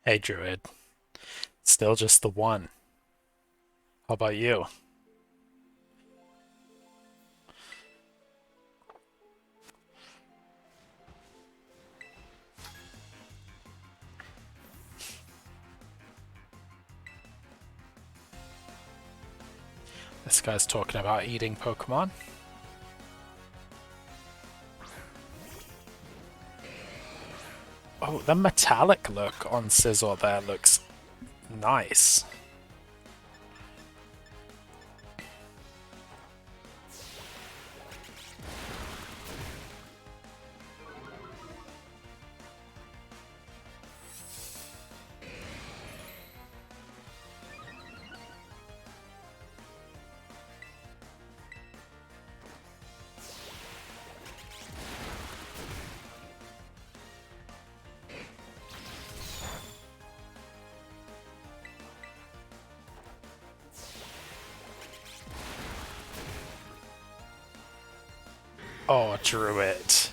Hey, Druid. Still just the one. How about you? This guy's talking about eating Pokemon. Oh, the metallic look on Scizor there looks nice. Oh, Druid.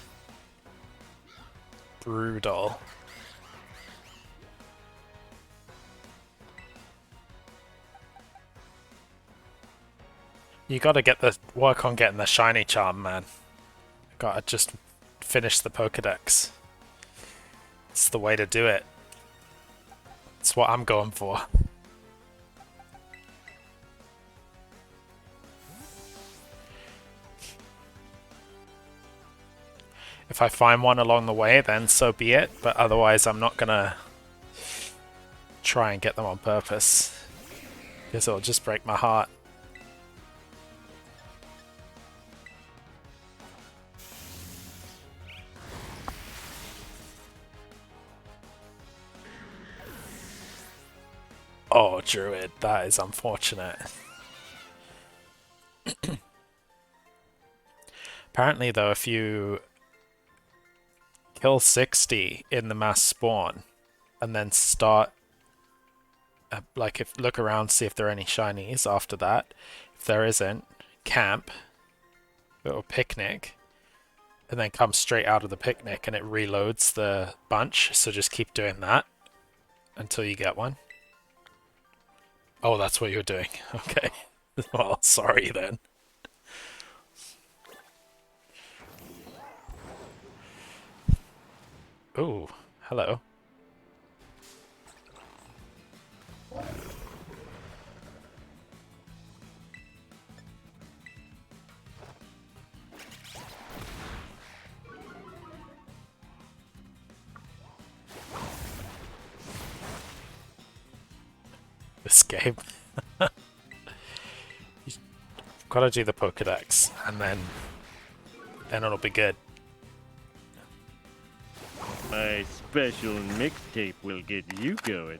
Brutal. You gotta get the work on getting the shiny charm, man. Gotta just finish the Pokedex. It's the way to do it. It's what I'm going for. If I find one along the way, then so be it, but otherwise I'm not gonna try and get them on purpose. Because it'll just break my heart. Oh, Druid, that is unfortunate. Apparently, though, if you kill 60 in the mass spawn and then start, if look around, see if there are any shinies after that. If there isn't, camp or picnic, and then come straight out of the picnic and it reloads the bunch. So just keep doing that until you get one. Oh, that's what you're doing. Okay. Well, sorry then. Ooh, hello. This game. You've got to do the Pokedex, and then it'll be good. My special mixtape will get you going.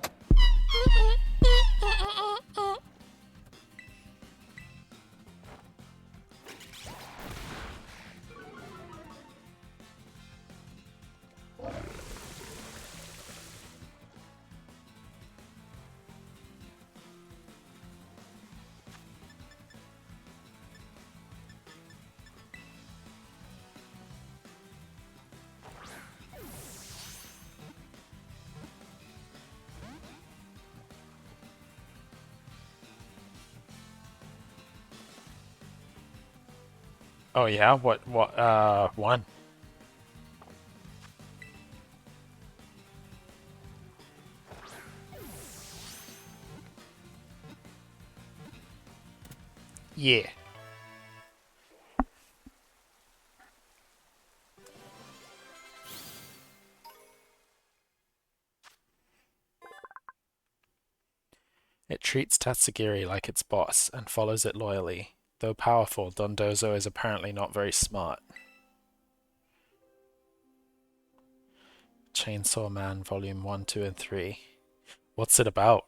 Oh yeah, what one? Yeah. It treats Tatsugiri like its boss and follows it loyally. Though powerful, Dondozo is apparently not very smart. Chainsaw Man Volume 1, 2, and 3. What's it about?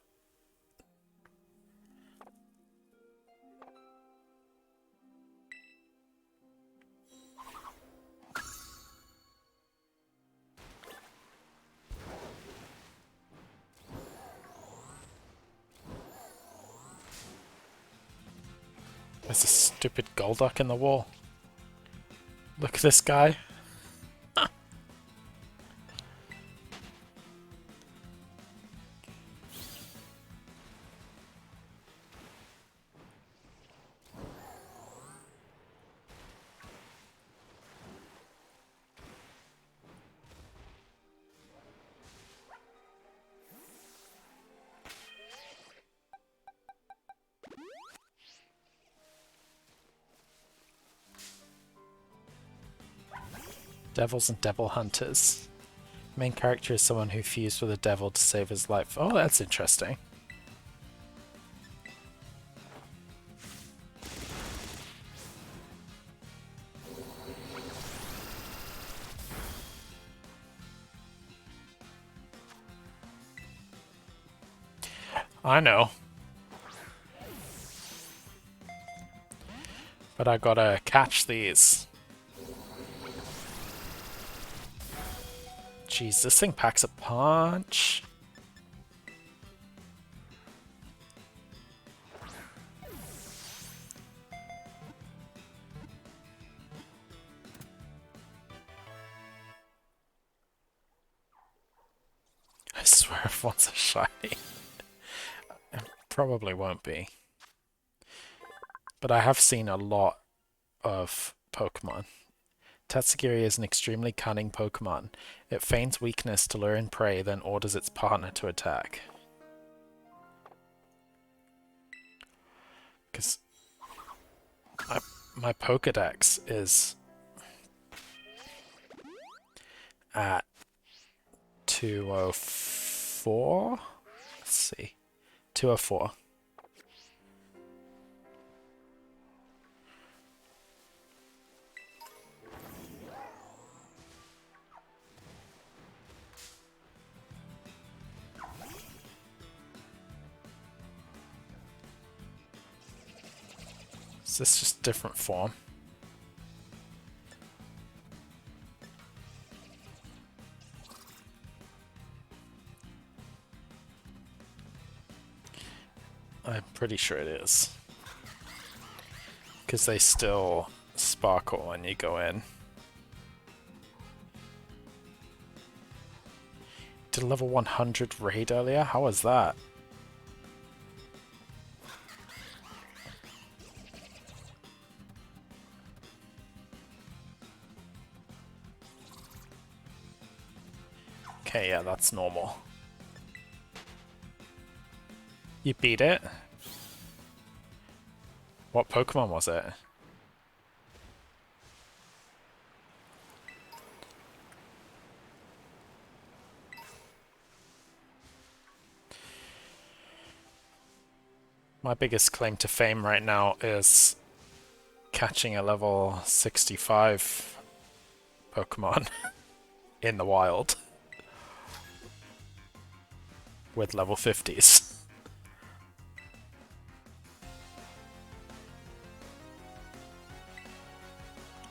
There's a stupid Golduck in the wall. Look at this guy. Devils and devil hunters. Main character is someone who fused with a devil to save his life. Oh, that's interesting. I know. But I gotta catch these. Jeez, this thing packs a punch. I swear if one's a shiny. It probably won't be. But I have seen a lot of Pokemon. Tatsugiri is an extremely cunning Pokemon. It feigns weakness to lure in prey, then orders its partner to attack. Because my Pokedex is at 204? Let's see. 204. Is this just different form? I'm pretty sure it is. Because they still sparkle when you go in. Did a level 100 raid earlier? How was that? Okay, yeah, that's normal. You beat it? What Pokemon was it? My biggest claim to fame right now is catching a level 65 Pokemon in the wild with level 50s.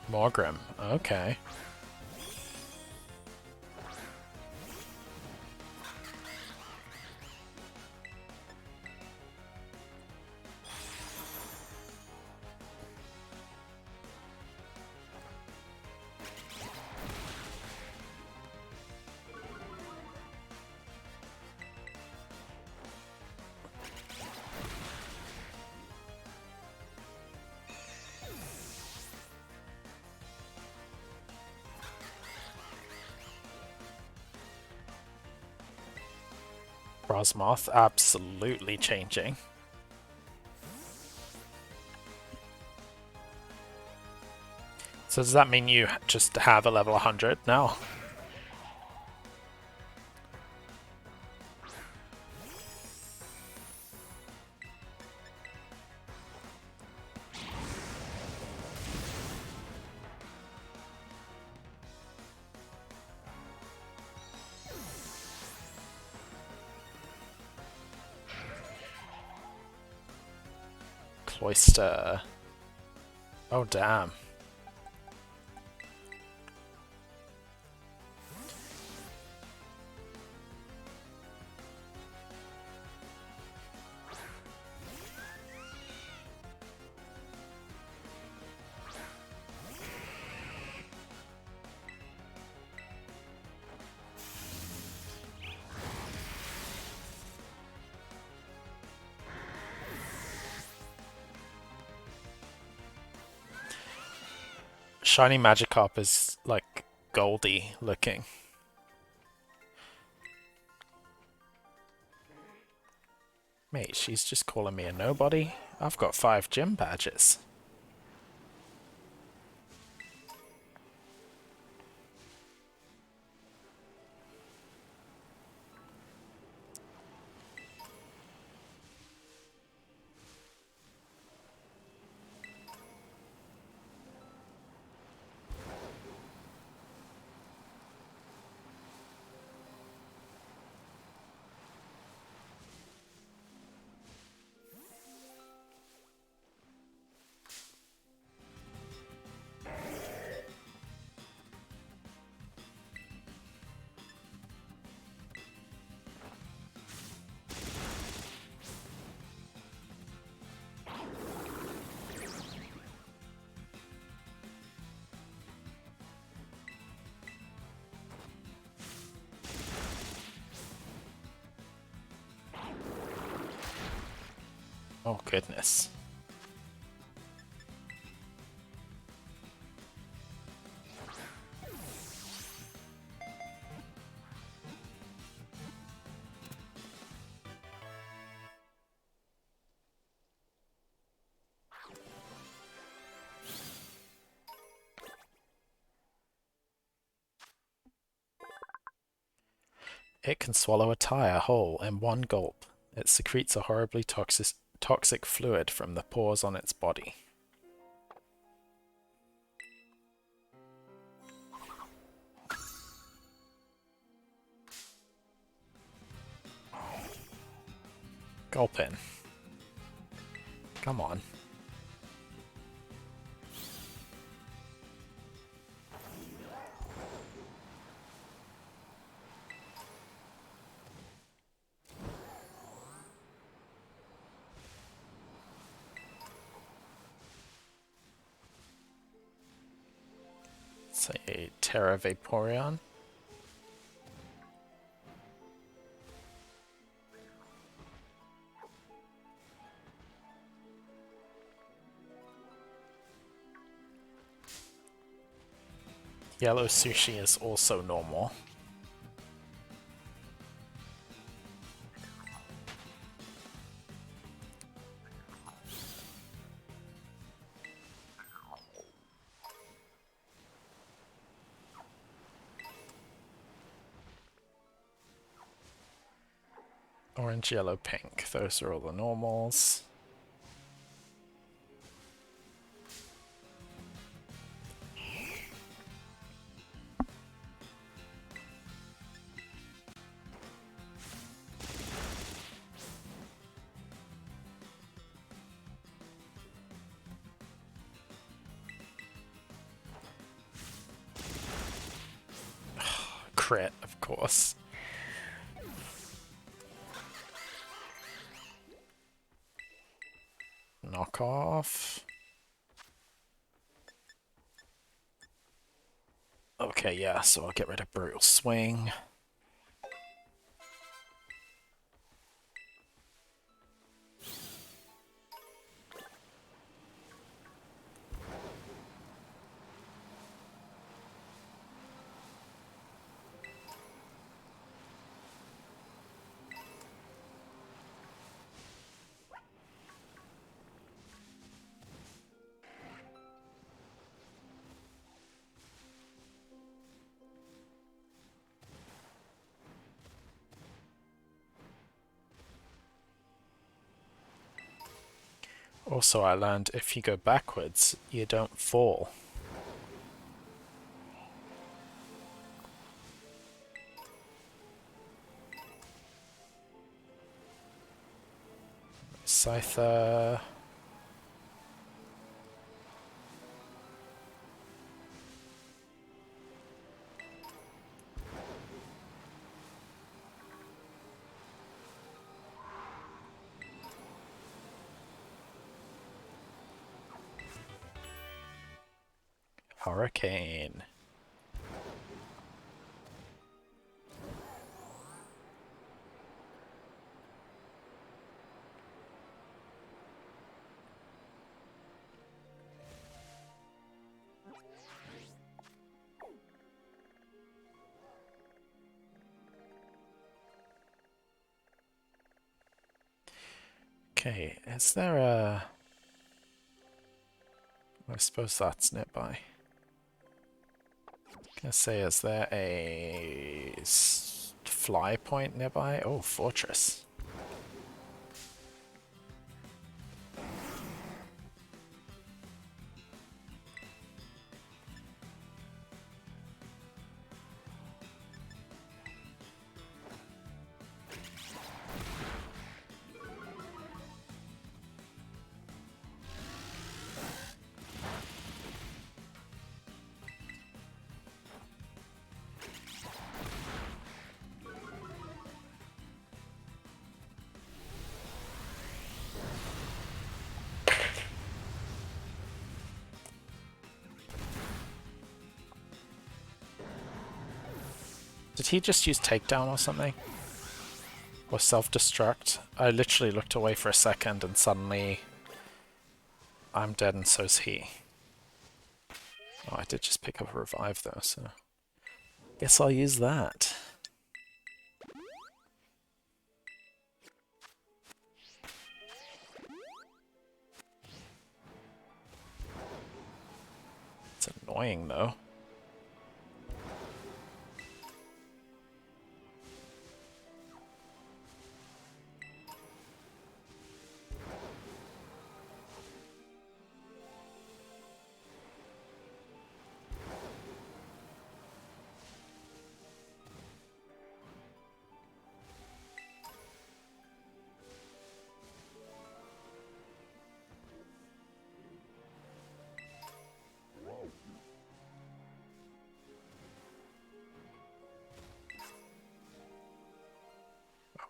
Morgrim, okay. Frosmoth, absolutely changing. So does that mean you just have a level 100 now? Cloyster. Oh, damn. Shiny Magikarp is like goldy looking. Mate, she's just calling me a nobody. I've got 5 gym badges. Oh, goodness. It can swallow a tire whole in one gulp. It secretes a horribly toxic fluid from the pores on its body. Gulp in. Come on. Say Terra Vaporeon. Yellow Sushi is also normal. Orange, yellow, pink. Those are all the normals. Crit, of course. Knock off. Okay, yeah, so I'll get rid of Brutal Swing. Also, I learned if you go backwards, you don't fall. Scyther. Hurricane. Okay, is there a... I suppose that's nearby. Gonna say, is there a fly point nearby? Oh, fortress. Did he just use takedown or something? Or self-destruct. I literally looked away for a second and suddenly I'm dead and so's he. Oh, I did just pick up a revive though, so guess I'll use that. It's annoying though.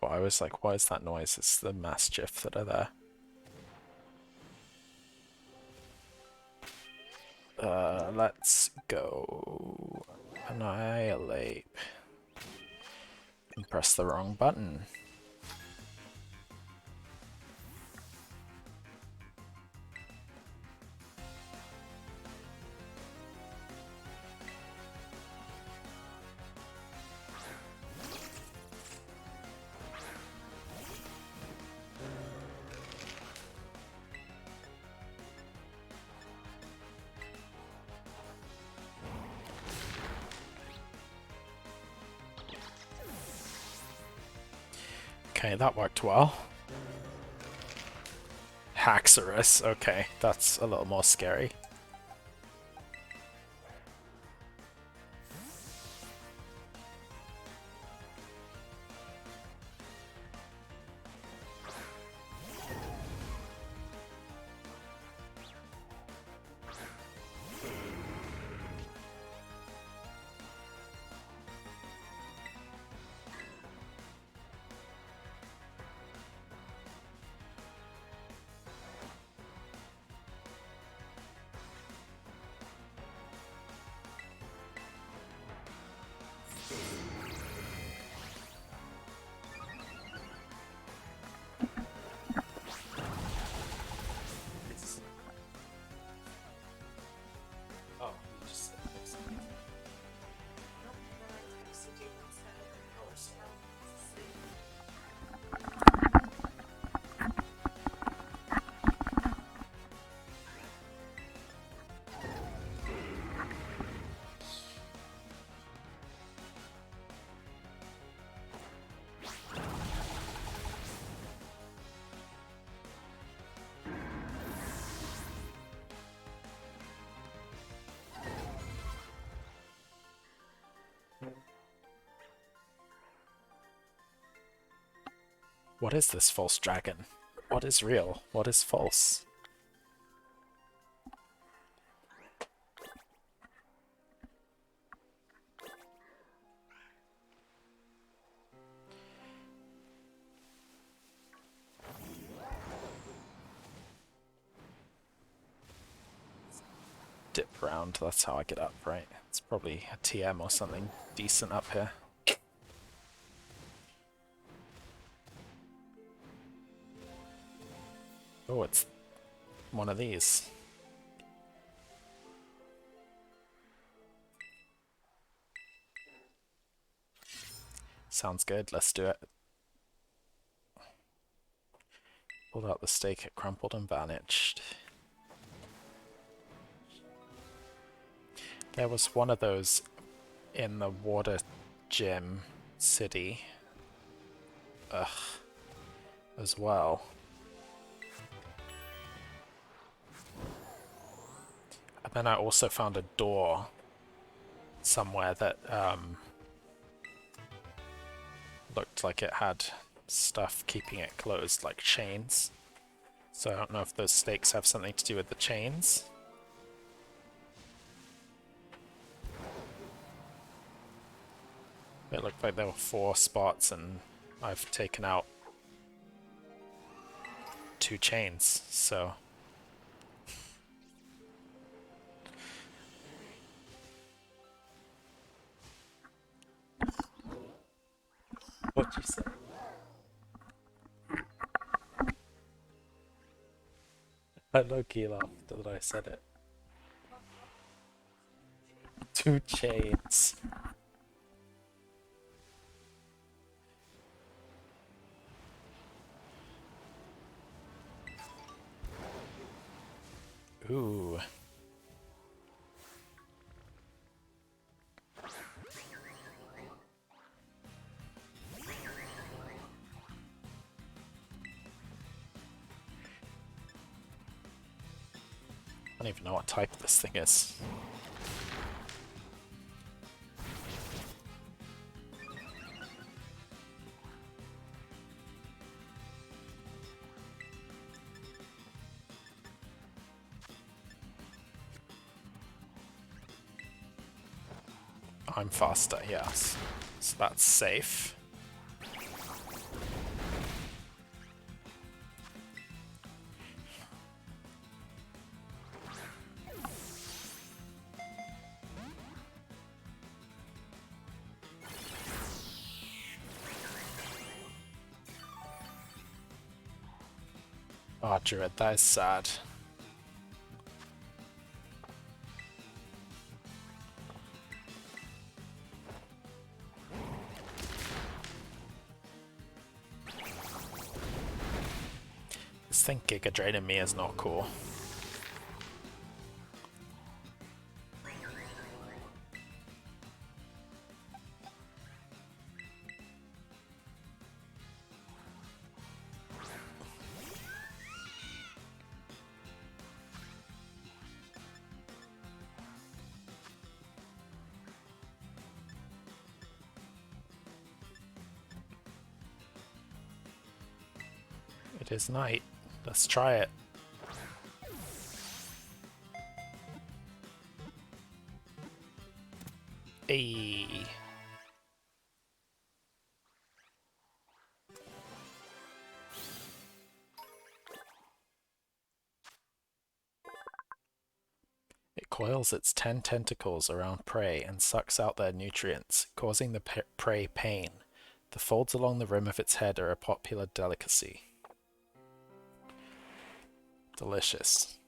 Oh, I was like, why is that noise? It's the Mastiff that are there. Let's go annihilate. And press the wrong button. Okay, that worked well. Haxorus, okay, that's a little more scary. What is this false dragon? What is real? What is false? Dip round, that's how I get up, right? It's probably a TM or something decent up here. Oh, it's one of these. Sounds good, let's do it. Pulled out the stake, it crumpled and vanished. There was one of those in the water gym city. As well. And then I also found a door somewhere that looked like it had stuff keeping it closed, like chains. So I don't know if those stakes have something to do with the chains. It looked like there were 4 spots and I've taken out 2 chains, so... What'd you say? I low-key laughed that I said it. 2 chains. Ooh. I don't even know what type this thing is. I'm faster, yes. So that's safe. Oh, Druid, that is sad. This thing Giga draining me is not cool. It is night. Let's try it. Ayy. It coils its 10 tentacles around prey and sucks out their nutrients, causing the prey pain. The folds along the rim of its head are a popular delicacy. Delicious.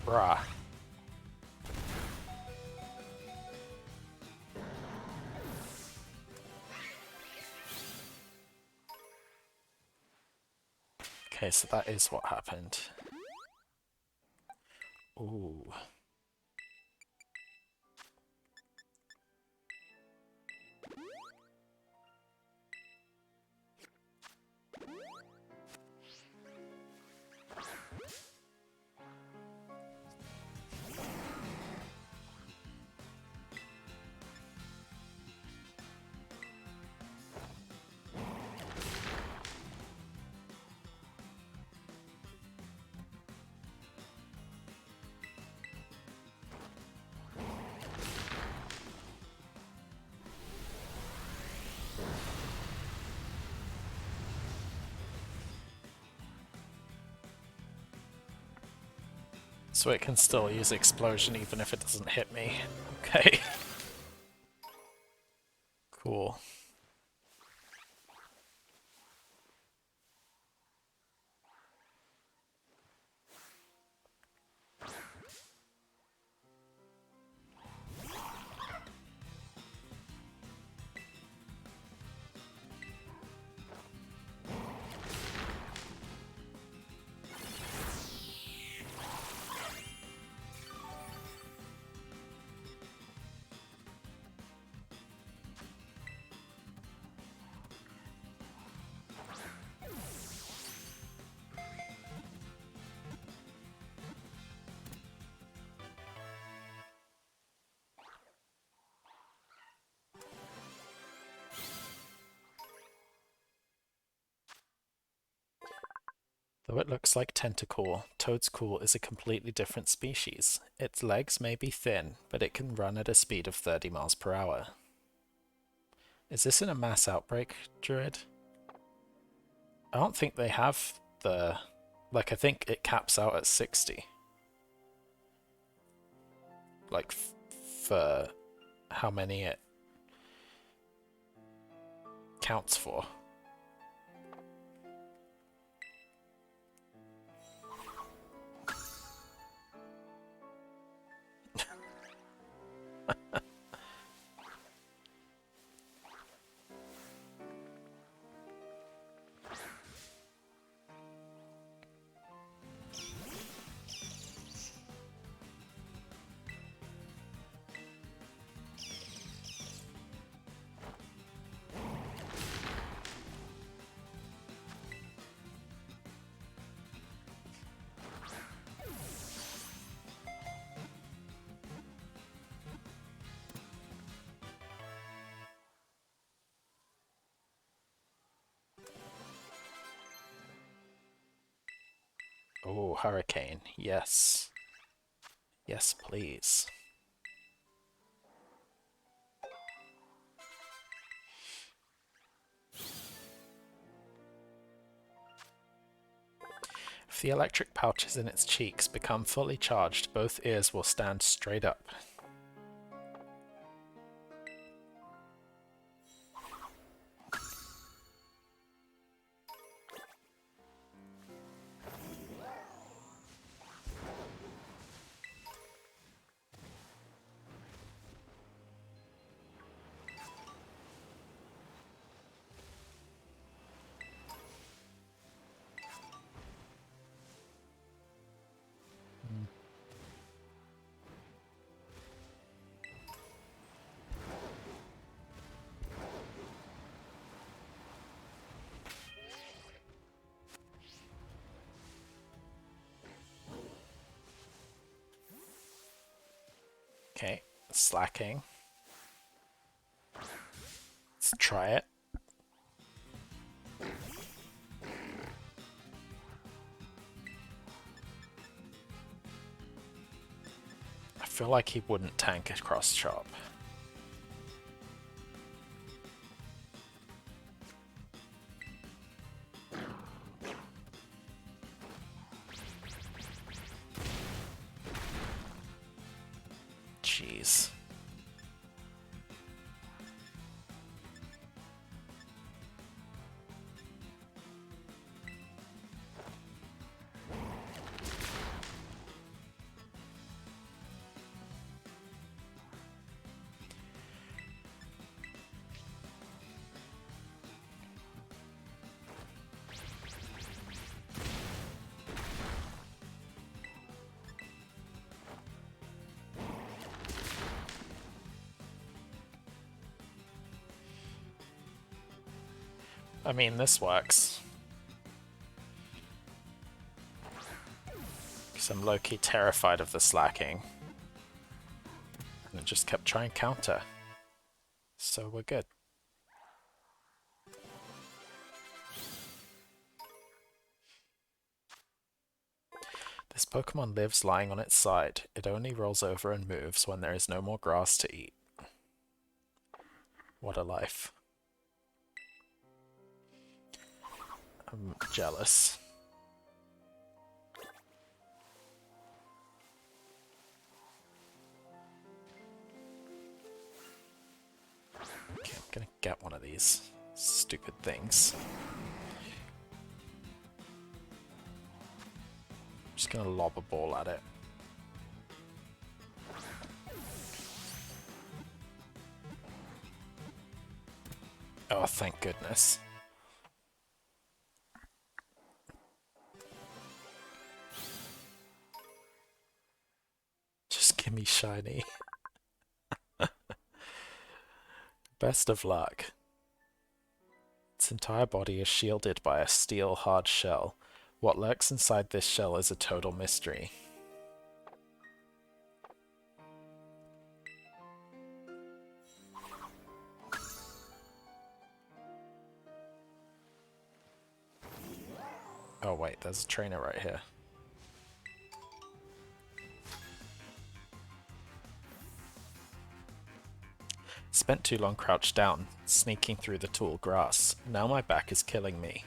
Bruh. Okay, so that is what happened. Ooh. So it can still use explosion even if it doesn't hit me. Okay. Cool. Though it looks like Tentacool, Toadskool is a completely different species. Its legs may be thin, but it can run at a speed of 30 miles per hour. Is this in a mass outbreak, Druid? I don't think they have the... Like, I think it caps out at 60. Like, for how many it counts for. Oh, Hurricane. Yes. Yes, please. If the electric pouches in its cheeks become fully charged, both ears will stand straight up. Okay, slacking. Let's try it. I feel like he wouldn't tank a cross chop. Jeez. I mean, this works. Because I'm low-key terrified of the slacking. And it just kept trying counter. So we're good. This Pokemon lives lying on its side. It only rolls over and moves when there is no more grass to eat. What a life. I'm jealous. Okay, I'm gonna get one of these stupid things. I'm just gonna lob a ball at it. Oh, thank goodness. Just give me shiny. Best of luck. Its entire body is shielded by a steel hard shell. What lurks inside this shell is a total mystery. Oh wait, there's a trainer right here. Spent too long crouched down, sneaking through the tall grass. Now my back is killing me.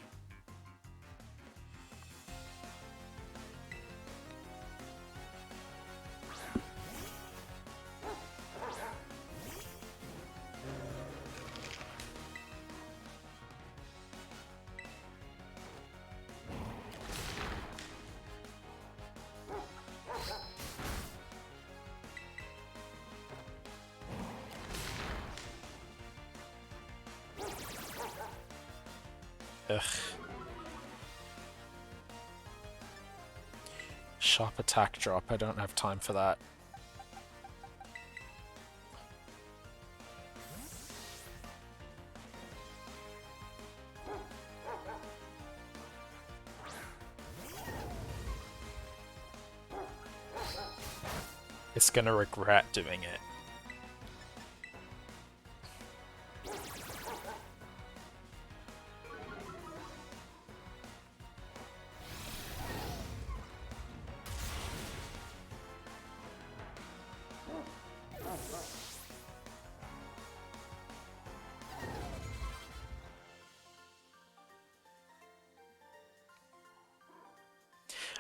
Ugh. Sharp attack drop, I don't have time for that. It's gonna regret doing it.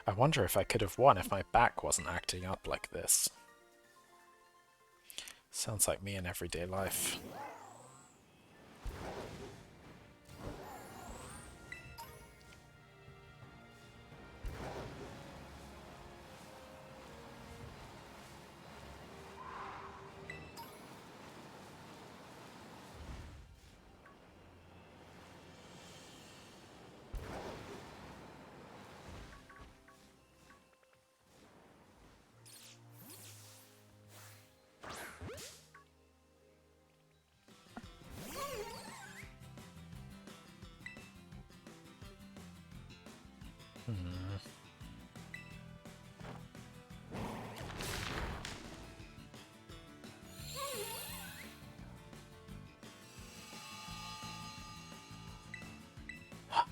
I wonder if I could have won if my back wasn't acting up like this. Sounds like me in everyday life.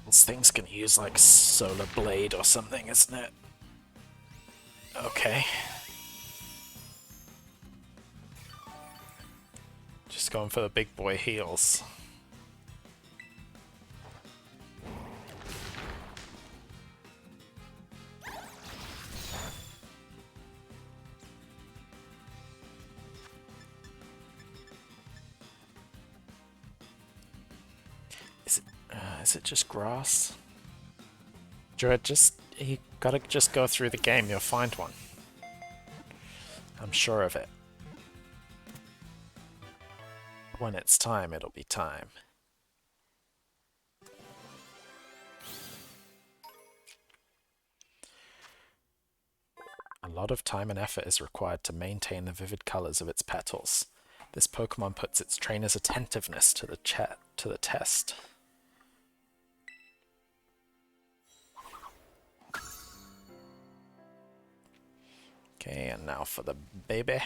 This thing's gonna use like Solar Blade or something, isn't it? Okay. Just going for the big boy heals. Is it just grass? Druid, you gotta just go through the game, you'll find one. I'm sure of it. When it's time, it'll be time. A lot of time and effort is required to maintain the vivid colors of its petals. This Pokemon puts its trainer's attentiveness to the test. Okay, and now for the baby.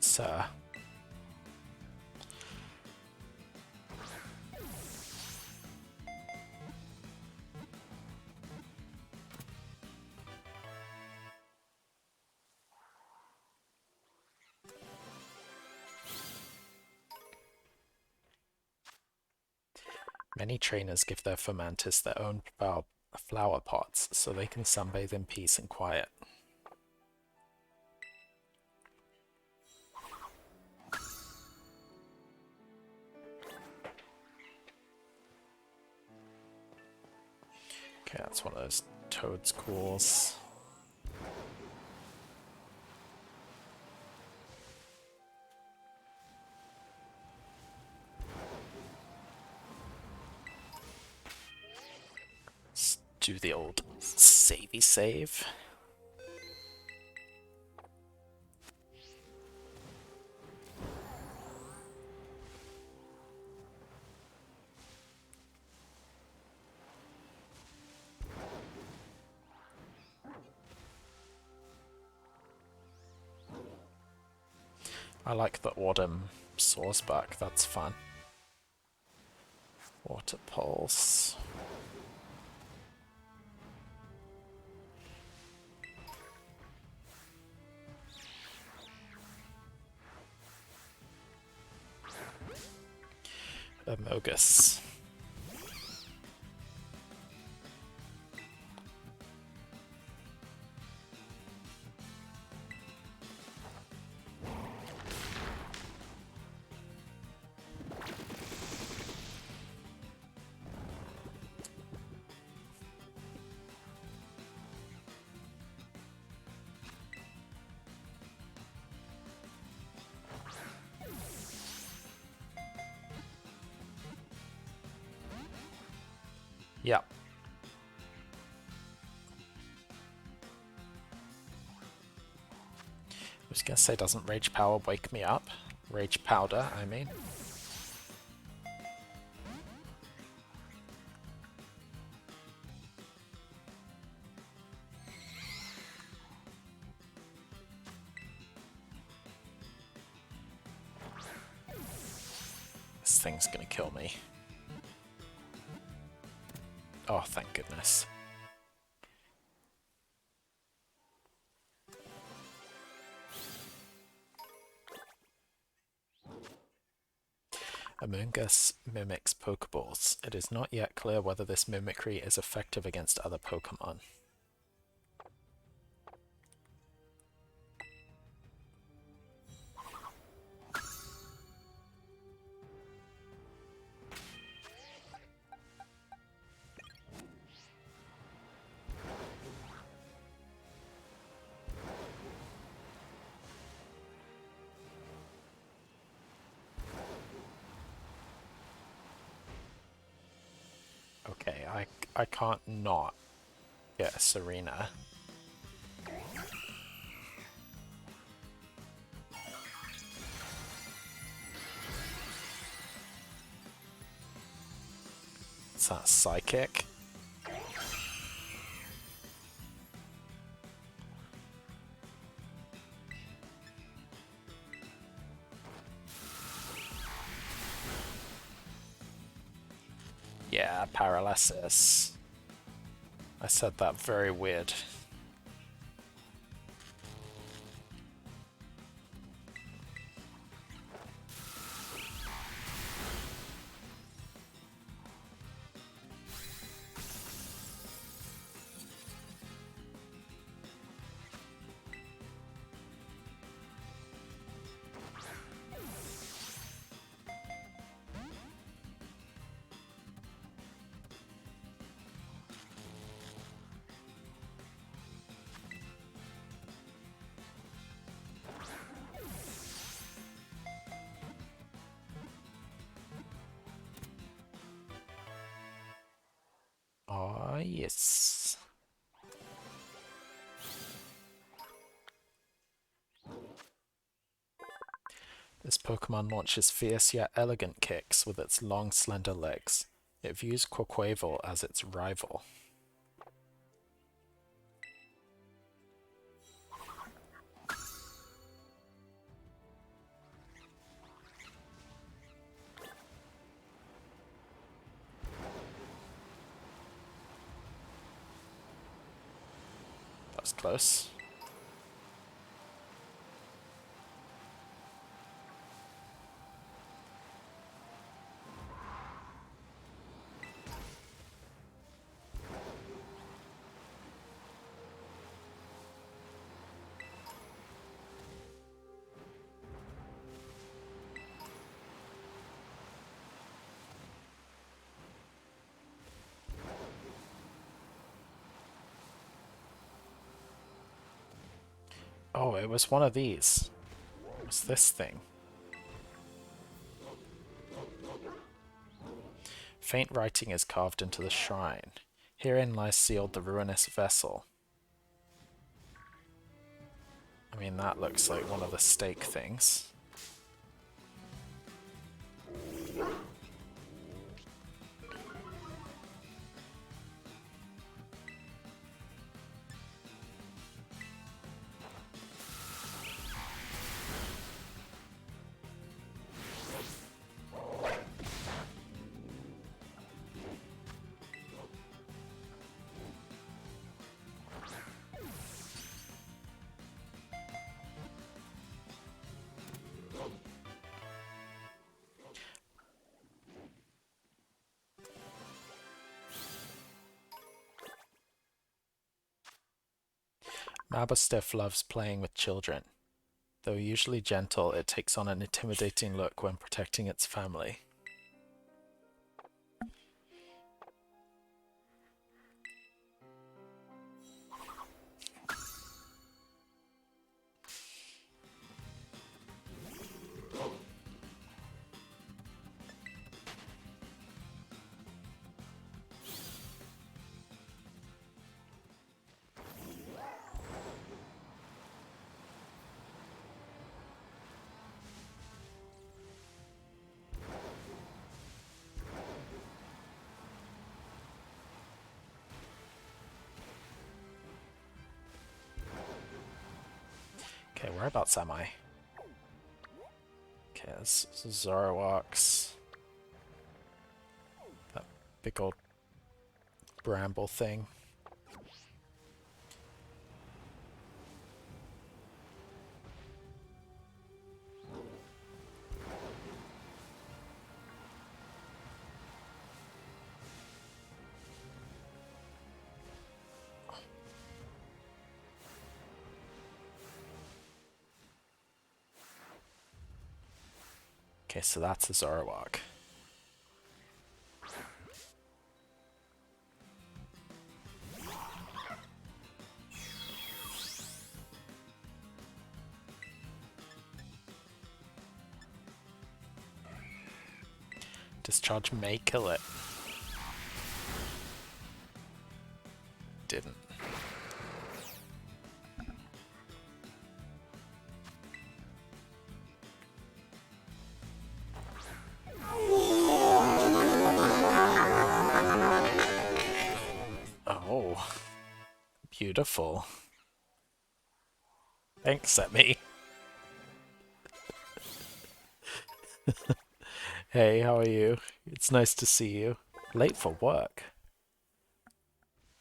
Sir. Many trainers give their Fomantis their own flower pots, so they can sunbathe in peace and quiet. Okay, that's one of those Toad's calls. Let's do the old savey save. I like the autumn Sawsbuck, that's fun. Water Pulse. Amogus. Yep. I was gonna say, doesn't Rage Power wake me up? Rage Powder, I mean. This thing's gonna kill me. Oh, thank goodness. Amogus mimics Pokeballs. It is not yet clear whether this mimicry is effective against other Pokemon. Okay, I can't not get a Serena. Is that Psychic? Yeah, Paralysis. I said that very weird. Oh, yes. This Pokemon launches fierce yet elegant kicks with its long, slender legs. It views Quaquaval as its rival. That was close. Oh, it was one of these. It was this thing. Faint writing is carved into the shrine. Herein lies sealed the ruinous vessel. I mean, that looks like one of the stake things. Mabostiff loves playing with children. Though usually gentle, it takes on an intimidating look when protecting its family. Okay, whereabouts am I? Okay, this is Zoroark's. That big old bramble thing. Okay, so that's a Zoroark. Discharge may kill it. Didn't. Oh. Beautiful. Thanks, Emmy. Hey, how are you? It's nice to see you. Late for work.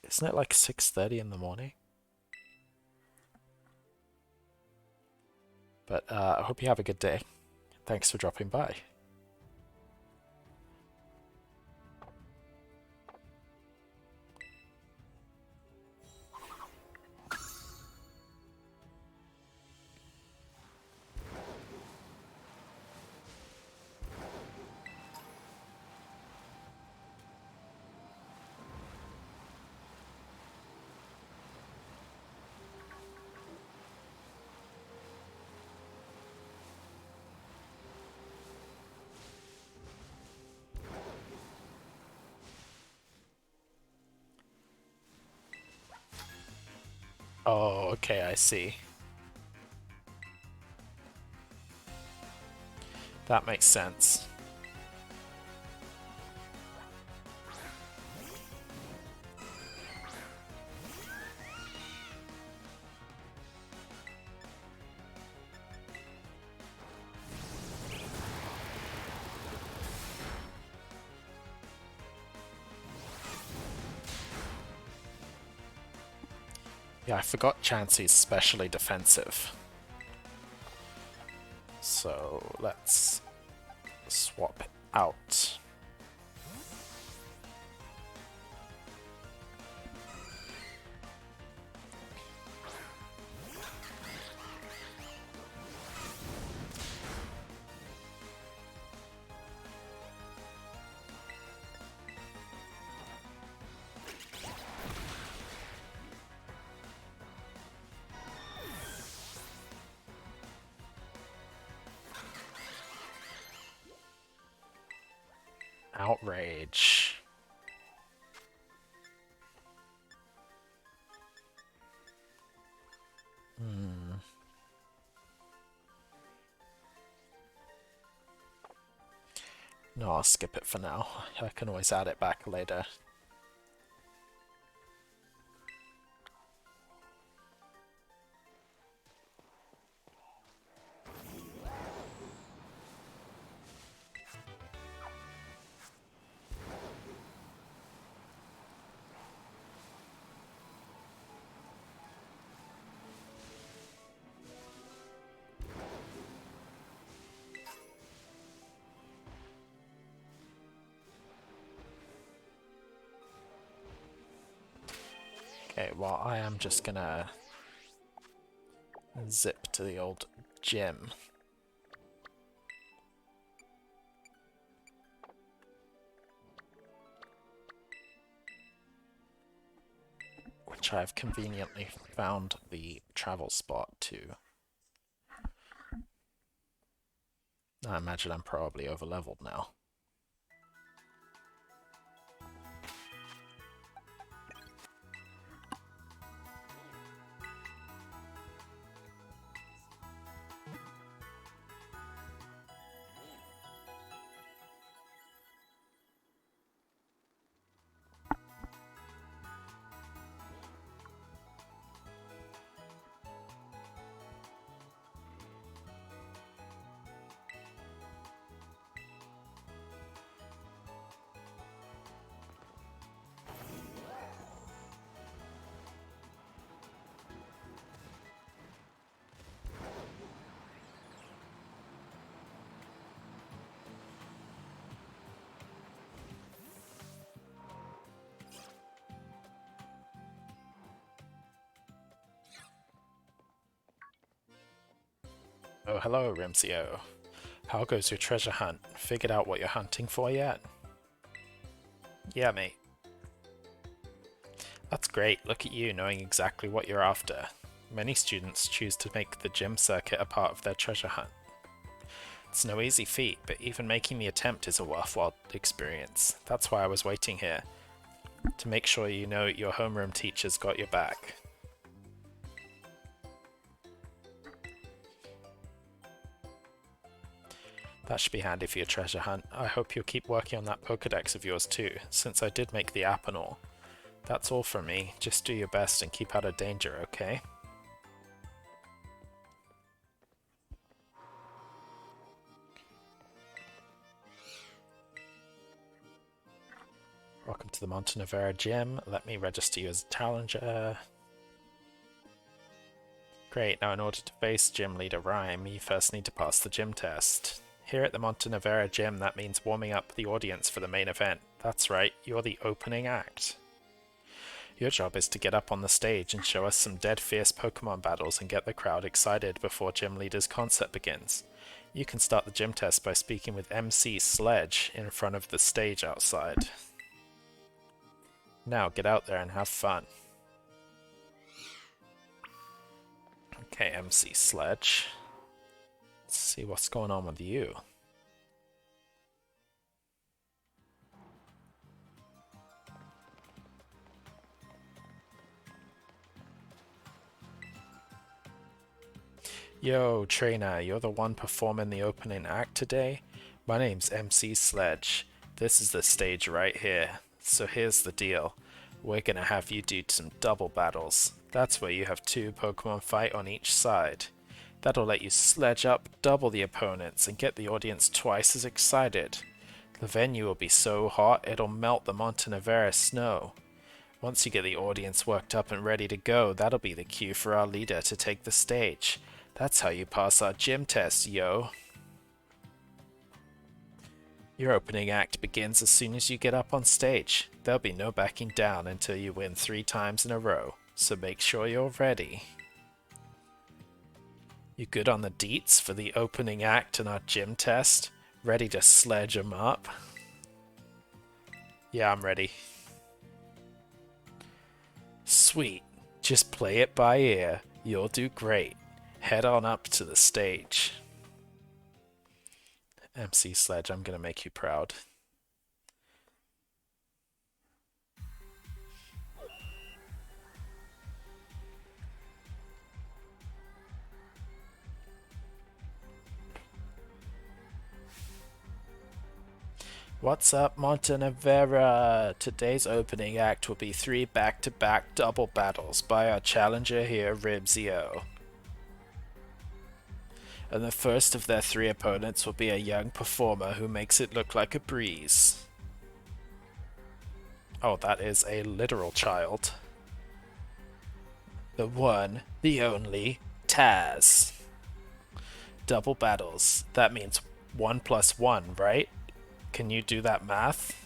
Isn't it like 6:30 in the morning? But I hope you have a good day. Thanks for dropping by. Oh, okay, I see. That makes sense. Yeah, I forgot Chansey's specially defensive. So let's swap it out. Outrage. No, I'll skip it for now. I can always add it back later. Okay, well, I am just gonna Zip to the old gym. Which I've conveniently found the travel spot to. I imagine I'm probably over-leveled now. Oh, hello, Rimsio. How goes your treasure hunt? Figured out what you're hunting for yet? Yeah, mate. That's great. Look at you knowing exactly what you're after. Many students choose to make the gym circuit a part of their treasure hunt. It's no easy feat, but even making the attempt is a worthwhile experience. That's why I was waiting here, to make sure you know your homeroom teacher's got your back. That should be handy for your treasure hunt. I hope you'll keep working on that Pokédex of yours too, since I did make the app and all. That's all from me. Just do your best and keep out of danger, okay? Welcome to the Montanavera Gym. Let me register you as a challenger. Great, now in order to face Gym Leader Rhyme, you first need to pass the gym test. Here at the Montanavera Gym, that means warming up the audience for the main event. That's right, you're the opening act. Your job is to get up on the stage and show us some dead fierce Pokemon battles and get the crowd excited before Gym Leader's concert begins. You can start the gym test by speaking with MC Sledge in front of the stage outside. Now get out there and have fun. Okay, MC Sledge. Let's see what's going on with you. Yo, trainer, you're the one performing the opening act today? My name's MC Sledge. This is the stage right here. So here's the deal. We're gonna have you do some double battles. That's where you have 2 Pokemon fight on each side. That'll let you sledge up double the opponents and get the audience twice as excited. The venue will be so hot it'll melt the Montanavera snow. Once you get the audience worked up and ready to go, that'll be the cue for our leader to take the stage. That's how you pass our gym test, yo. Your opening act begins as soon as you get up on stage. There'll be no backing down until you win 3 times in a row, so make sure you're ready. You good on the deets for the opening act and our gym test? Ready to sledge 'em up? Yeah, I'm ready. Sweet. Just play it by ear. You'll do great. Head on up to the stage. MC Sledge, I'm gonna make you proud. What's up, Montanavera? Today's opening act will be 3 back-to-back double battles by our challenger here, Ribsio. And the first of their 3 opponents will be a young performer who makes it look like a breeze. Oh, that is a literal child. The one, the only, Taz. Double battles. That means 1 + 1, right? Can you do that math?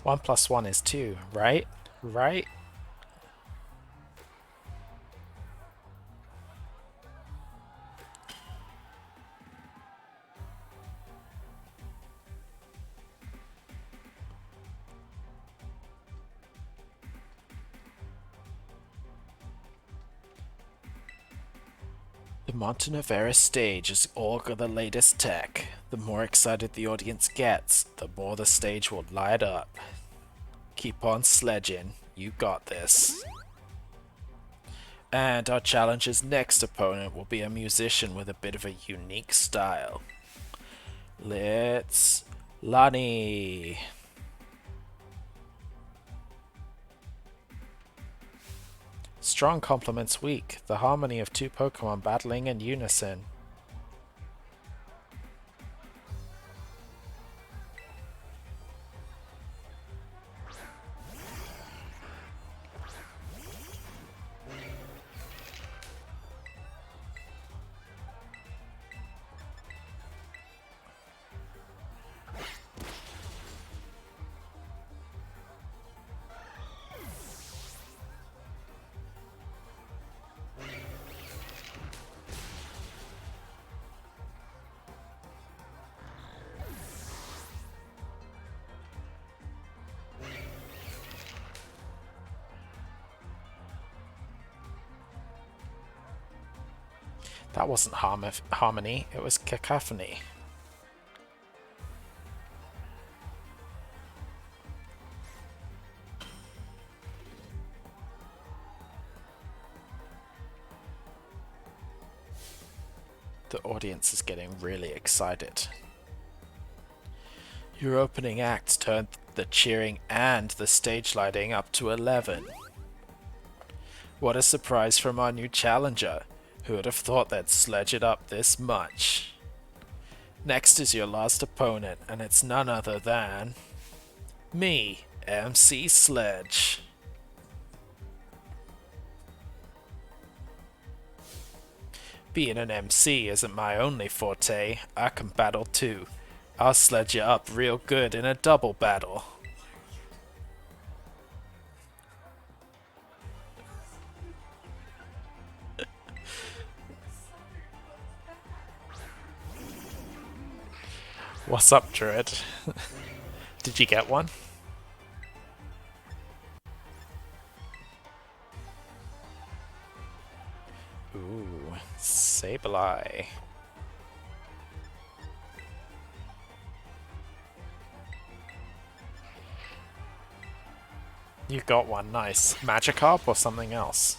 1 plus 1 is 2, right? Right? The Montanavera stage is all got the latest tech. The more excited the audience gets, the more the stage will light up. Keep on sledging. You got this. And our challenger's next opponent will be a musician with a bit of a unique style. Let's... Lonnie! Strong complements weak. The harmony of two Pokemon battling in unison. That wasn't harmony, it was cacophony. The audience is getting really excited. Your opening act turned the cheering and the stage lighting up to 11. What a surprise from our new challenger. Who would have thought they'd sledge it up this much? Next is your last opponent, and it's none other than... me, MC Sledge. Being an MC isn't my only forte. I can battle too. I'll sledge you up real good in a double battle. What's up, Druid? Did you get one? Ooh, Sableye. You got one, nice. Magikarp or something else?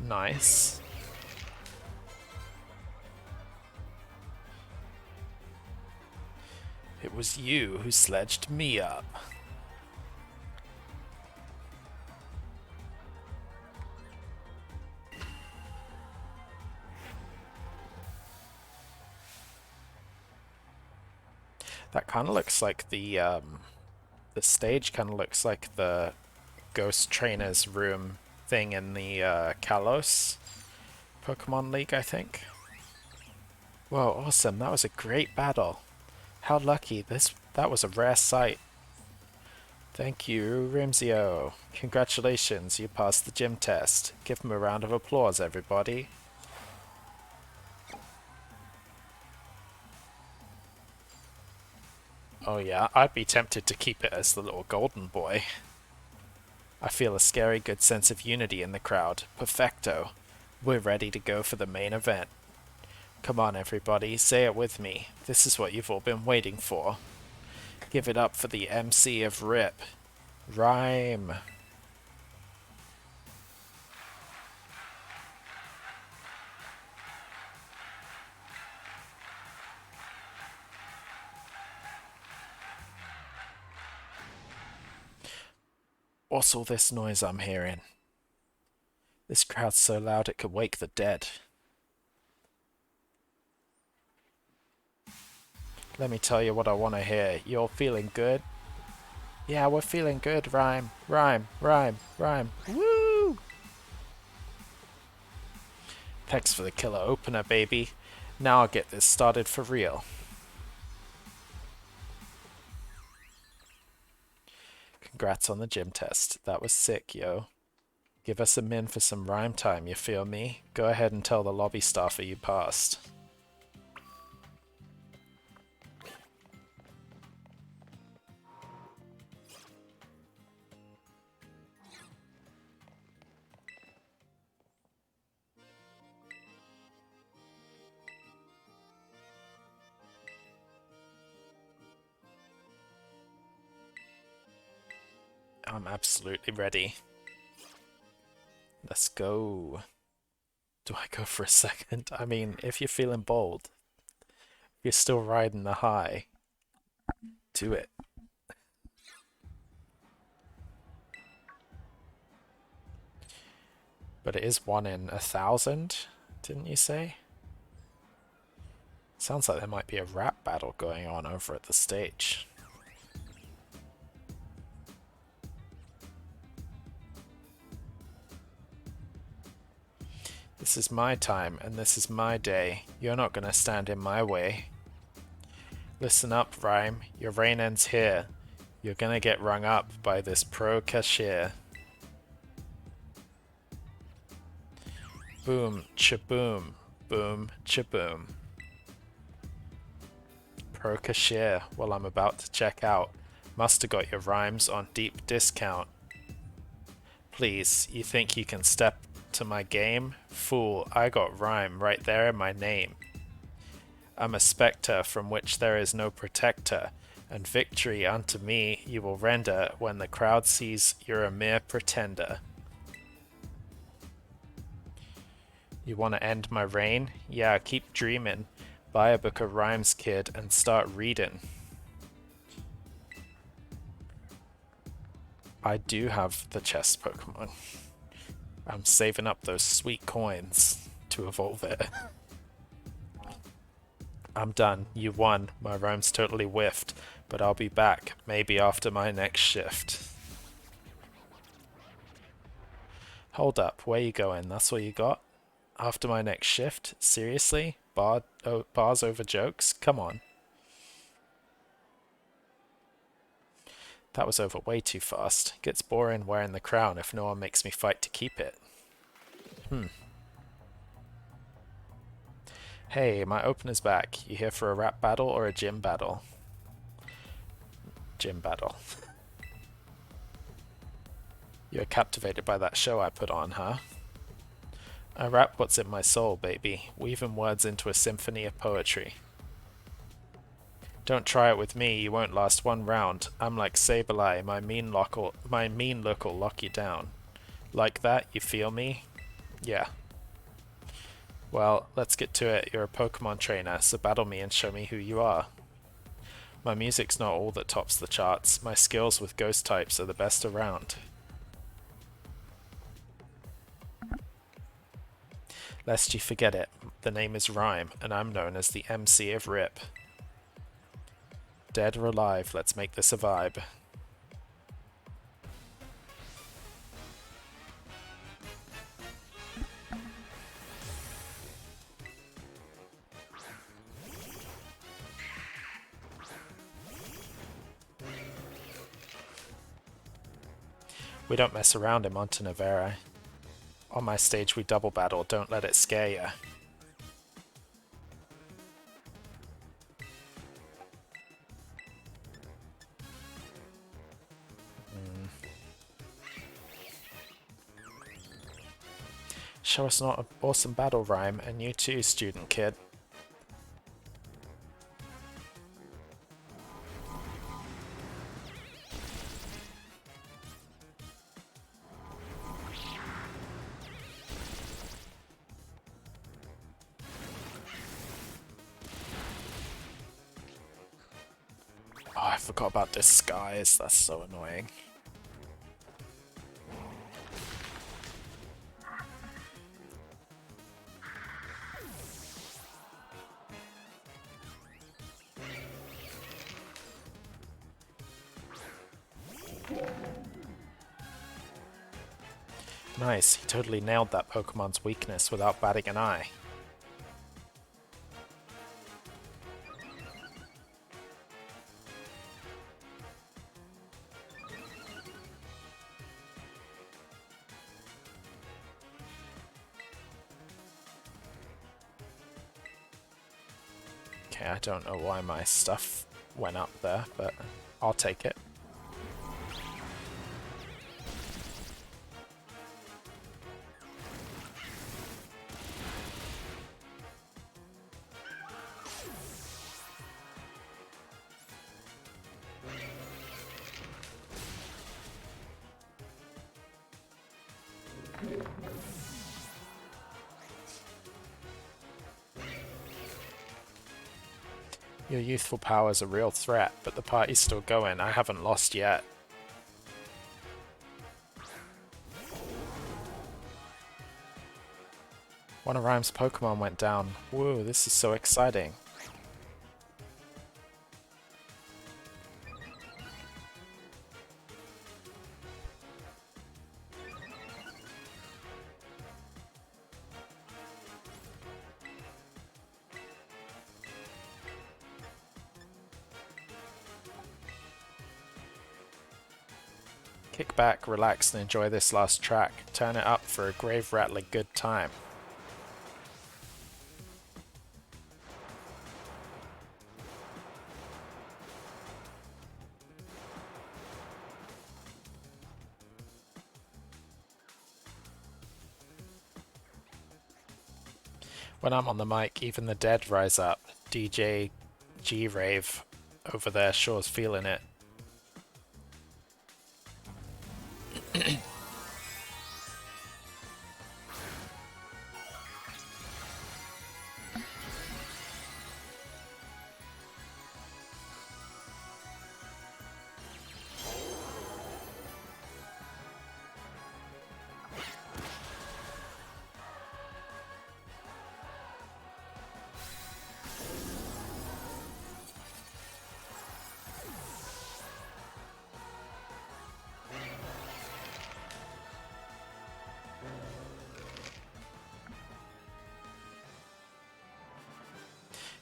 Nice. It was you who sledged me up. That kind of looks like the stage kind of looks like the Ghost Trainer's room thing in the Kalos Pokemon League, I think. Whoa, awesome. That was a great battle. How lucky. That was a rare sight. Thank you, Rimzio. Congratulations, you passed the gym test. Give him a round of applause, everybody. Oh yeah, I'd be tempted to keep it as the little golden boy. I feel a scary good sense of unity in the crowd. Perfecto. We're ready to go for the main event. Come on everybody, say it with me. This is what you've all been waiting for. Give it up for the MC of RIP. Rhyme. What's all this noise I'm hearing? This crowd's so loud it could wake the dead. Let me tell you what I want to hear. You're feeling good? Yeah, we're feeling good. Rhyme, rhyme, rhyme, rhyme. Woo! Thanks for the killer opener, baby. Now I'll get this started for real. Congrats on the gym test. That was sick, yo. Give us a min for some rhyme time, you feel me? Go ahead and tell the lobby staffer you passed. I'm absolutely ready. Let's go. Do I go for a second? I mean, if you're feeling bold, if you're still riding the high, do it. But it is 1 in 1,000, didn't you say? Sounds like there might be a rap battle going on over at the stage. This is my time, and this is my day. You're not gonna stand in my way. Listen up, Rhyme. Your reign ends here. You're gonna get rung up by this pro cashier. Boom, chaboom, boom, chaboom. Pro cashier, well, I'm about to check out. Musta got your rhymes on deep discount. Please, you think you can step to my game? Fool, I got rhyme right there in my name. I'm a spectre from which there is no protector, and victory unto me you will render when the crowd sees you're a mere pretender. You want to end my reign? Yeah, keep dreaming. Buy a book of rhymes, kid, and start reading. I do have the chest Pokemon. I'm saving up those sweet coins to evolve it. I'm done. You won. My rhyme's totally whiffed, but I'll be back, maybe after my next shift. Hold up, where you going? That's what you got? After my next shift? Seriously? Bars over jokes? Come on. That was over way too fast. Gets boring wearing the crown if no one makes me fight to keep it. Hey, my opener's back. You here for a rap battle or a gym battle? Gym battle. You're captivated by that show I put on, huh? I rap what's in my soul, baby, weaving words into a symphony of poetry. Don't try it with me, you won't last one round. I'm like Sableye, my mean look will lock you down. Like that, you feel me? Yeah. Well, let's get to it. You're a Pokemon trainer, so battle me and show me who you are. My music's not all that tops the charts. My skills with ghost types are the best around. Lest you forget it, the name is Rhyme, and I'm known as the MC of RIP. Dead or alive, let's make this a vibe. We don't mess around in Montenevera. On my stage we double battle, don't let it scare ya. Show us an awesome battle rhyme, and you too, student kid. Oh, I forgot about disguise, that's so annoying. Nice, he totally nailed that Pokemon's weakness without batting an eye. Okay, I don't know why my stuff went up there, but I'll take it. Your youthful power is a real threat, but the party's still going. I haven't lost yet. One of Rhyme's Pokemon went down. Whoa, this is so exciting. Kick back, relax, and enjoy this last track. Turn it up for a grave-rattling good time. When I'm on the mic, even the dead rise up. DJ G-Rave over there sure's feeling it.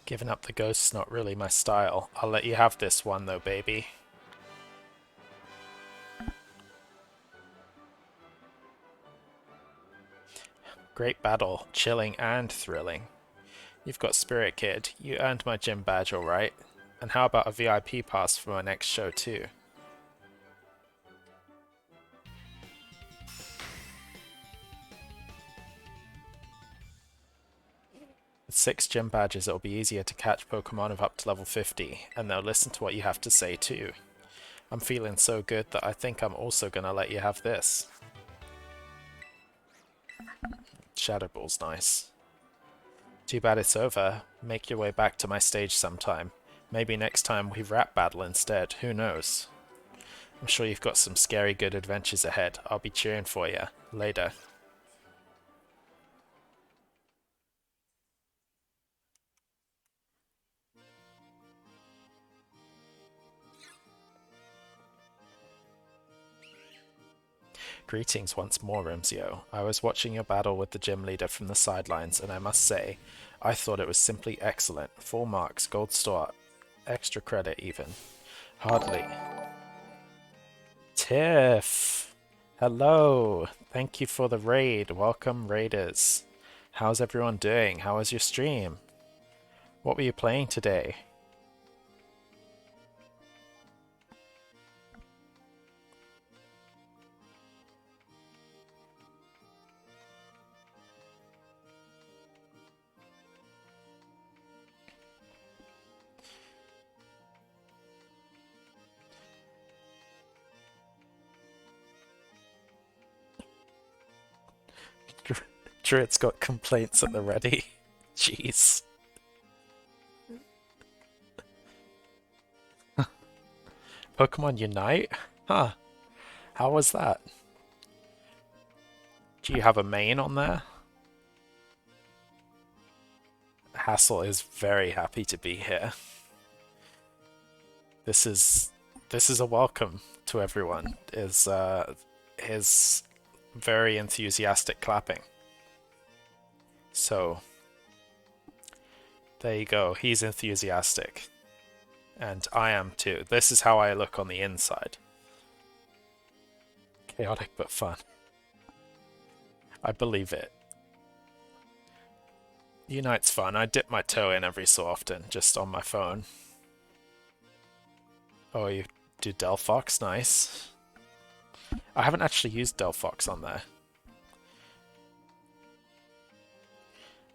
Giving up the ghost's not really my style. I'll let you have this one though, baby. Great battle, chilling and thrilling. You've got Spirit Kid. You earned my gym badge alright. And how about a VIP pass for my next show too? With 6 gym badges, it'll be easier to catch Pokemon of up to level 50, and they'll listen to what you have to say too. I'm feeling so good that I think I'm also gonna let you have this. Shadow Ball's nice. Too bad it's over. Make your way back to my stage sometime. Maybe next time we rap battle instead, who knows? I'm sure you've got some scary good adventures ahead. I'll be cheering for you. Later. Greetings once more, Rimsio. I was watching your battle with the gym leader from the sidelines, and I must say, I thought it was simply excellent. Full marks, gold star, extra credit even. Hardly. Tiff! Hello! Thank you for the raid. Welcome, raiders. How's everyone doing? How was your stream? What were you playing today? Druid's got complaints at the ready. Jeez. Pokemon Unite? Huh. How was that? Do you have a main on there? Hassel is very happy to be here. This is a welcome. to everyone is his very enthusiastic clapping. So there you go. He's enthusiastic. And I am too. This is how I look on the inside. Chaotic but fun. I believe it. Unite's fun. I dip my toe in every so often, just on my phone. Oh, you do Delphox? Nice. I haven't actually used Delphox on there.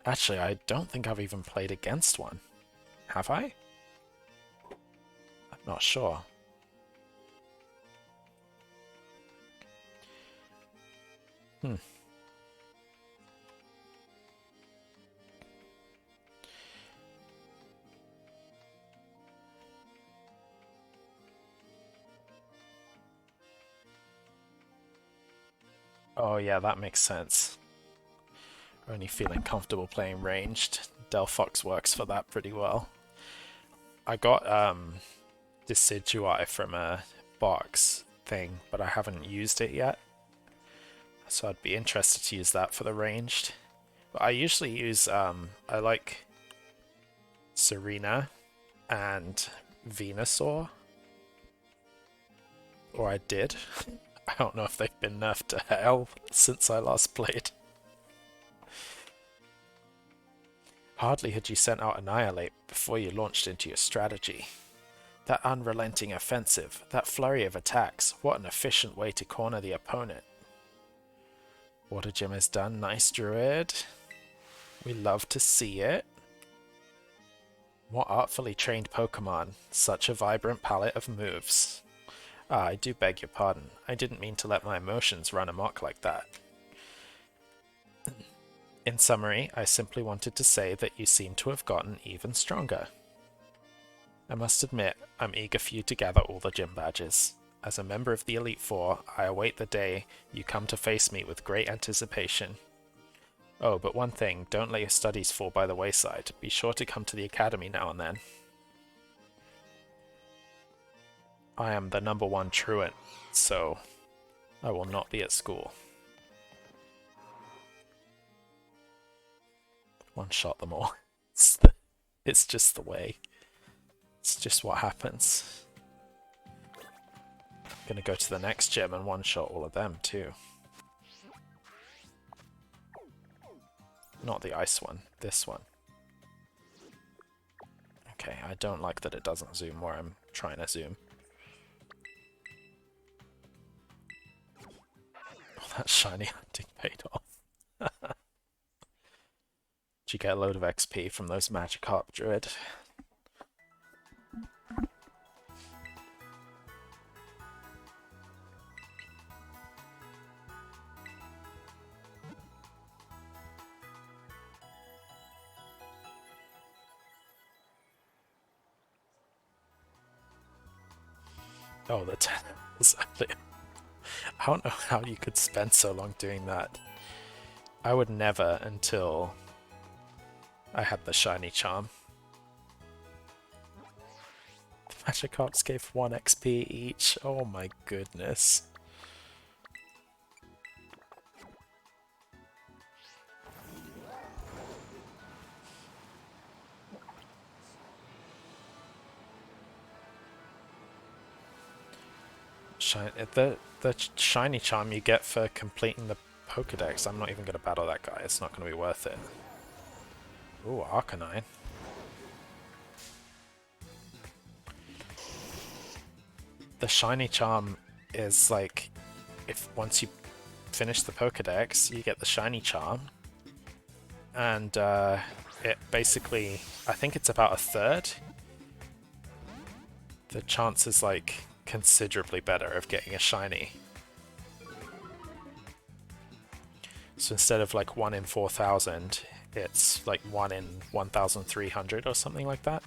Actually, I don't think I've even played against one. Have I? I'm not sure. Oh yeah, that makes sense. Only feeling comfortable playing ranged. Delphox works for that pretty well. I got Decidueye from a box thing, but I haven't used it yet. So I'd be interested to use that for the ranged. But I usually use, I like Serena and Venusaur. Or I did. I don't know if they've been nerfed to hell since I last played. Hardly had you sent out Annihilate before you launched into your strategy. That unrelenting offensive, that flurry of attacks, what an efficient way to corner the opponent. Water Gym is done, nice Druid. We love to see it. More artfully trained Pokemon, such a vibrant palette of moves. Ah, I do beg your pardon. I didn't mean to let my emotions run amok like that. In summary, I simply wanted to say that you seem to have gotten even stronger. I must admit, I'm eager for you to gather all the gym badges. As a member of the Elite Four, I await the day you come to face me with great anticipation. Oh, but one thing, don't let your studies fall by the wayside. Be sure to come to the academy now and then. I am the #1 truant, so I will not be at school. One-shot them all. It's just the way. It's just what happens. I'm gonna go to the next gym and one-shot all of them too. Not the ice one, this one. Okay, I don't like that it doesn't zoom where I'm trying to zoom. Oh, that shiny hunting paid off. Did you get a load of XP from those Magikarp, Druid? Oh, the 10 exactly. I don't know how you could spend so long doing that. I would never until I had the shiny charm. The Magikarps gave 1 XP each. Oh my goodness. The shiny charm you get for completing the Pokedex, I'm not even going to battle that guy. It's not going to be worth it. Ooh, Arcanine. The shiny charm is like, if once you finish the Pokedex, you get the shiny charm, and it basically, I think it's about a third. The chance is like considerably better of getting a shiny. So instead of like 1 in 4,000, it's like 1 in 1,300 or something like that.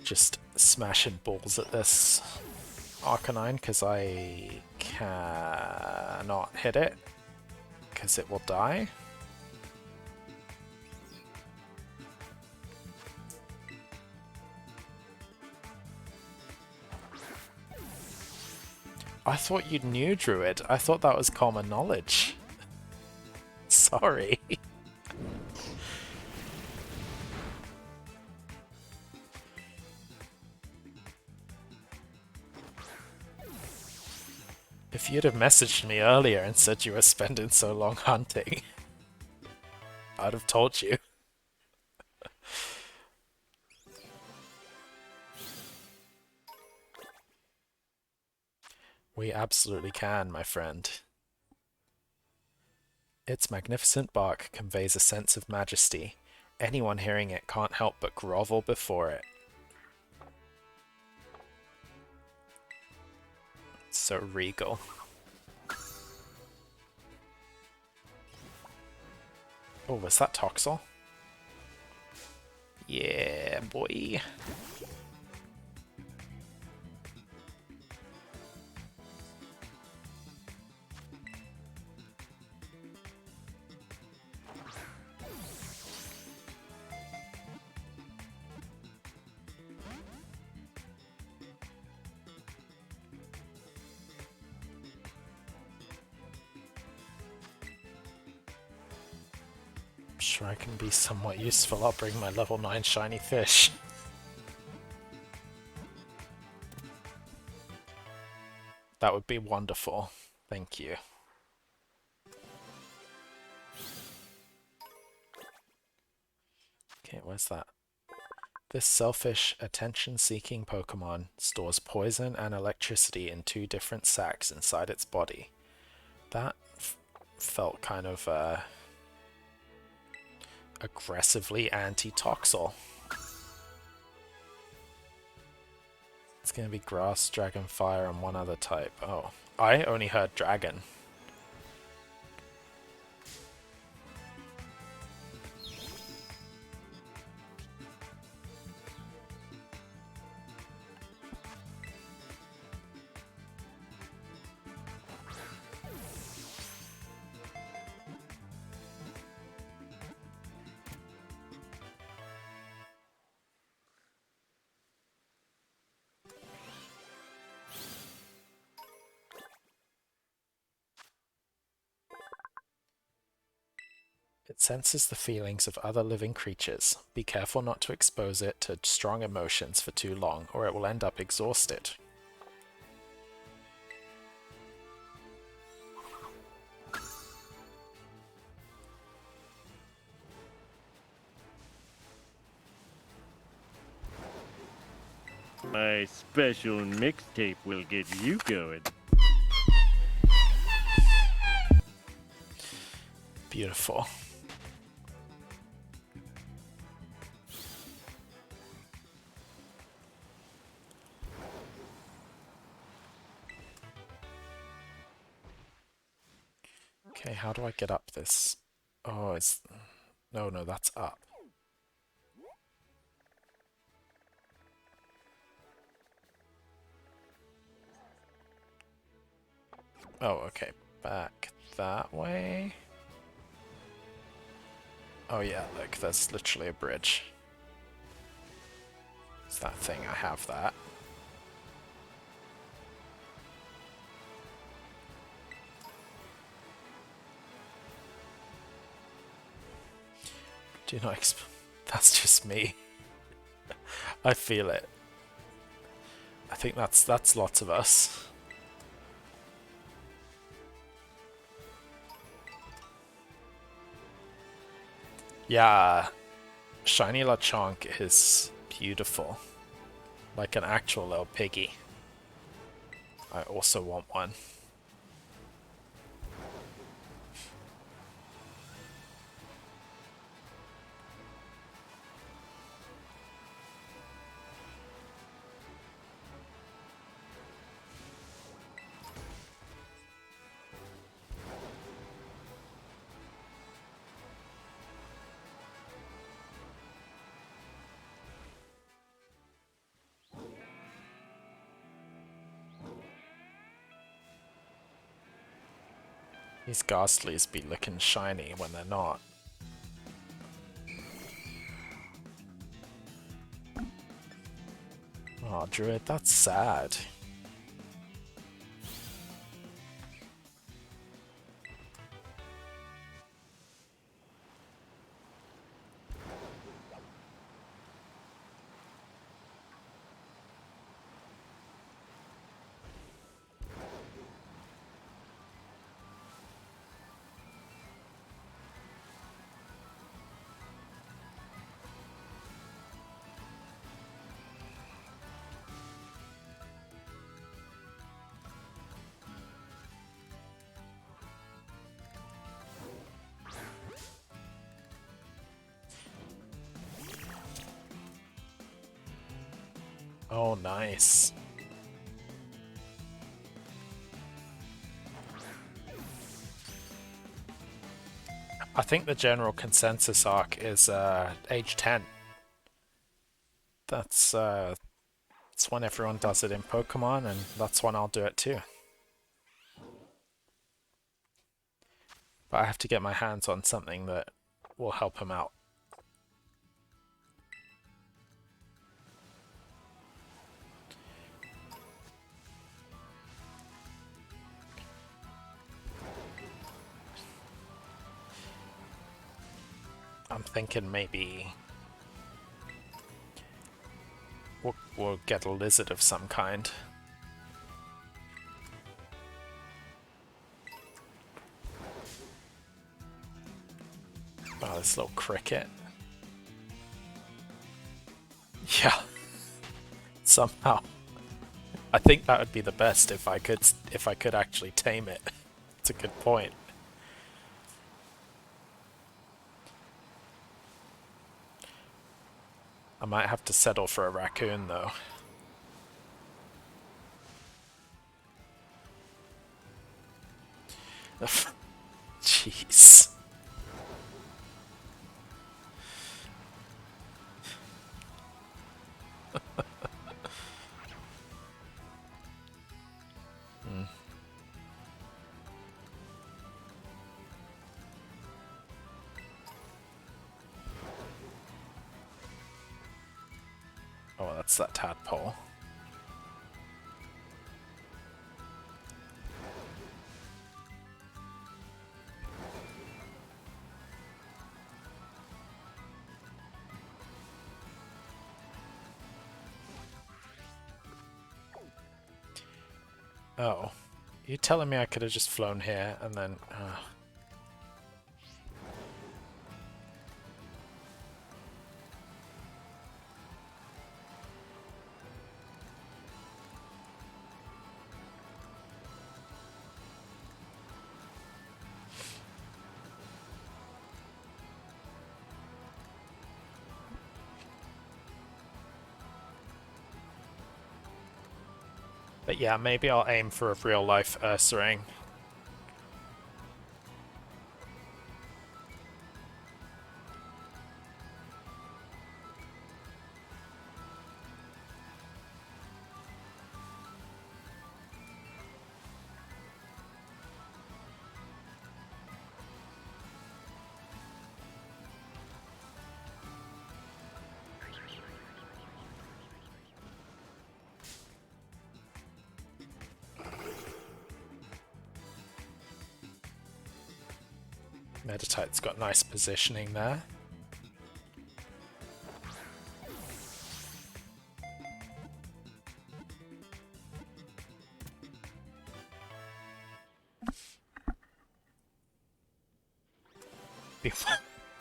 just smashing balls at this Arcanine because I cannot hit it because it will die. I thought you knew Druid. I thought that was common knowledge. Sorry. If you'd have messaged me earlier and said you were spending so long hunting, I'd have told you. We absolutely can, my friend. Its magnificent bark conveys a sense of majesty. Anyone hearing it can't help but grovel before it. It's so regal. Oh, was that Toxel? Yeah, boy. Sure I can be somewhat useful. I'll bring my level 9 shiny fish. That would be wonderful. Thank you. Okay, where's that? This selfish, attention-seeking Pokemon stores poison and electricity in 2 different sacs inside its body. That felt kind of aggressively anti-Toxel. It's going to be Grass, Dragon, Fire, and one other type. Oh, I only heard Dragon. It senses the feelings of other living creatures. Be careful not to expose it to strong emotions for too long, or it will end up exhausted. My special mixtape will get you going. Beautiful. Okay, how do I get up this? Oh, it's... No, that's up. Oh, okay. Back that way. Oh yeah, look, there's literally a bridge. It's that thing, I have that. Do not that's just me. I feel it. I think that's lots of us. Yeah, Shiny Lechonk is beautiful. Like an actual little piggy. I also want one. These Ghastlies be looking shiny when they're not. Oh, Druid, that's sad. Oh, nice. I think the general consensus arc is age 10. That's when everyone does it in Pokemon, and that's when I'll do it too. But I have to get my hands on something that will help him out. I'm thinking maybe we'll get a lizard of some kind. Oh, this little cricket. Yeah. Somehow. I think that would be the best if I could actually tame it. It's a good point. I might have to settle for a raccoon though. Jeez. Oh, that's that tadpole. Oh. You telling me I could have just flown here and then... But yeah, maybe I'll aim for a real-life Ursaring. Meditite's got nice positioning there.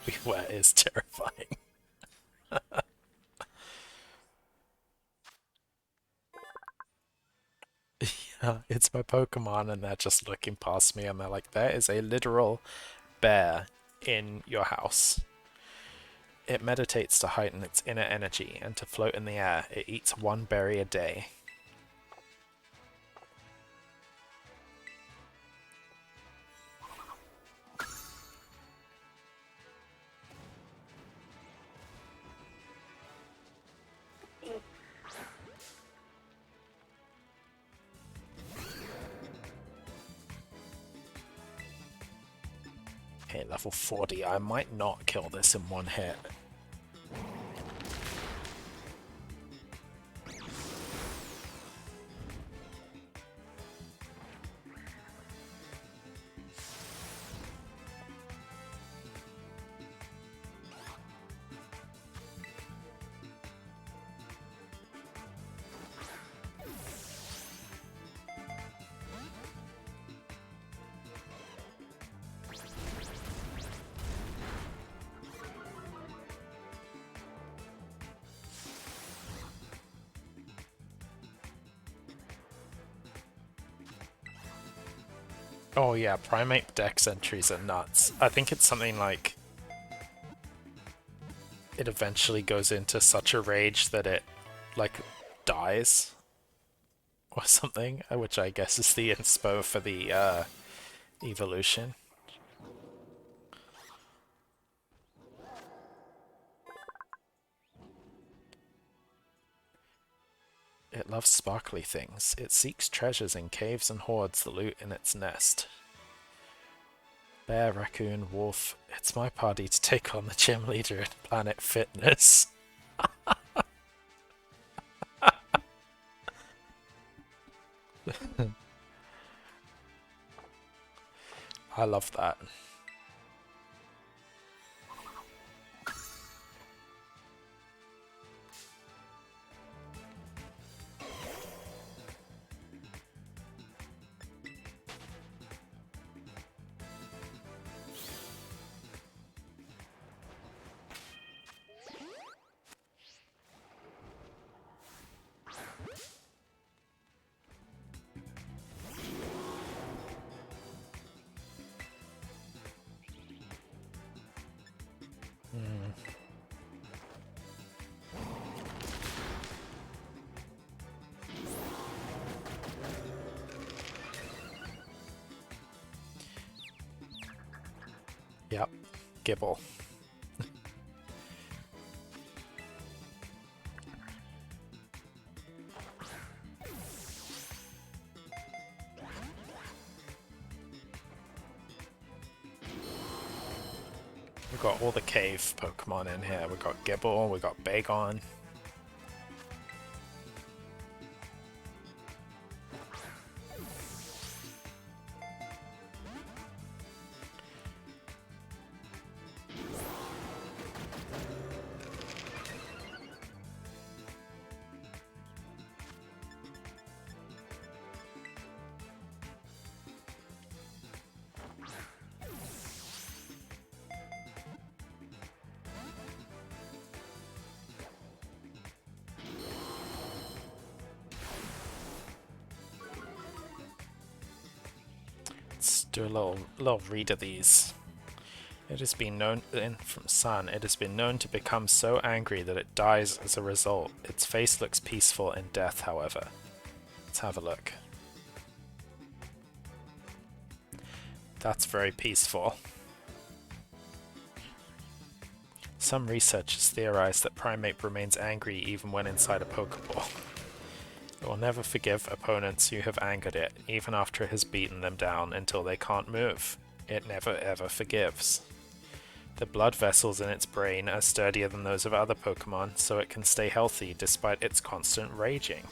Beware is terrifying. Yeah, it's my Pokemon and they're just looking past me and they're like, there is a literal bear in your house. It meditates to heighten its inner energy and to float in the air. It eats one berry a day. Primate level 40. I might not kill this in one hit. Oh yeah, Primate Dex entries are nuts. I think it's something like it eventually goes into such a rage that it, like, dies or something, which I guess is the inspo for the evolution. It loves sparkly things. It seeks treasures in caves and hoards the loot in its nest. Bear, raccoon, wolf. It's my party to take on the gym leader in Planet Fitness. I love that. Yep, Gibble. We've got all the cave Pokemon in here. We've got Gibble, we've got Bagon. Let's do a little read of these. It has been known from Sun. It has been known to become so angry that it dies as a result. Its face looks peaceful in death, however. Let's have a look. That's very peaceful. Some researchers theorize that Primate remains angry even when inside a Pokeball. It will never forgive opponents who have angered it, even after it has beaten them down until they can't move. It never ever forgives. The blood vessels in its brain are sturdier than those of other Pokemon, so it can stay healthy despite its constant raging.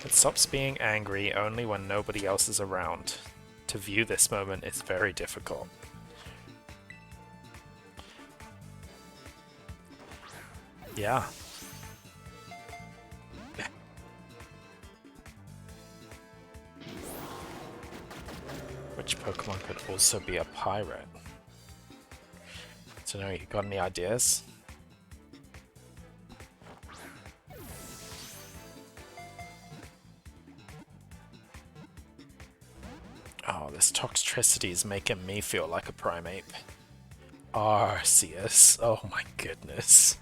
It stops being angry only when nobody else is around. To view this moment is very difficult. Yeah. Which Pokemon could also be a pirate? So now you got any ideas? Oh, this Toxtricity is making me feel like a Primate. Arceus. Oh my goodness.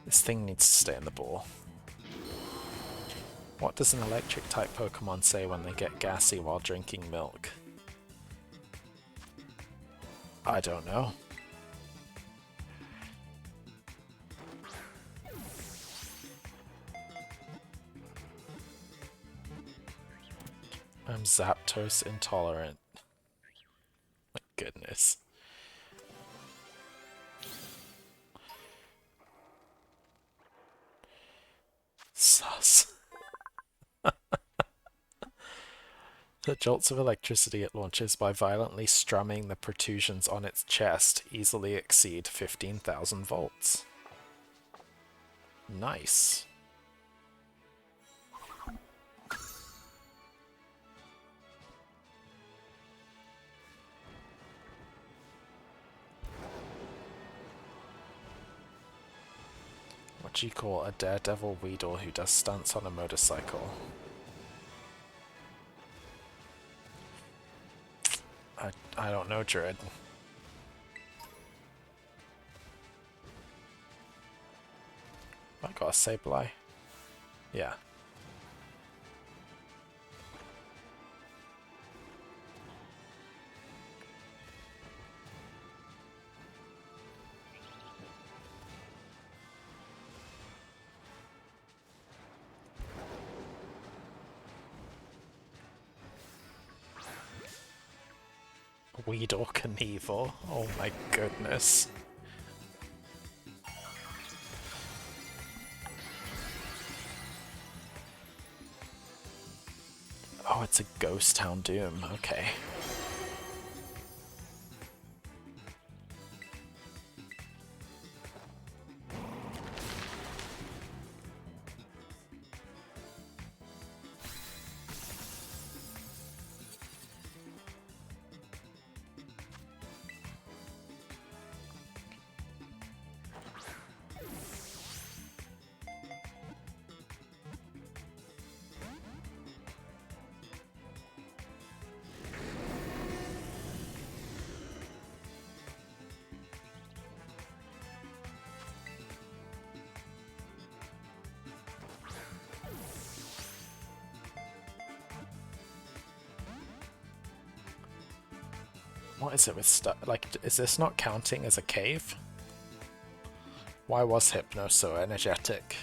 This thing needs to stay in the ball. What does an electric type Pokemon say when they get gassy while drinking milk? I don't know. I'm Zapdos intolerant. My goodness. Sus. The jolts of electricity it launches by violently strumming the protrusions on its chest easily exceed 15,000 volts. Nice. What do you call a daredevil Weedle who does stunts on a motorcycle? I don't know, Druid. I got a Sableye. Yeah. Weedle Knievel. Oh my goodness. Oh, it's a Ghost Houndoom. Okay. What is it with stuff? Like, is this not counting as a cave? Why was Hypno so energetic?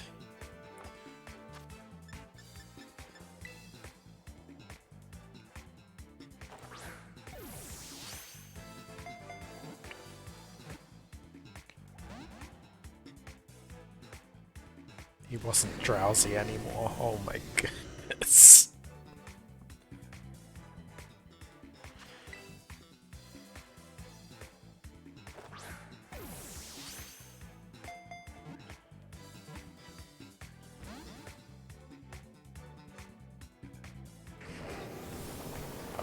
He wasn't drowsy anymore. Oh my goodness.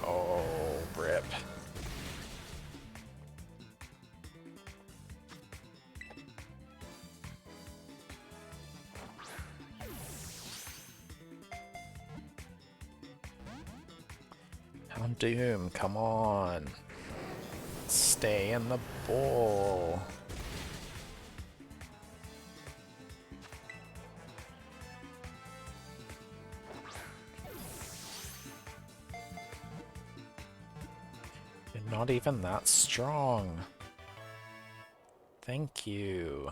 Oh, rip. Houndoom, come on. Stay in the ball. You're not even that strong. Thank you.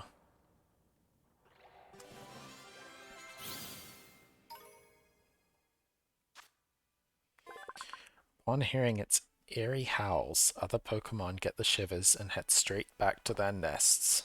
On hearing its eerie howls, other Pokemon get the shivers and head straight back to their nests.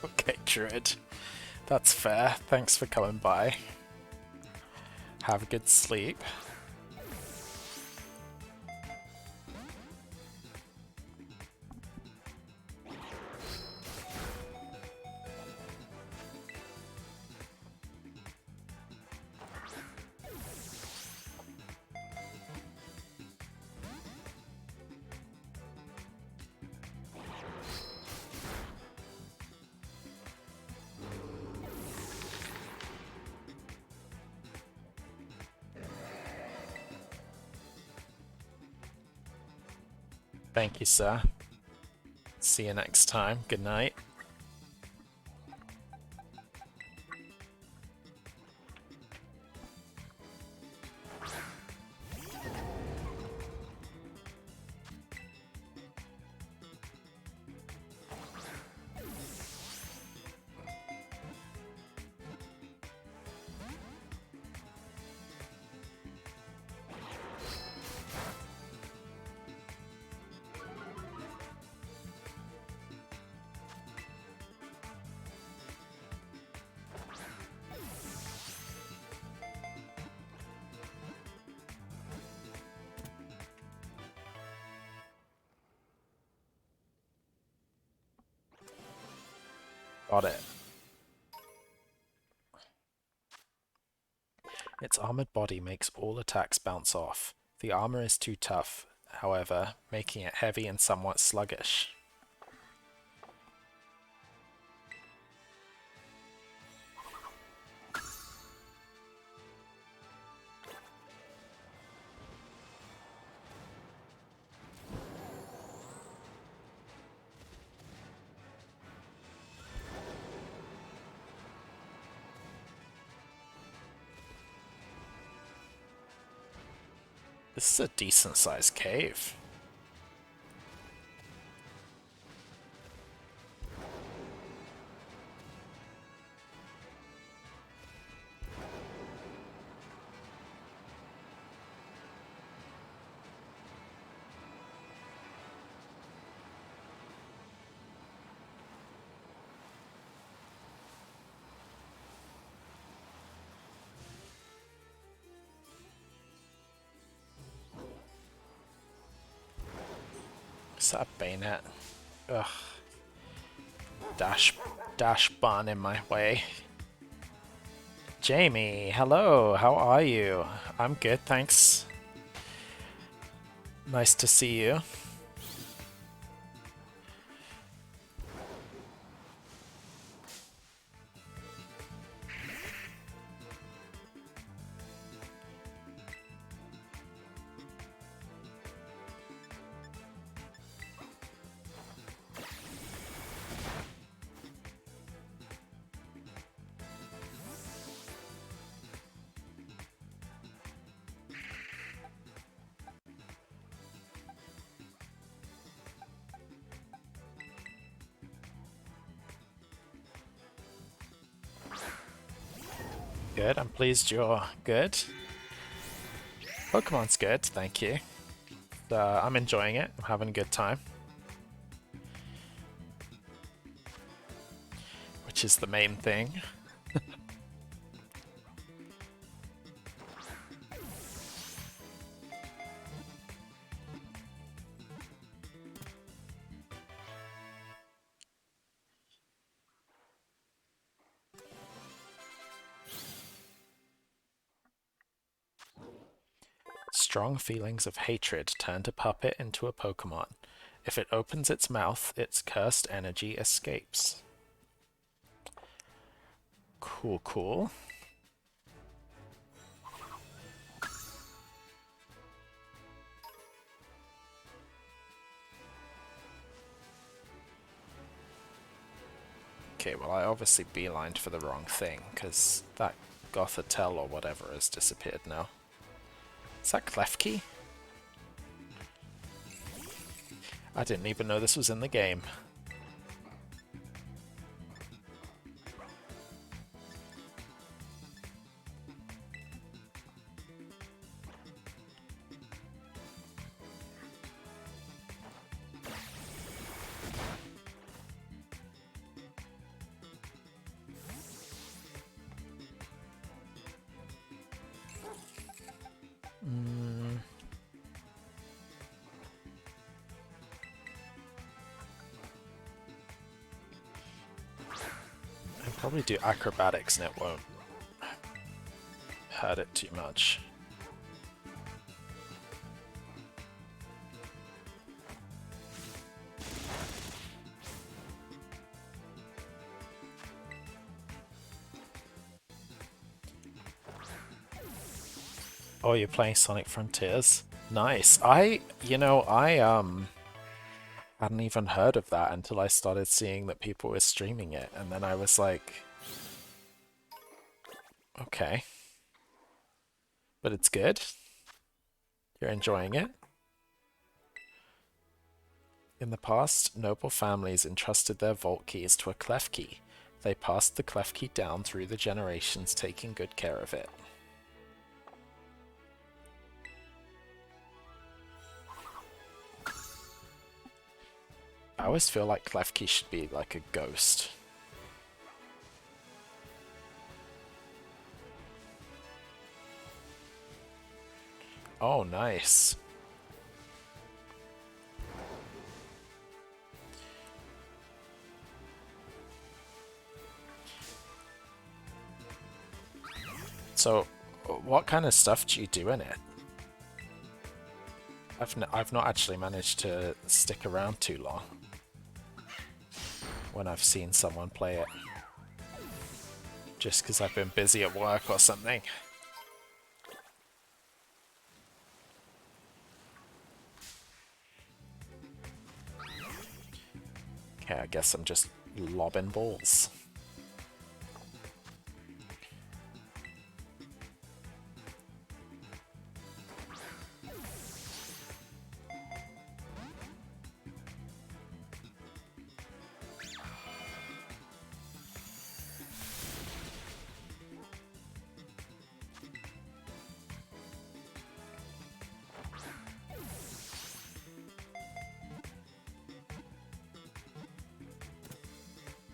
Okay, Druid. That's fair. Thanks for coming by. Have a good sleep. Thank you, sir. See you next time. Good night. Got it. Its armored body makes all attacks bounce off. The armor is too tough, however, making it heavy and somewhat sluggish. This is a decent sized cave. Is that a bayonet? Ugh. Dash bun in my way. Jamie, hello, how are you? I'm good, thanks. Nice to see you. Good, I'm pleased you're good. Pokemon's good, thank you. I'm enjoying it, I'm having a good time. Which is the main thing. Strong feelings of hatred turn a puppet into a Pokemon. If it opens its mouth, its cursed energy escapes. Cool, cool. Okay, well I obviously beelined for the wrong thing, because that Gothitelle or whatever has disappeared now. Is that Klefki? I didn't even know this was in the game. Probably do acrobatics and it won't hurt it too much. Oh, you're playing Sonic Frontiers? Nice. I hadn't even heard of that until I started seeing that people were streaming it, and then I was like, okay. But it's good? You're enjoying it? In the past, noble families entrusted their vault keys to a Klefki. They passed the Klefki down through the generations, taking good care of it. I always feel like Klefki should be like a ghost. Oh, nice. So, what kind of stuff do you do in it? I've not actually managed to stick around too long when I've seen someone play it. Just because I've been busy at work or something. Okay, I guess I'm just lobbing balls.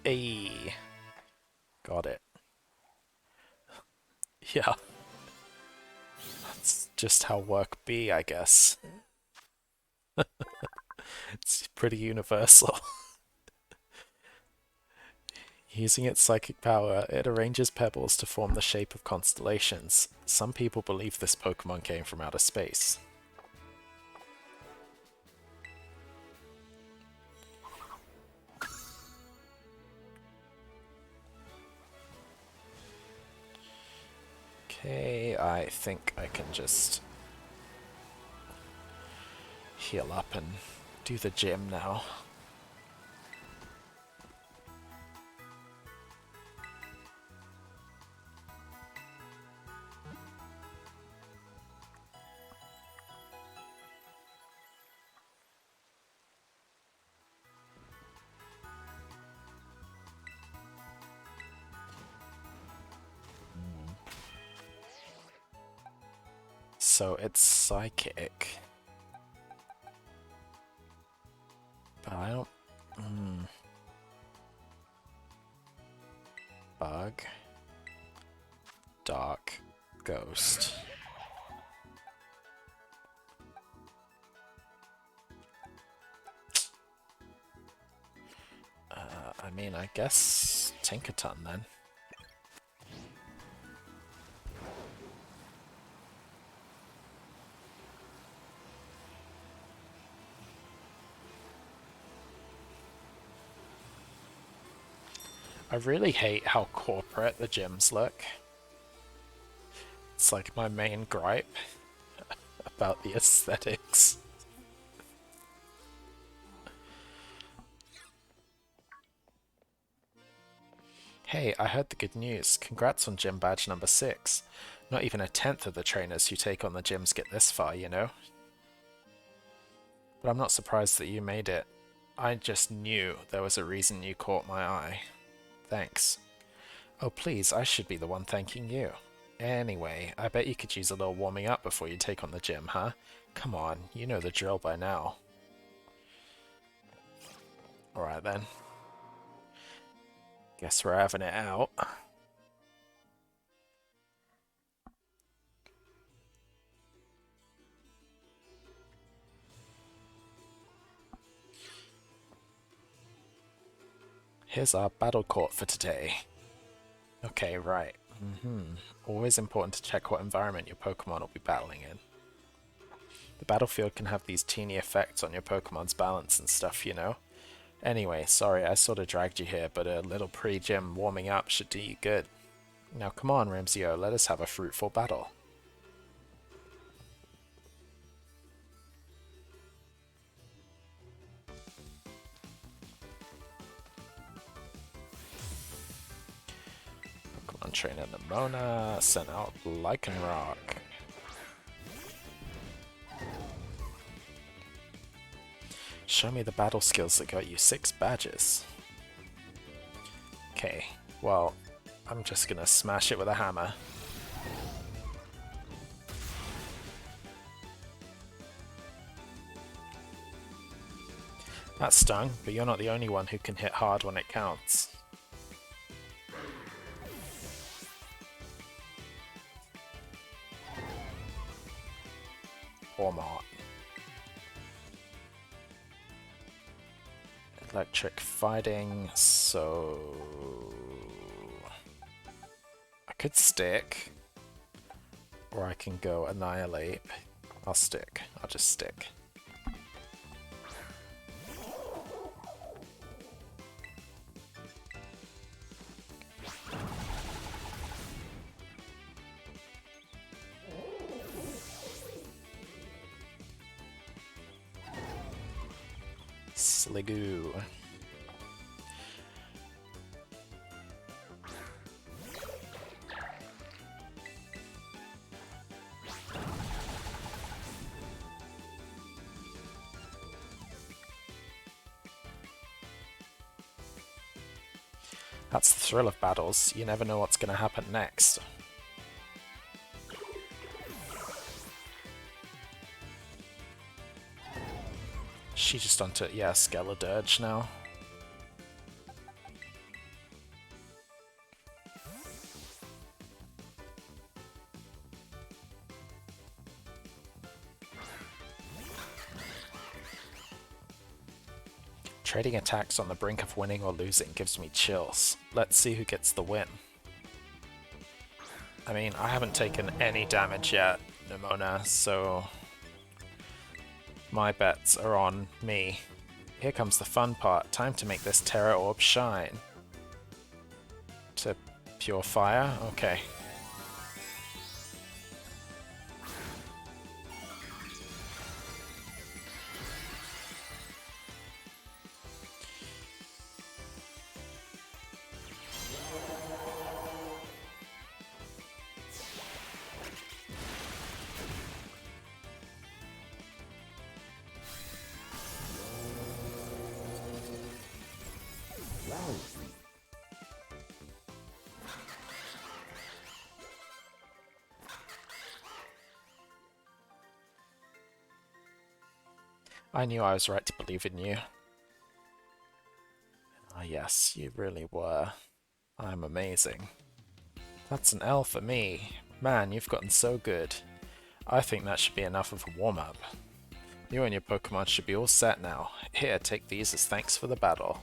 Ayy. Got it. Yeah. That's just how work be, I guess. It's pretty universal. Using its psychic power, it arranges pebbles to form the shape of constellations. Some people believe this Pokemon came from outer space. Okay, I think I can just heal up and do the gym now. So it's psychic. But I don't... Bug. Dark. Ghost. I mean, I guess Tinkaton then. I really hate how corporate the gyms look. It's like my main gripe about the aesthetics. Hey, I heard the good news. Congrats on gym badge number 6. Not even a tenth of the trainers who take on the gyms get this far, you know? But I'm not surprised that you made it. I just knew there was a reason you caught my eye. Thanks. Oh please, I should be the one thanking you. Anyway, I bet you could use a little warming up before you take on the gym, huh? Come on, you know the drill by now. Alright then. Guess we're having it out. Here's our battle court for today. Okay, right. Always important to check what environment your Pokemon will be battling in. The battlefield can have these teeny effects on your Pokemon's balance and stuff, you know? Anyway, sorry I sort of dragged you here, but a little pre-gym warming up should do you good. Now come on, Ramsio, let us have a fruitful battle. on Trainer Nemona, sent out Lycanroc. Show me the battle skills that got you 6 badges. Okay, well, I'm just gonna smash it with a hammer. That stung, but you're not the only one who can hit hard when it counts. Ormot. Electric fighting, so... I could stick. Or I can go annihilate. I'll stick. I'll just stick. Sliggoo. That's the thrill of battles. You never know what's going to happen next. She just onto, yeah, Skeledirge now. Trading attacks on the brink of winning or losing gives me chills. Let's see who gets the win. I mean, I haven't taken any damage yet, Nemona, so my bets are on me. Here comes the fun part. Time to make this Terra Orb shine. To pure fire? Okay. I knew I was right to believe in you. Ah yes, you really were. I'm amazing. That's an L for me. Man, you've gotten so good. I think that should be enough of a warm-up. You and your Pokemon should be all set now. Here, take these as thanks for the battle.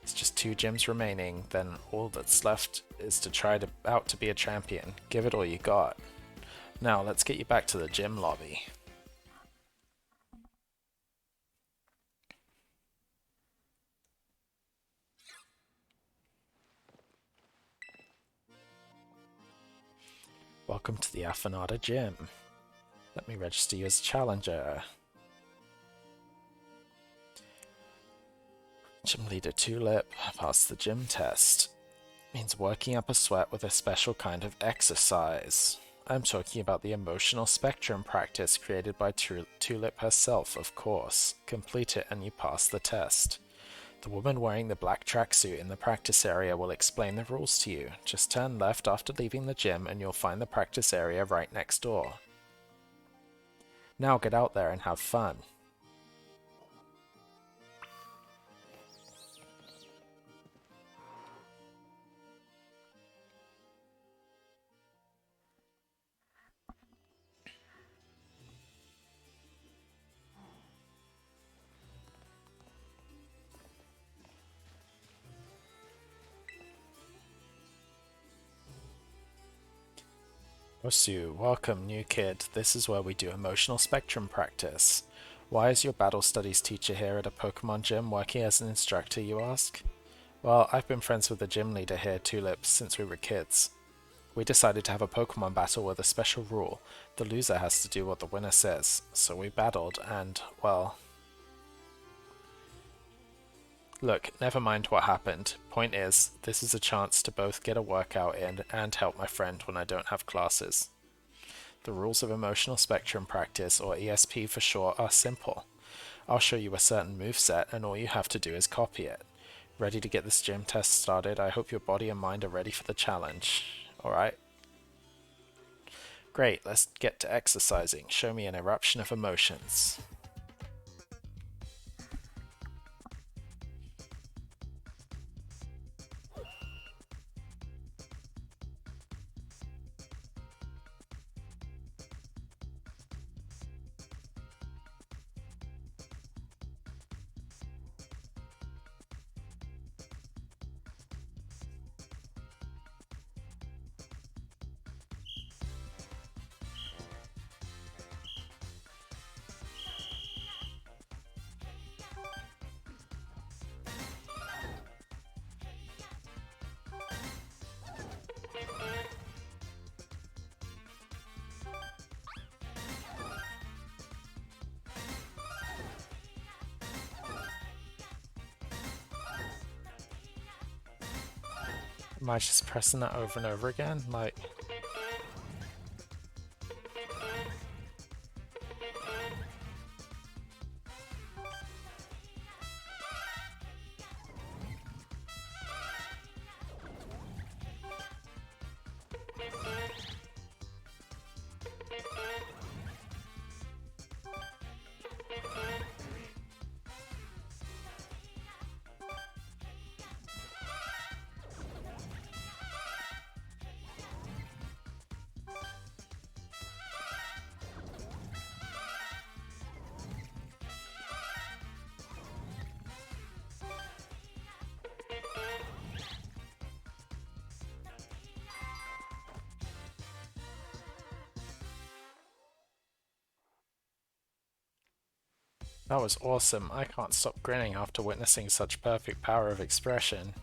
It's just 2 gyms remaining, then all that's left is to try out to be a champion. Give it all you got. Now, let's get you back to the gym lobby. Welcome to the Afanada Gym. Let me register you as a challenger. Gym Leader Tulip passed the gym test. Means working up a sweat with a special kind of exercise. I'm talking about the emotional spectrum practice created by Tulip herself, of course. Complete it and you pass the test. The woman wearing the black tracksuit in the practice area will explain the rules to you. Just turn left after leaving the gym and you'll find the practice area right next door. Now get out there and have fun. Osu, welcome new kid. This is where we do emotional spectrum practice. Why is your battle studies teacher here at a Pokemon gym working as an instructor, you ask? Well, I've been friends with the gym leader here, Tulip, since we were kids. We decided to have a Pokemon battle with a special rule. The loser has to do what the winner says. So we battled and, well, Look, never mind what happened. Point is, this is a chance to both get a workout in and help my friend when I don't have classes. The rules of emotional spectrum practice, or ESP for short, are simple. I'll show you a certain moveset and all you have to do is copy it. Ready to get this gym test started? I hope your body and mind are ready for the challenge. Alright? Great, let's get to exercising. Show me an eruption of emotions. Am I just pressing that over and over again? Like... That was awesome. I can't stop grinning after witnessing such perfect power of expression.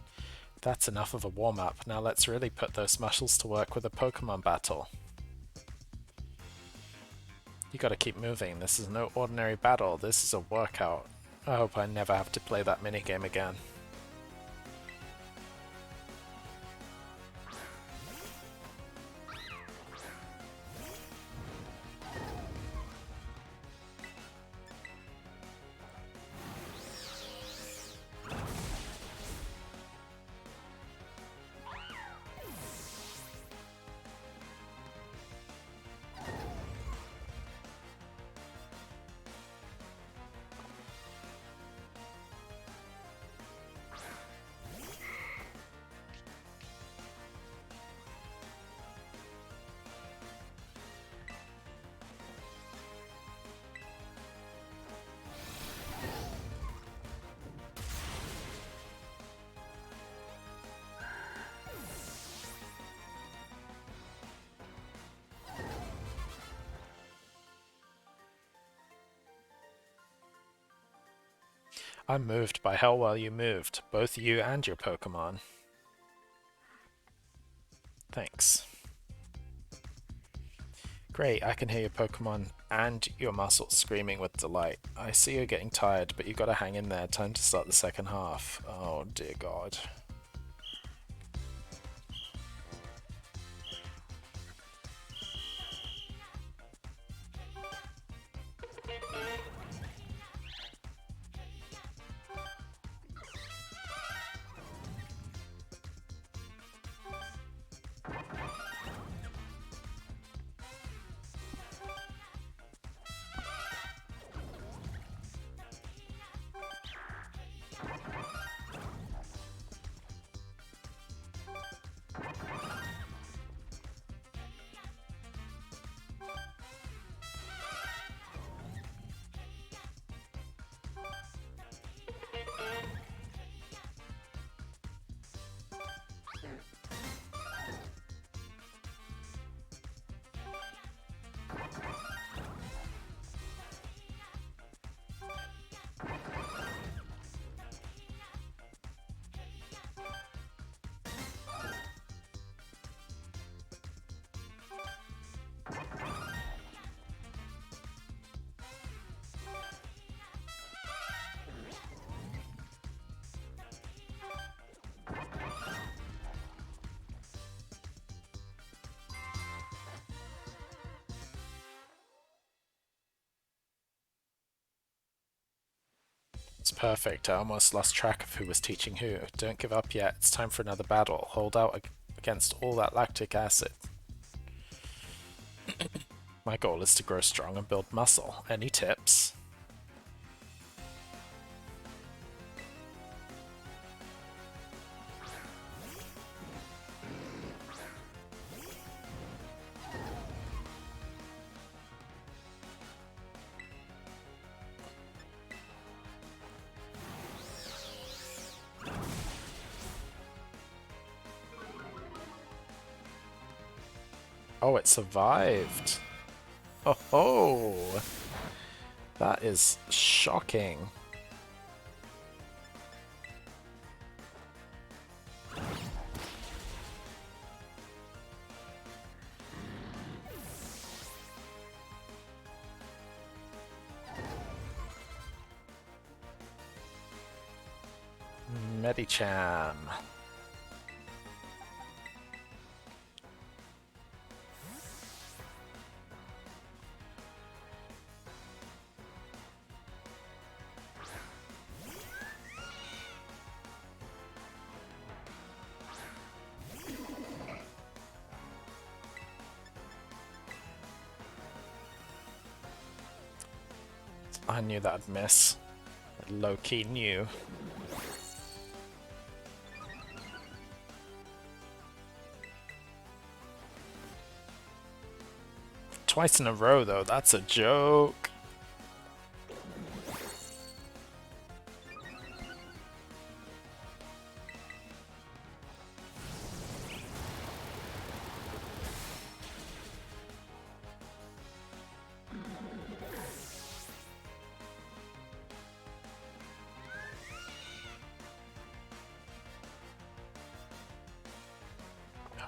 That's enough of a warm-up. Now let's really put those muscles to work with a Pokemon battle. You gotta keep moving. This is no ordinary battle. This is a workout. I hope I never have to play that minigame again. I'm moved by how well you moved, both you and your Pokemon. Thanks. Great, I can hear your Pokemon and your muscles screaming with delight. I see you're getting tired, but you gotta hang in there. Time to start the second half. Oh dear God. It's perfect. I almost lost track of who was teaching who. Don't give up yet. It's time for another battle. Hold out against all that lactic acid. My goal is to grow strong and build muscle. Any tips? Oh, it survived. Oh ho! That is shocking. Medicham. I knew that'd miss. Low-key knew. Twice in a row, though. That's a joke.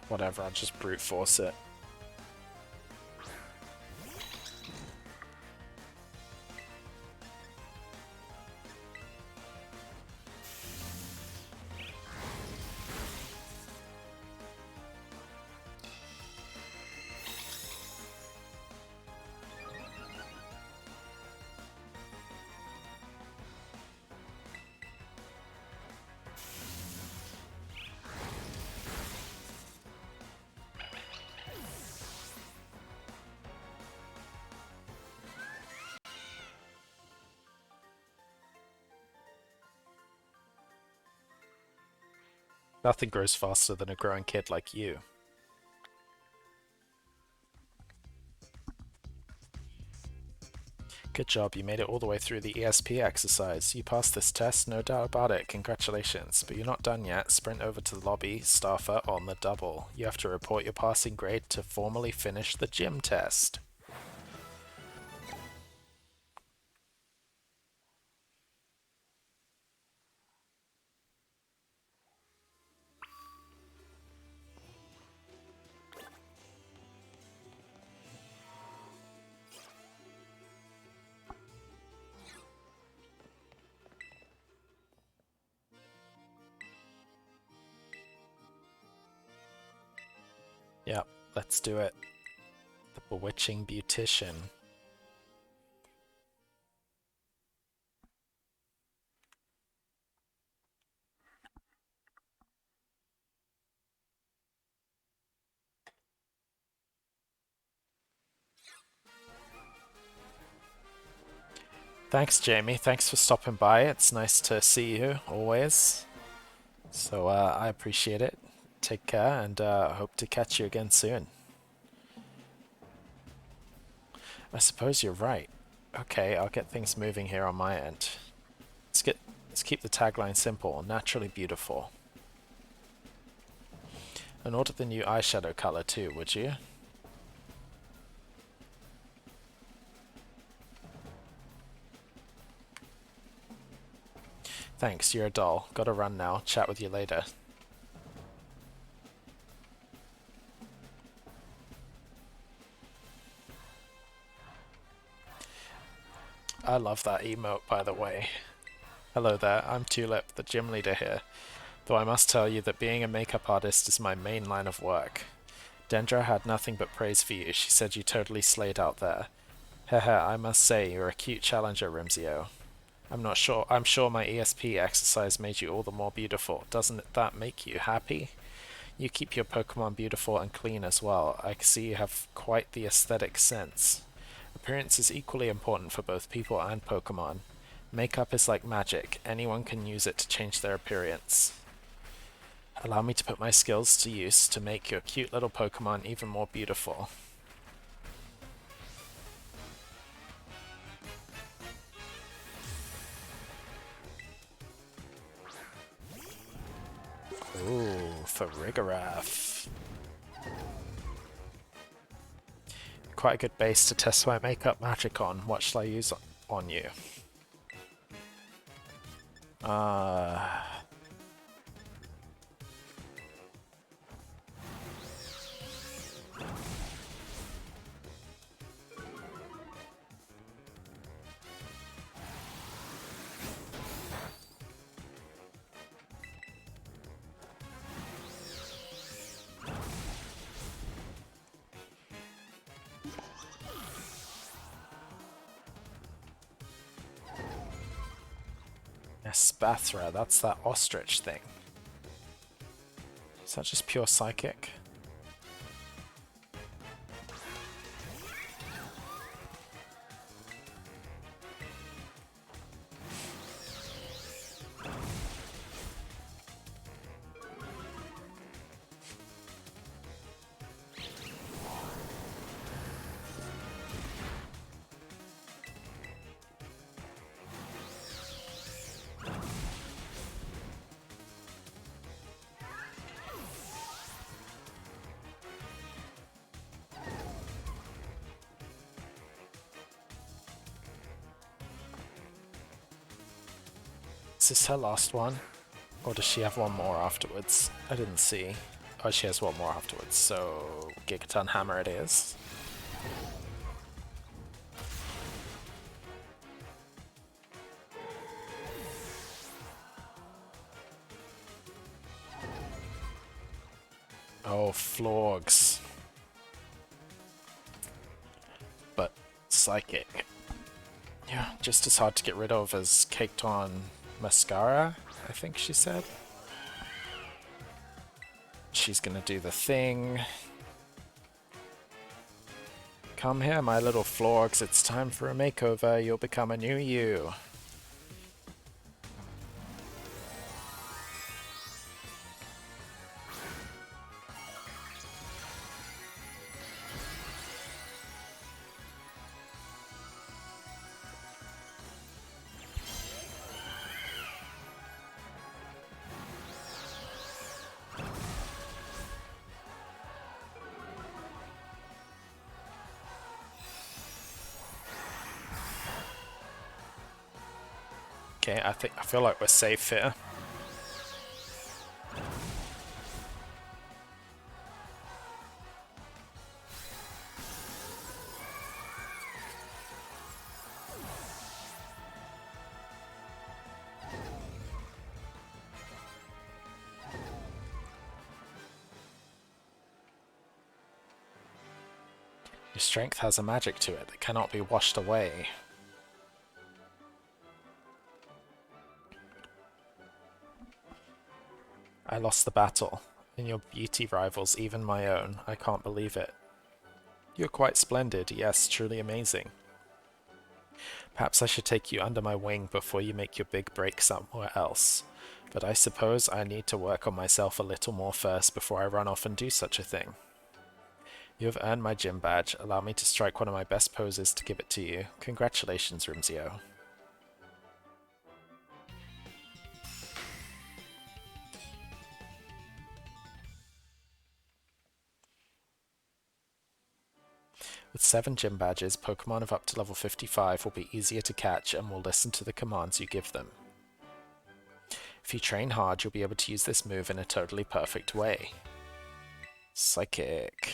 Whatever, I'll just brute force it. Nothing grows faster than a growing kid like you. Good job, you made it all the way through the ESP exercise. You passed this test, no doubt about it. Congratulations. But you're not done yet. Sprint over to the lobby, Staffer on the double. You have to report your passing grade to formally finish the gym test. Yep, let's do it. The Bewitching Beautician. Thanks, Jamie. Thanks for stopping by. It's nice to see you, always. So, I appreciate it. Take care, and hope to catch you again soon. I suppose you're right. Okay, I'll get things moving here on my end. Let's keep the tagline simple, naturally beautiful. And order the new eyeshadow color too, would you? Thanks, you're a doll. Gotta run now. Chat with you later. I love that emote, by the way. Hello there, I'm Tulip, the gym leader here. Though I must tell you that being a makeup artist is my main line of work. Dendra had nothing but praise for you. She said you totally slayed out there. Haha, I must say, you're a cute challenger, Rimzio. I'm sure my ESP exercise made you all the more beautiful. Doesn't that make you happy? You keep your Pokemon beautiful and clean as well. I see you have quite the aesthetic sense. Appearance is equally important for both people and Pokemon. Makeup is like magic. Anyone can use it to change their appearance. Allow me to put my skills to use to make your cute little Pokemon even more beautiful. Ooh, Farigiraf. Quite a good base to test my makeup magic on. What shall I use on you? Espathra, that's that ostrich thing. Is that just pure psychic? Is this her last one? Or does she have one more afterwards? I didn't see. Oh, she has one more afterwards, so Gigaton Hammer it is. Oh, Florgs. But psychic. Yeah, just as hard to get rid of as Caked on Mascara, I think she said. She's gonna do the thing. Come here, my little Florgs, it's time for a makeover. You'll become a new you. Okay, I feel like we're safe here. Your strength has a magic to it that cannot be washed away. I lost the battle, and your beauty rivals even my own. I can't believe it. You're quite splendid, yes, truly amazing. Perhaps I should take you under my wing before you make your big break somewhere else. But I suppose I need to work on myself a little more first before I run off and do such a thing. You have earned my gym badge. Allow me to strike one of my best poses to give it to you. Congratulations, Rimzio. With 7 gym badges, Pokemon of up to level 55 will be easier to catch and will listen to the commands you give them. If you train hard, you'll be able to use this move in a totally perfect way. Psychic.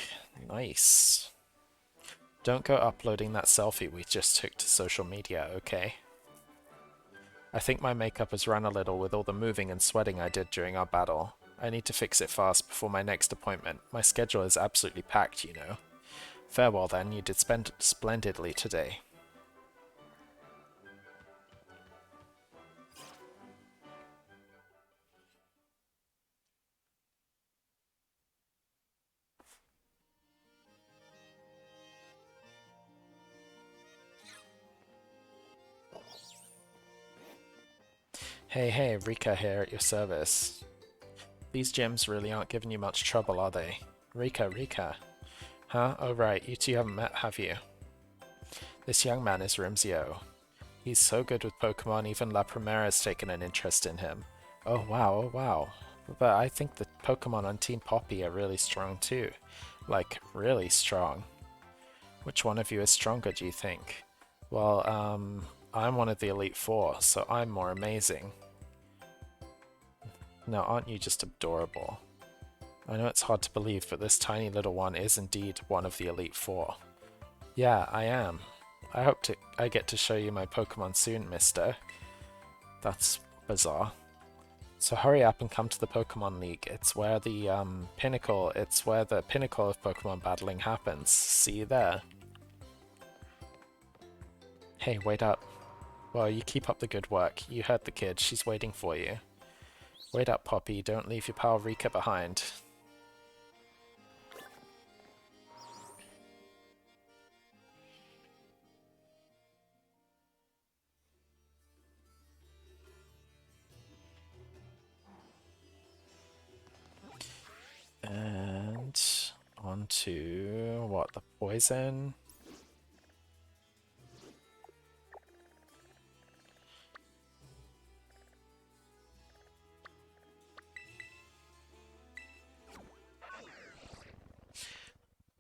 Nice. Don't go uploading that selfie we just took to social media, okay? I think my makeup has run a little with all the moving and sweating I did during our battle. I need to fix it fast before my next appointment. My schedule is absolutely packed, you know. Farewell then, you did splendidly today. Hey, Rika here at your service. These gyms really aren't giving you much trouble, are they? Rika. Huh? Oh right, you two haven't met, have you? This young man is Rimzio. He's so good with Pokemon, even La Primera's taken an interest in him. Oh wow. But I think the Pokemon on Team Poppy are really strong too. Like, really strong. Which one of you is stronger, do you think? Well, I'm one of the Elite Four, so I'm more amazing. Now, aren't you just adorable? I know it's hard to believe, but this tiny little one is indeed one of the Elite Four. Yeah, I am. I hope I get to show you my Pokemon soon, mister. That's bizarre. So hurry up and come to the Pokemon League. It's where the pinnacle of Pokemon battling happens. See you there. Hey, wait up. Well, you keep up the good work. You heard the kid. She's waiting for you. Wait up, Poppy. Don't leave your pal Rika behind. And on to what, the poison?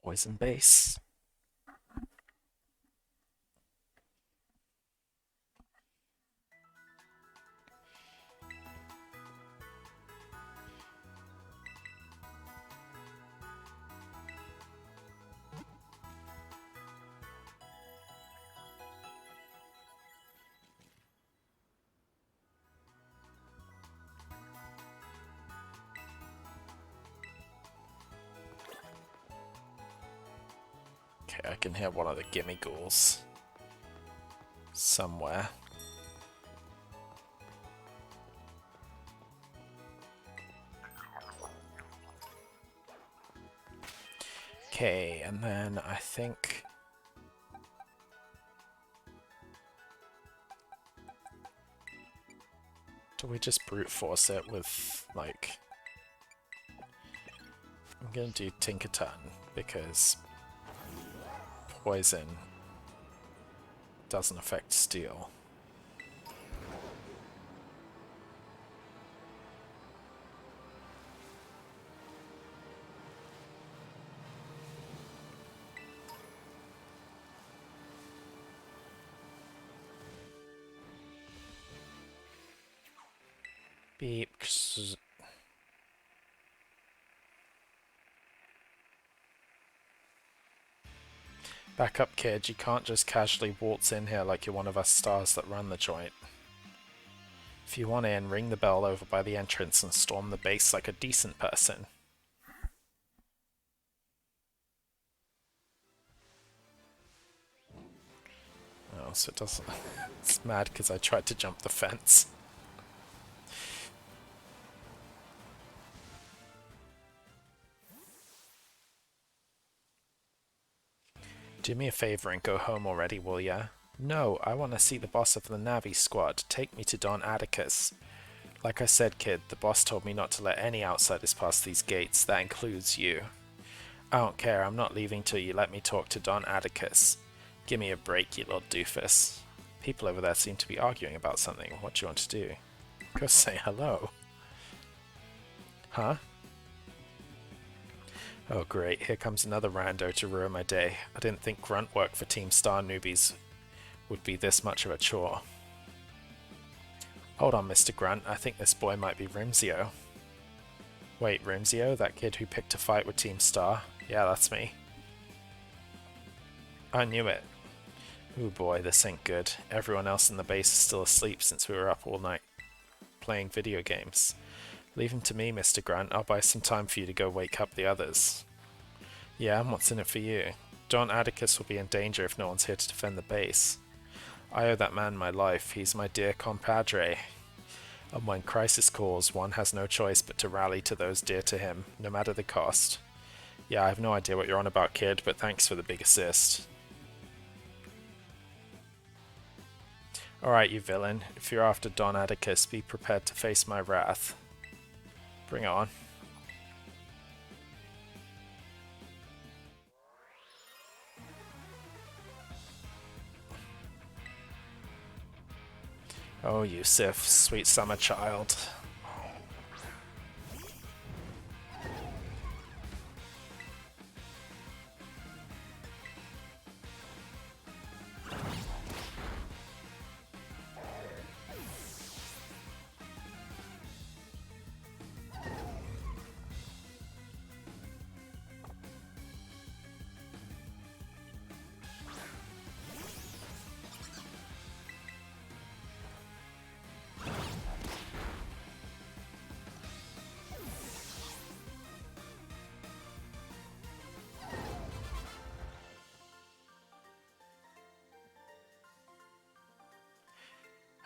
Poison base. Okay, I can hear one of the gimme ghouls somewhere. Okay, and then I think... Do we just brute force it with, like... I'm gonna do Tinkaton, because poison doesn't affect steel. Beep. Back up, kid. You can't just casually waltz in here like you're one of us stars that run the joint. If you want in, ring the bell over by the entrance and storm the base like a decent person. Oh, so it doesn't... It's mad because I tried to jump the fence. Do me a favor and go home already, will ya? No, I want to see the boss of the Navi squad. Take me to Don Atticus. Like I said, kid, the boss told me not to let any outsiders pass these gates. That includes you. I don't care. I'm not leaving till you let me talk to Don Atticus. Give me a break, you little doofus. People over there seem to be arguing about something. What do you want to do? Go say hello. Huh? Oh great, here comes another rando to ruin my day. I didn't think grunt work for Team Star newbies would be this much of a chore. Hold on, Mr. Grunt, I think this boy might be Rimzio. Wait, Rimzio? That kid who picked a fight with Team Star? Yeah, that's me. I knew it. Ooh boy, this ain't good. Everyone else in the base is still asleep since we were up all night playing video games. Leave him to me, Mr. Grunt. I'll buy some time for you to go wake up the others. Yeah, and what's in it for you? Don Atticus will be in danger if no one's here to defend the base. I owe that man my life. He's my dear compadre. And when crisis calls, one has no choice but to rally to those dear to him, no matter the cost. Yeah, I have no idea what you're on about, kid, but thanks for the big assist. Alright, you villain. If you're after Don Atticus, be prepared to face my wrath. Bring it on. Oh, you Sif, sweet summer child.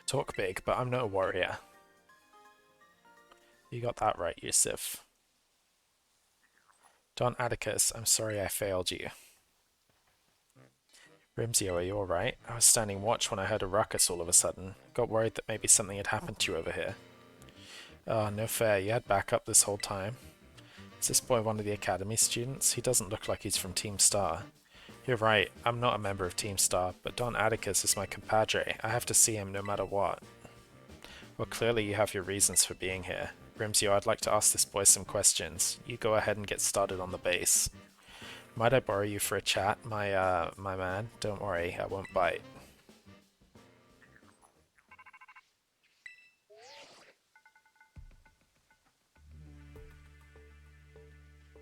Talk big, but I'm no warrior. You got that right, Yusuf. Don Atticus, I'm sorry I failed you. Rimsio, are you alright? I was standing watch when I heard a ruckus all of a sudden. Got worried that maybe something had happened to you over here. Oh, no fair, you had backup this whole time. Is this boy one of the Academy students? He doesn't look like he's from Team Star. You're right, I'm not a member of Team Star, but Don Atticus is my compadre. I have to see him no matter what. Well, clearly you have your reasons for being here. Rimsio, I'd like to ask this boy some questions. You go ahead and get started on the base. Might I borrow you for a chat, my man? Don't worry, I won't bite.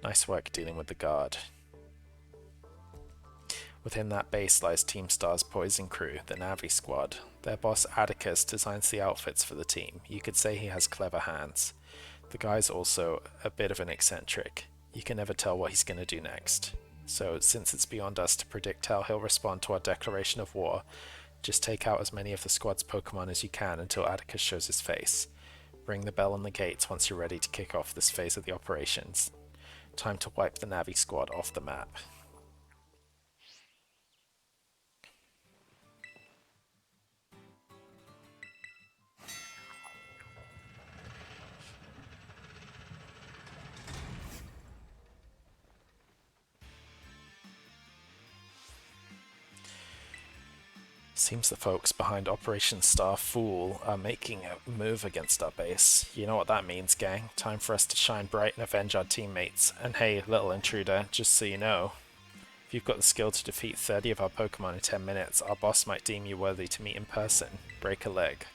Nice work dealing with the guard. Within that base lies Team Star's poison crew, the Navi Squad. Their boss Atticus designs the outfits for the team. You could say he has clever hands. The guy's also a bit of an eccentric. You can never tell what he's going to do next. So, since it's beyond us to predict how he'll respond to our declaration of war, just take out as many of the squad's Pokemon as you can until Atticus shows his face. Ring the bell on the gates once you're ready to kick off this phase of the operations. Time to wipe the Navi Squad off the map. Seems the folks behind Operation Star Fool are making a move against our base. You know what that means, gang. Time for us to shine bright and avenge our teammates. And hey, little intruder, just so you know, if you've got the skill to defeat 30 of our Pokemon in 10 minutes, our boss might deem you worthy to meet in person. Break a leg.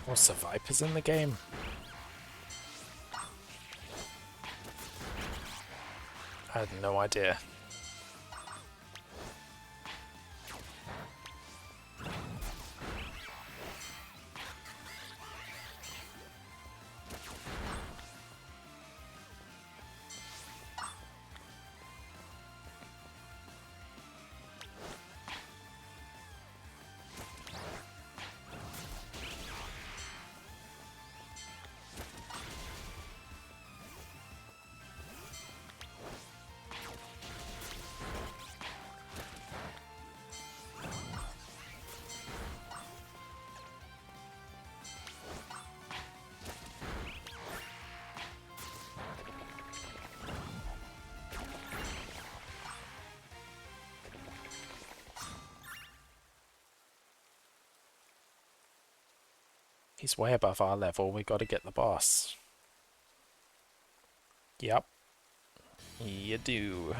What's the Vipers in the game? I had no idea. He's way above our level, we gotta get the boss. Yep. You do.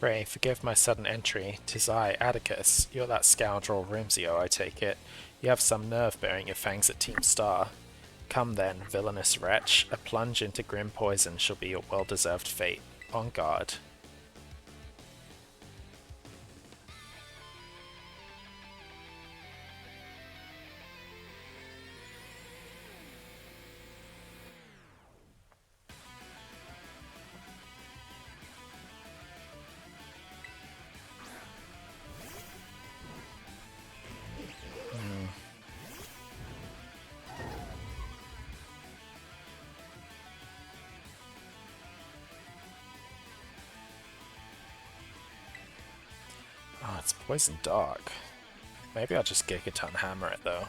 Pray, forgive my sudden entry. 'Tis I, Atticus. You're that scoundrel Rimsio, I take it. You have some nerve bearing your fangs at Team Star. Come then, villainous wretch. A plunge into grim poison shall be your well-deserved fate. On guard. Oh, it's Poison Dark. Maybe I'll just Gigaton Hammer it though.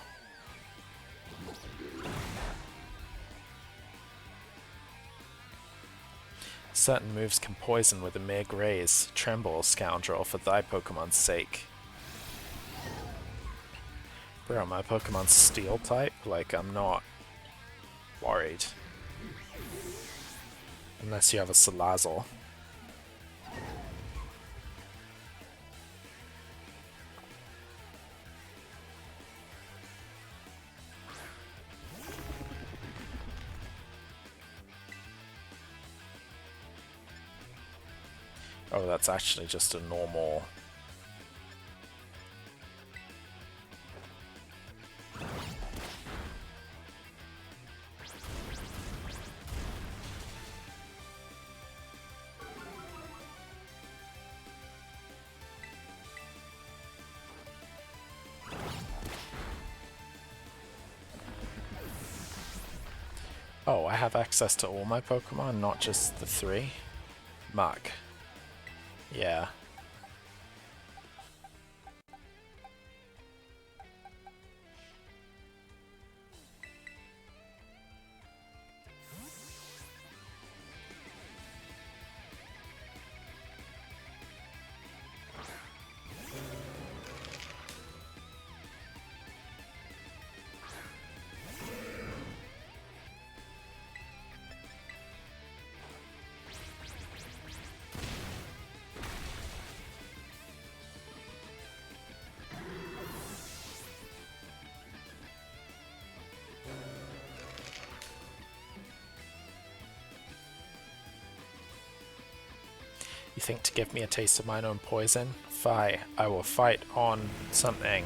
Certain moves can poison with a mere graze. Tremble, scoundrel, for thy Pokemon's sake. Bro, my Pokemon's Steel type? Like, I'm not worried. Unless you have a Salazzle. Oh, that's actually just a normal... Oh, I have access to all my Pokemon, not just the 3? Muk. Yeah. You think to give me a taste of mine own poison? Fie, I will fight on something.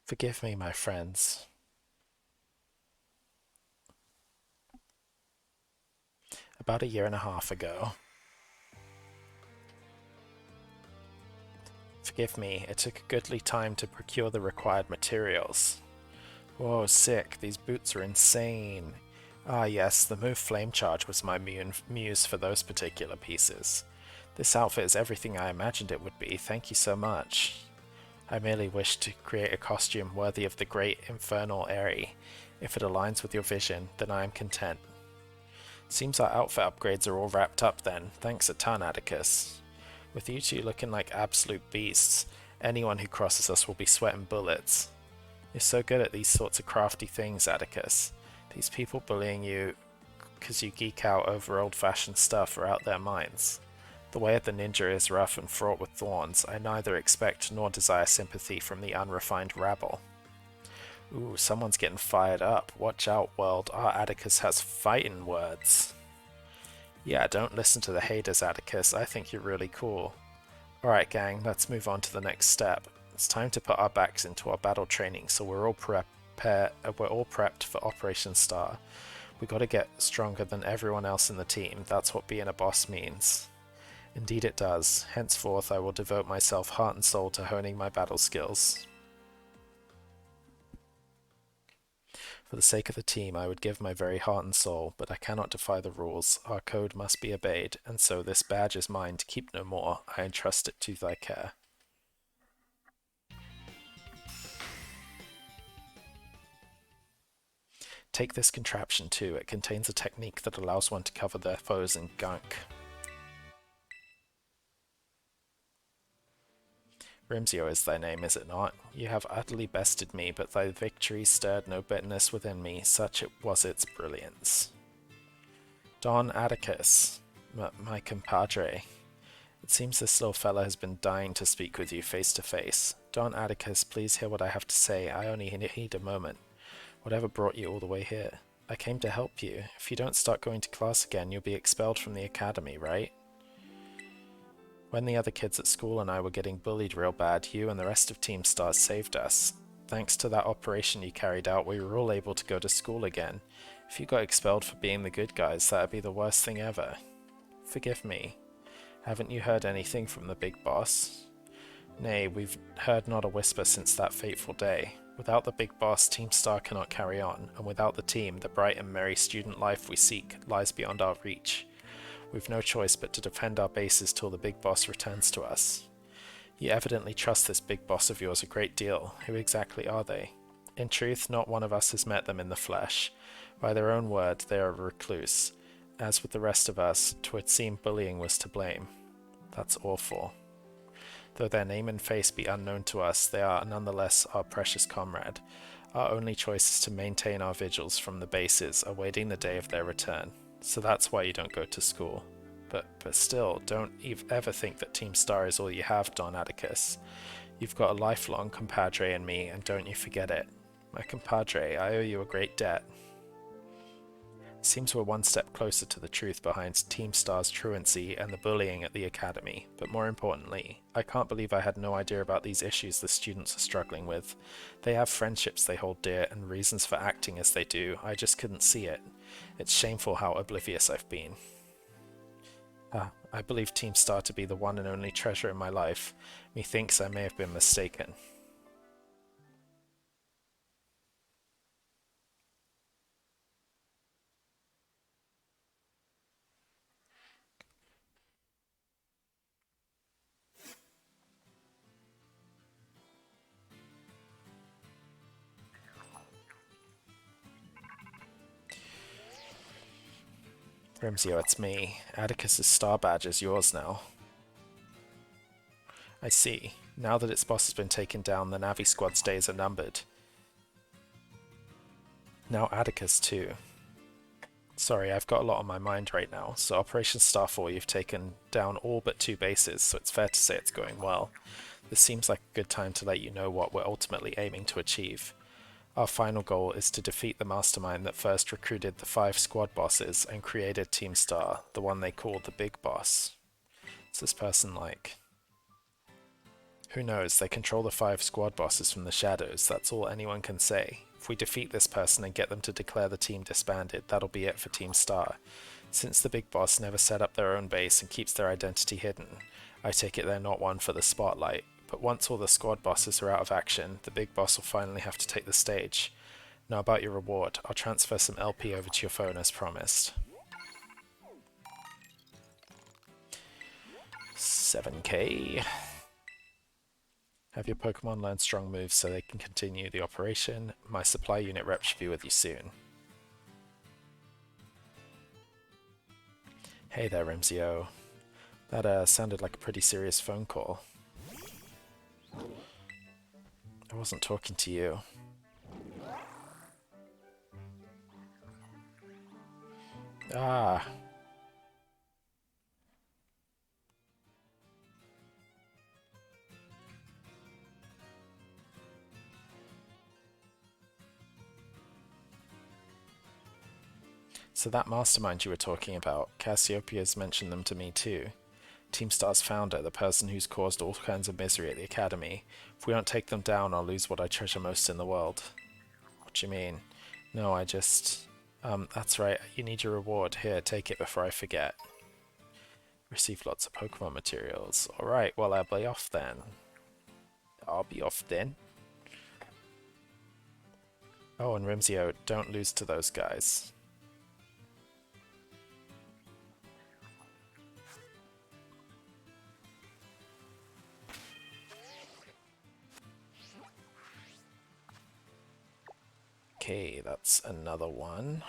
Forgive me, my friends. About 1.5 years ago. Forgive me, it took a goodly time to procure the required materials. Whoa, sick, these boots are insane. Ah yes, the move Flame Charge was my muse for those particular pieces. This outfit is everything I imagined it would be, thank you so much. I merely wish to create a costume worthy of the great infernal Aerie. If it aligns with your vision, then I am content. Seems our outfit upgrades are all wrapped up then. Thanks a ton, Atticus. With you two looking like absolute beasts, anyone who crosses us will be sweating bullets. You're so good at these sorts of crafty things, Atticus. These people bullying you because you geek out over old-fashioned stuff are out their minds. The way of the ninja is rough and fraught with thorns. I neither expect nor desire sympathy from the unrefined rabble. Ooh, someone's getting fired up. Watch out, world. Our Atticus has fighting words. Yeah, don't listen to the haters, Atticus. I think you're really cool. Alright, gang, let's move on to the next step. It's time to put our backs into our battle training so we're all prepped for Operation Star. We gotta get stronger than everyone else in the team. That's what being a boss means. Indeed it does. Henceforth I will devote myself heart and soul to honing my battle skills. For the sake of the team, I would give my very heart and soul, but I cannot defy the rules. Our code must be obeyed, and so this badge is mine to keep no more. I entrust it to thy care. Take this contraption too. It contains a technique that allows one to cover their foes in gunk. Rimsio is thy name, is it not? You have utterly bested me, but thy victory stirred no bitterness within me, such it was its brilliance. Don Atticus, my compadre. It seems this little fella has been dying to speak with you face to face. Don Atticus, please hear what I have to say. I only need a moment. Whatever brought you all the way here? I came to help you. If you don't start going to class again, you'll be expelled from the academy, right? When the other kids at school and I were getting bullied real bad, you and the rest of Team Stars saved us. Thanks to that operation you carried out, we were all able to go to school again. If you got expelled for being the good guys, that'd be the worst thing ever. Forgive me. Haven't you heard anything from the big boss? Nay, we've heard not a whisper since that fateful day. Without the big boss, Team Star cannot carry on, and without the team, the bright and merry student life we seek lies beyond our reach. We've no choice but to defend our bases till the big boss returns to us. You evidently trust this big boss of yours a great deal. Who exactly are they? In truth, not one of us has met them in the flesh. By their own word, they are a recluse. As with the rest of us, 'twould seem bullying was to blame. That's awful. Though their name and face be unknown to us, they are nonetheless our precious comrade. Our only choice is to maintain our vigils from the bases, awaiting the day of their return. So that's why you don't go to school. But still, don't ever think that Team Star is all you have, Don Atticus. You've got a lifelong compadre in me, and don't you forget it. My compadre, I owe you a great debt. Seems we're one step closer to the truth behind Team Star's truancy and the bullying at the academy, but more importantly, I can't believe I had no idea about these issues the students are struggling with. They have friendships they hold dear and reasons for acting as they do. I just couldn't see it. It's shameful how oblivious I've been. I believe Team Star to be the one and only treasure in my life. Methinks I may have been mistaken. Rimsio, it's me. Atticus's star badge is yours now. I see. Now that its boss has been taken down, the Navi squad's days are numbered. Now Atticus too. Sorry, I've got a lot on my mind right now. So Operation Starfall, you've taken down all but 2 bases, so it's fair to say it's going well. This seems like a good time to let you know what we're ultimately aiming to achieve. Our final goal is to defeat the mastermind that first recruited the 5 squad bosses and created Team Star, the one they called the Big Boss. What's this person like? Who knows, they control the 5 squad bosses from the shadows, that's all anyone can say. If we defeat this person and get them to declare the team disbanded, that'll be it for Team Star. Since the Big Boss never set up their own base and keeps their identity hidden, I take it they're not one for the spotlight. But once all the squad bosses are out of action, the big boss will finally have to take the stage. Now about your reward, I'll transfer some LP over to your phone as promised. 7k. Have your Pokemon learn strong moves so they can continue the operation. My supply unit rep should be with you soon. Hey there, Rimzio. That sounded like a pretty serious phone call. I wasn't talking to you. Ah. So that mastermind you were talking about, Cassiopeia's mentioned them to me too. Team Star's founder, the person who's caused all kinds of misery at the Academy. If we don't take them down, I'll lose what I treasure most in the world. What do you mean? No, I just... that's right, you need your reward. Here, take it before I forget. Receive lots of Pokemon materials. Alright, well I'll be off then. I'll be off then. Oh, and Rimzio, don't lose to those guys. Okay, that's another one.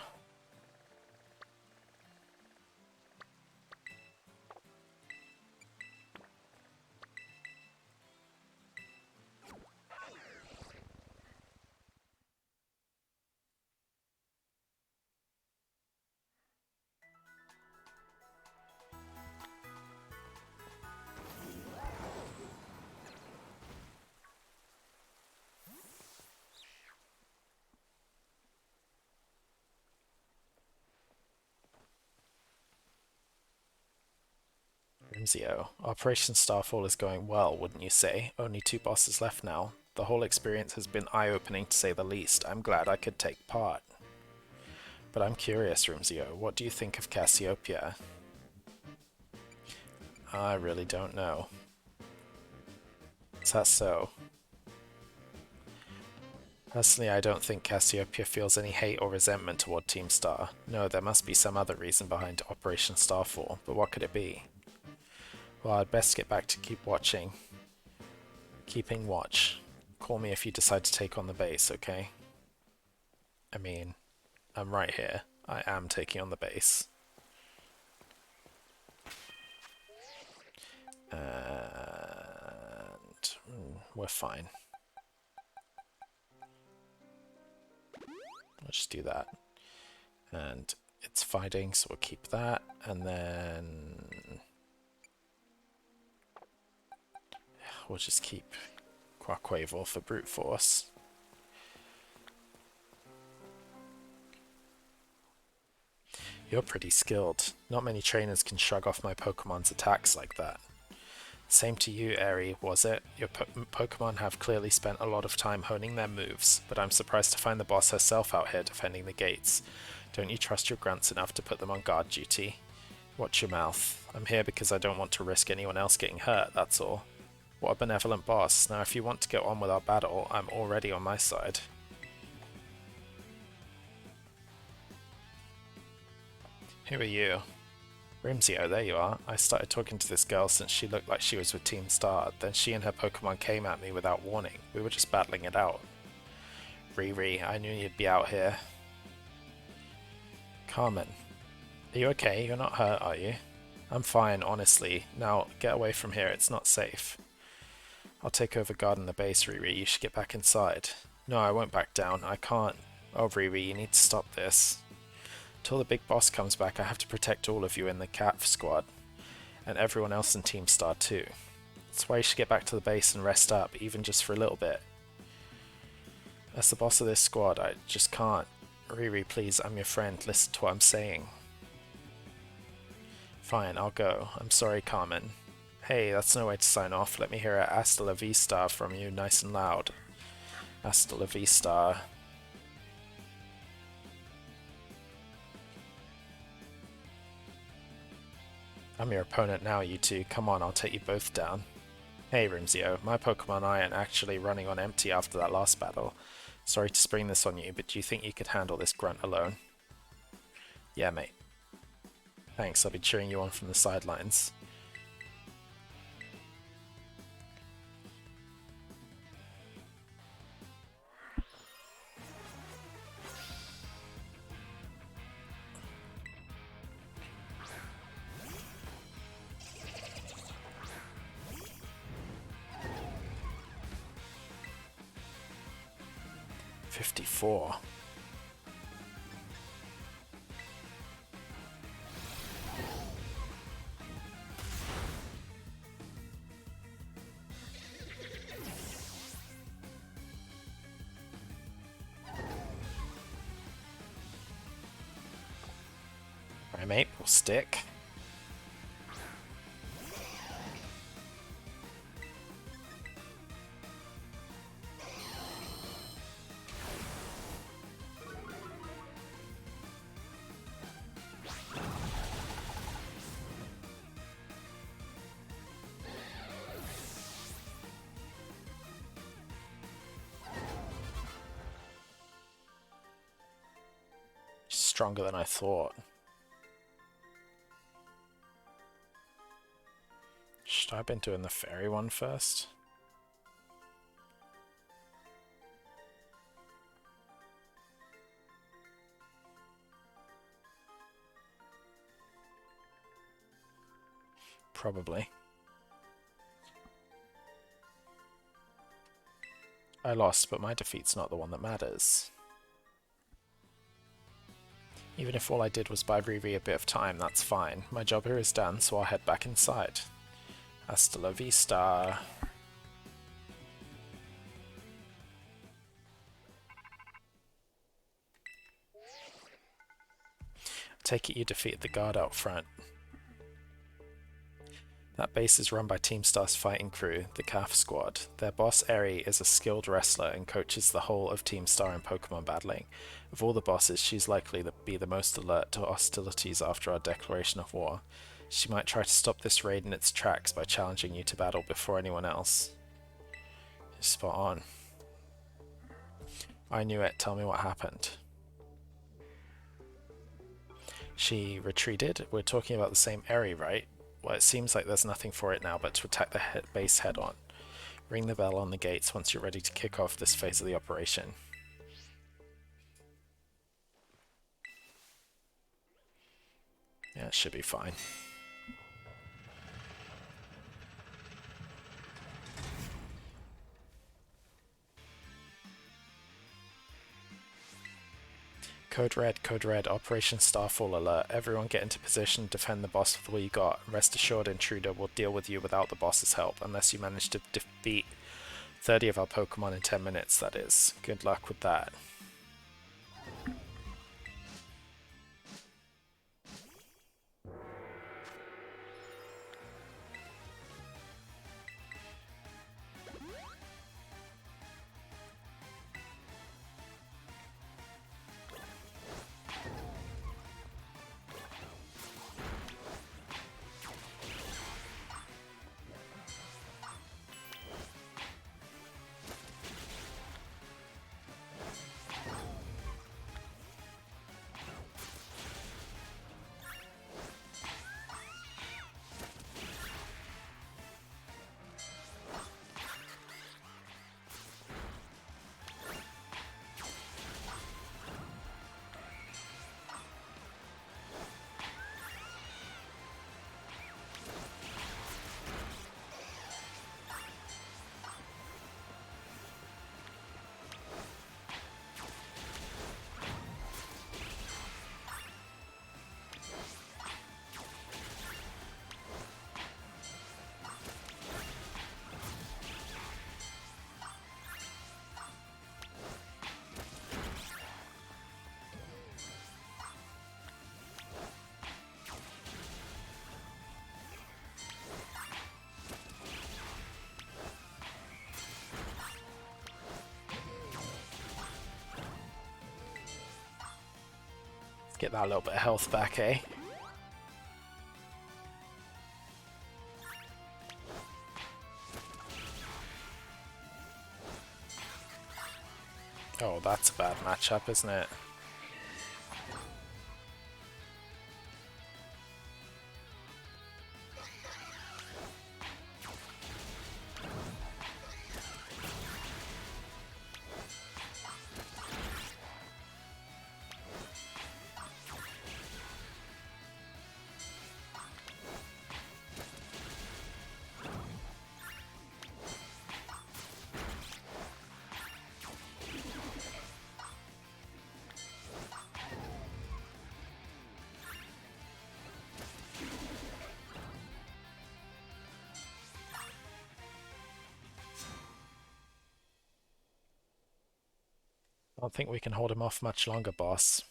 Rimzio, Operation Starfall is going well, wouldn't you say? Only 2 bosses left now. The whole experience has been eye-opening to say the least. I'm glad I could take part. But I'm curious, Rimzio, what do you think of Cassiopeia? I really don't know. Is that so? Personally, I don't think Cassiopeia feels any hate or resentment toward Team Star. No, there must be some other reason behind Operation Starfall, but what could it be? Well, I'd best get back to keeping watch. Call me if you decide to take on the base, okay? I mean, I'm right here. I am taking on the base. And we're fine. I'll just do that. And it's fighting, so we'll keep that. And then we'll just keep Quaquaval for brute force. You're pretty skilled. Not many trainers can shrug off my Pokemon's attacks like that. Same to you, Eri, was it? Your Pokemon have clearly spent a lot of time honing their moves, but I'm surprised to find the boss herself out here defending the gates. Don't you trust your grunts enough to put them on guard duty? Watch your mouth. I'm here because I don't want to risk anyone else getting hurt, that's all. What a benevolent boss. Now if you want to get on with our battle, I'm already on my side. Who are you? Rimzio, there you are. I started talking to this girl since she looked like she was with Team Star, then she and her Pokemon came at me without warning. We were just battling it out. Riri, I knew you'd be out here. Carmen, are you okay? You're not hurt, are you? I'm fine, honestly. Now, get away from here, it's not safe. I'll take over guarding the base, Riri. You should get back inside. No, I won't back down. I can't. Oh, Riri, you need to stop this. Till the big boss comes back, I have to protect all of you in the Cat squad, and everyone else in Team Star too. That's why you should get back to the base and rest up, even just for a little bit. As the boss of this squad, I just can't. Riri, please, I'm your friend, listen to what I'm saying. Fine, I'll go. I'm sorry, Carmen. Hey, that's no way to sign off. Let me hear a Hasta la Vista from you nice and loud. Hasta la Vista. I'm your opponent now, you two. Come on, I'll take you both down. Hey, Rimzio. My Pokemon aren't actually running on empty after that last battle. Sorry to spring this on you, but do you think you could handle this grunt alone? Yeah, mate. Thanks, I'll be cheering you on from the sidelines. 54. Primate will stick. Stronger than I thought. Should I have been doing the fairy one first? Probably. I lost, but my defeat's not the one that matters. Even if all I did was buy Riri a bit of time, that's fine. My job here is done, so I'll head back inside. Hasta la vista. Take it you defeated the guard out front. That base is run by Team Star's fighting crew, the CAF squad. Their boss, Eri, is a skilled wrestler and coaches the whole of Team Star in Pokemon battling. Of all the bosses, she's likely to be the most alert to hostilities after our declaration of war. She might try to stop this raid in its tracks by challenging you to battle before anyone else. Spot on. I knew it. Tell me what happened. She retreated? We're talking about the same Eri, right? Well, it seems like there's nothing for it now but to attack the base head-on. Ring the bell on the gates once you're ready to kick off this phase of the operation. Yeah, it should be fine. Code Red, Operation Starfall alert. Everyone get into position, defend the boss with all you got. Rest assured, Intruder will deal with you without the boss's help, unless you manage to defeat 30 of our Pokemon in 10 minutes, that is. Good luck with that. Get that little bit of health back, eh? Oh, that's a bad matchup, isn't it? I don't think we can hold him off much longer, boss.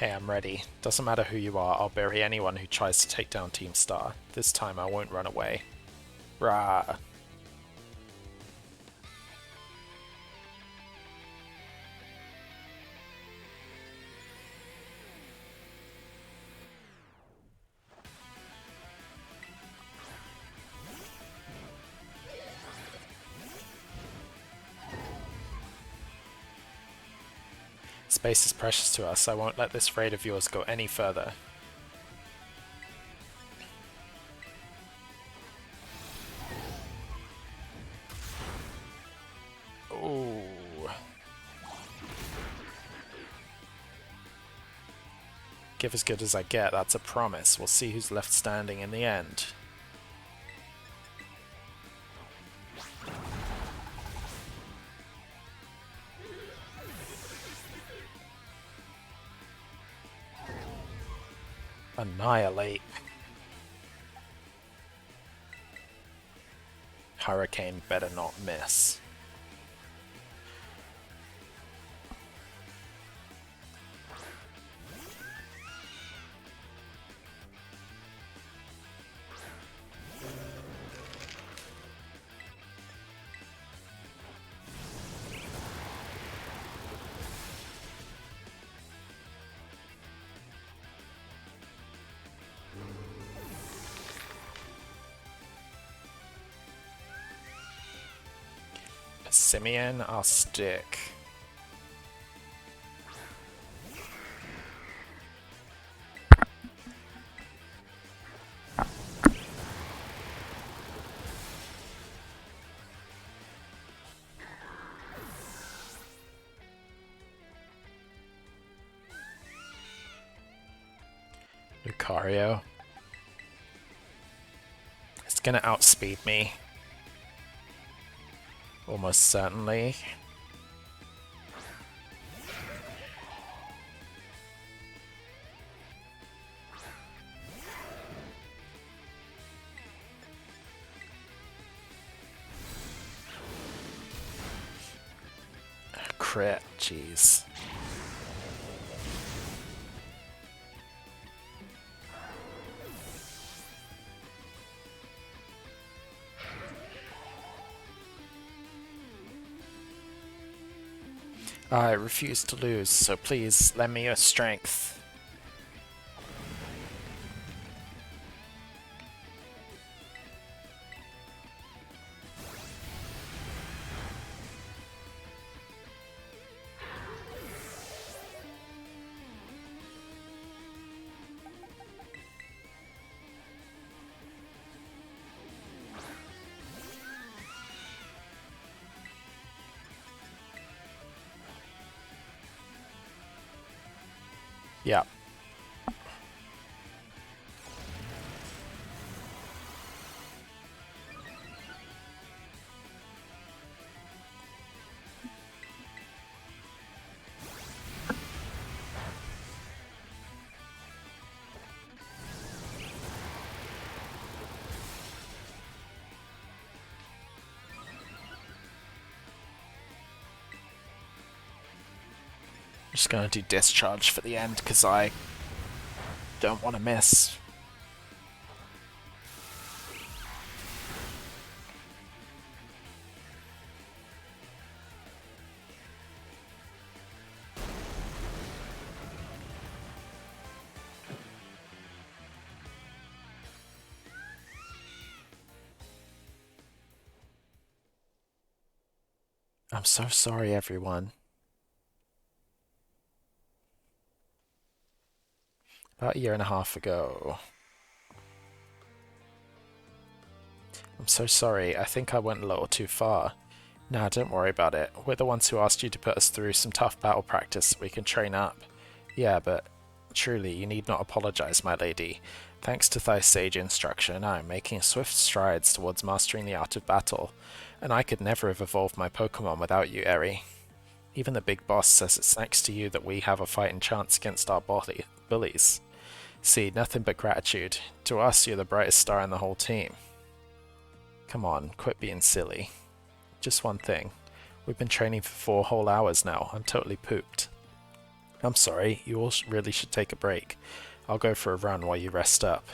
Okay, I'm ready. Doesn't matter who you are, I'll bury anyone who tries to take down Team Star. This time I won't run away. Rah! Space is precious to us. I won't let this raid of yours go any further. Ooh. Give as good as I get, that's a promise. We'll see who's left standing in the end. Annihilate. Hurricane better not miss. Simeon, I'll stick. Lucario. It's gonna outspeed me. Almost certainly. Crit, jeez. I refuse to lose, so please lend me your strength. Yeah. I'm just gonna do discharge for the end because I don't want to miss. I'm so sorry, everyone. About a year and a half ago. I'm so sorry, I think I went a little too far. Nah, don't worry about it. We're the ones who asked you to put us through some tough battle practice so we can train up. Yeah, but Truly, you need not apologize, my lady. Thanks to thy sage instruction, I am making swift strides towards mastering the art of battle, and I could never have evolved my Pokemon without you, Eri. Even the big boss says it's thanks to you that we have a fighting chance against our bullies. See, nothing but gratitude. To us, you're the brightest star in the whole team. Come on, quit being silly. Just one thing. We've been training for 4 whole hours now. I'm totally pooped. I'm sorry, you all really should take a break. I'll go for a run while you rest up.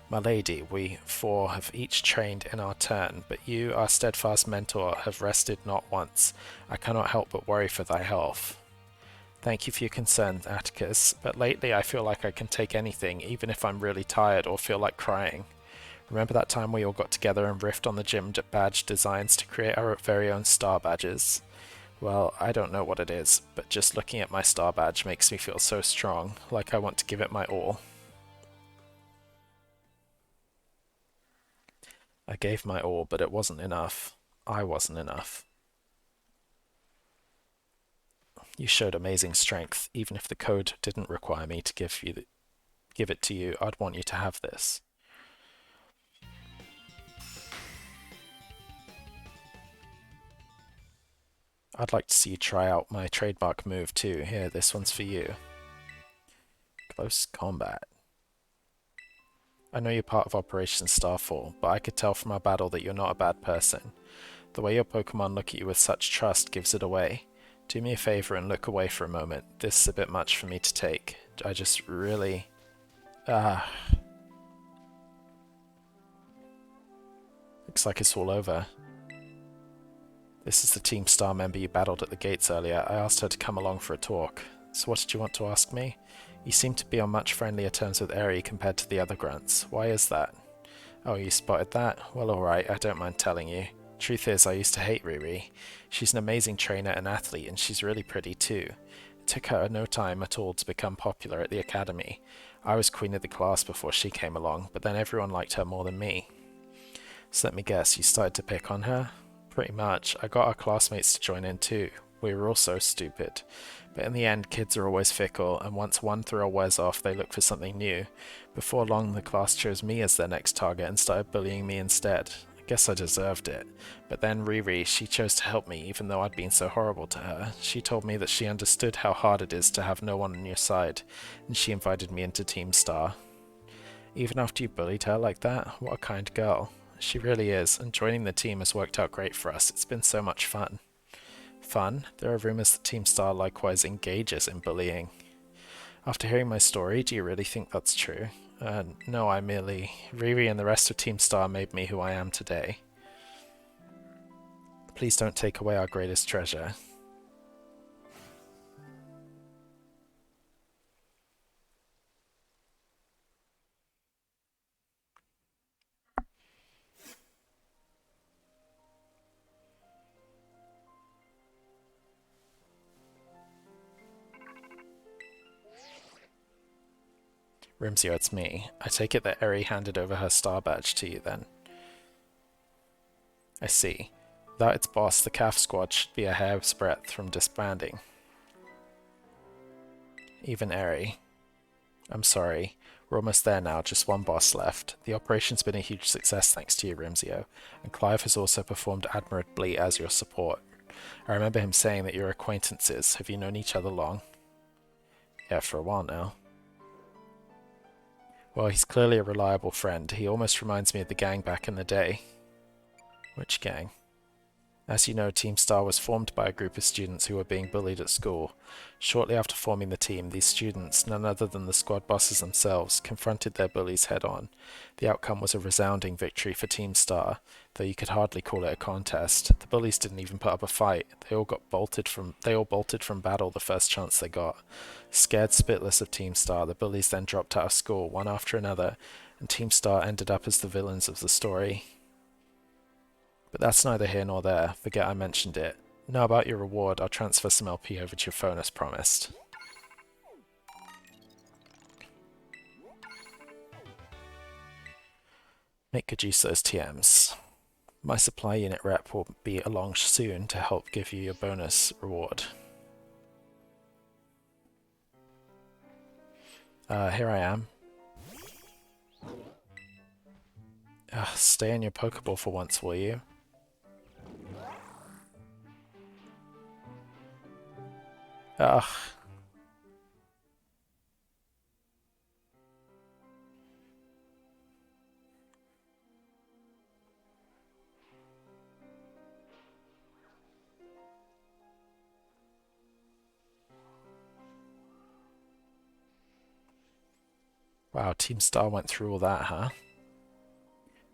My lady, we 4 have each trained in our turn, but you, our steadfast mentor, have rested not once. I cannot help but worry for thy health. Thank you for your concern, Atticus, but lately I feel like I can take anything, even if I'm really tired or feel like crying. Remember that time we all got together and riffed on the gym badge designs to create our very own star badges? Well, I don't know what it is, but just looking at my star badge makes me feel so strong, like I want to give it my all. I gave my all, but it wasn't enough. I wasn't enough. You showed amazing strength. Even if the code didn't require me to give it to you, I'd want you to have this. I'd like to see you try out my trademark move too. Here, this one's for you. Close combat. I know you're part of Operation Starfall, but I could tell from our battle that you're not a bad person. The way your Pokemon look at you with such trust gives it away. Do me a favor and look away for a moment. This is a bit much for me to take. I just really... Looks like it's all over. This is the Team Star member you battled at the gates earlier. I asked her to come along for a talk. So what did you want to ask me? You seem to be on much friendlier terms with Eri compared to the other grunts. Why is that? Oh, you spotted that? Well, alright, I don't mind telling you. Truth is, I used to hate Riri. She's an amazing trainer and athlete, and she's really pretty too. It took her no time at all to become popular at the academy. I was queen of the class before she came along, but then everyone liked her more than me. So let me guess, you started to pick on her? Pretty much. I got our classmates to join in too. We were all so stupid. But in the end, kids are always fickle, and once one thrill wears off, they look for something new. Before long, the class chose me as their next target and started bullying me instead. I guess I deserved it. But then Riri, she chose to help me, even though I'd been so horrible to her. She told me that she understood how hard it is to have no one on your side, and she invited me into Team Star. Even after you bullied her like that, what a kind girl. She really is, and joining the team has worked out great for us. It's been so much fun. Fun? There are rumors that Team Star likewise engages in bullying. After hearing my story, do you really think that's true? No, Riri and the rest of Team Star made me who I am today. Please don't take away our greatest treasure. Rimsio, it's me. I take it that Eri handed over her star badge to you then. I see. Without its boss, the CAF squad should be a hair's breadth from disbanding. Even Eri. I'm sorry. We're almost there now, just one boss left. The operation's been a huge success thanks to you, Rimsio, and Clive has also performed admirably as your support. I remember him saying that you're acquaintances. Have you known each other long? Yeah, for a while now. Well, he's clearly a reliable friend. He almost reminds me of the gang back in the day. Which gang? As you know, Team Star was formed by a group of students who were being bullied at school. Shortly after forming the team, these students, none other than the squad bosses themselves, confronted their bullies head-on. The outcome was a resounding victory for Team Star, though you could hardly call it a contest. The bullies didn't even put up a fight. They all bolted from battle the first chance they got. Scared spitless of Team Star, the bullies then dropped out of school, one after another, and Team Star ended up as the villains of the story. But that's neither here nor there. Forget I mentioned it. Now about your reward, I'll transfer some LP over to your phone as promised. Make good use of those TMs. My supply unit rep will be along soon to help give you your bonus reward. Here I am. Stay in your Pokeball for once, will you? Ugh. Wow, Team Star went through all that, huh?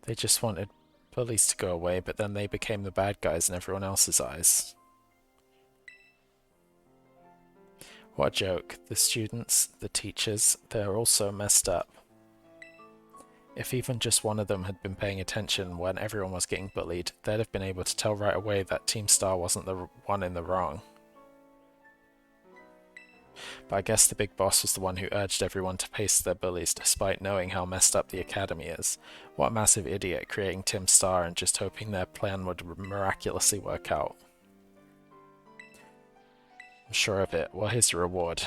They just wanted bullies to go away, but then they became the bad guys in everyone else's eyes. What a joke. The students, the teachers, they're all so messed up. If even just one of them had been paying attention when everyone was getting bullied, they'd have been able to tell right away that Team Star wasn't the one in the wrong. But I guess the big boss was the one who urged everyone to pace their bullies despite knowing how messed up the academy is. What a massive idiot creating Team Star and just hoping their plan would miraculously work out. I'm sure of it. Well, here's your reward.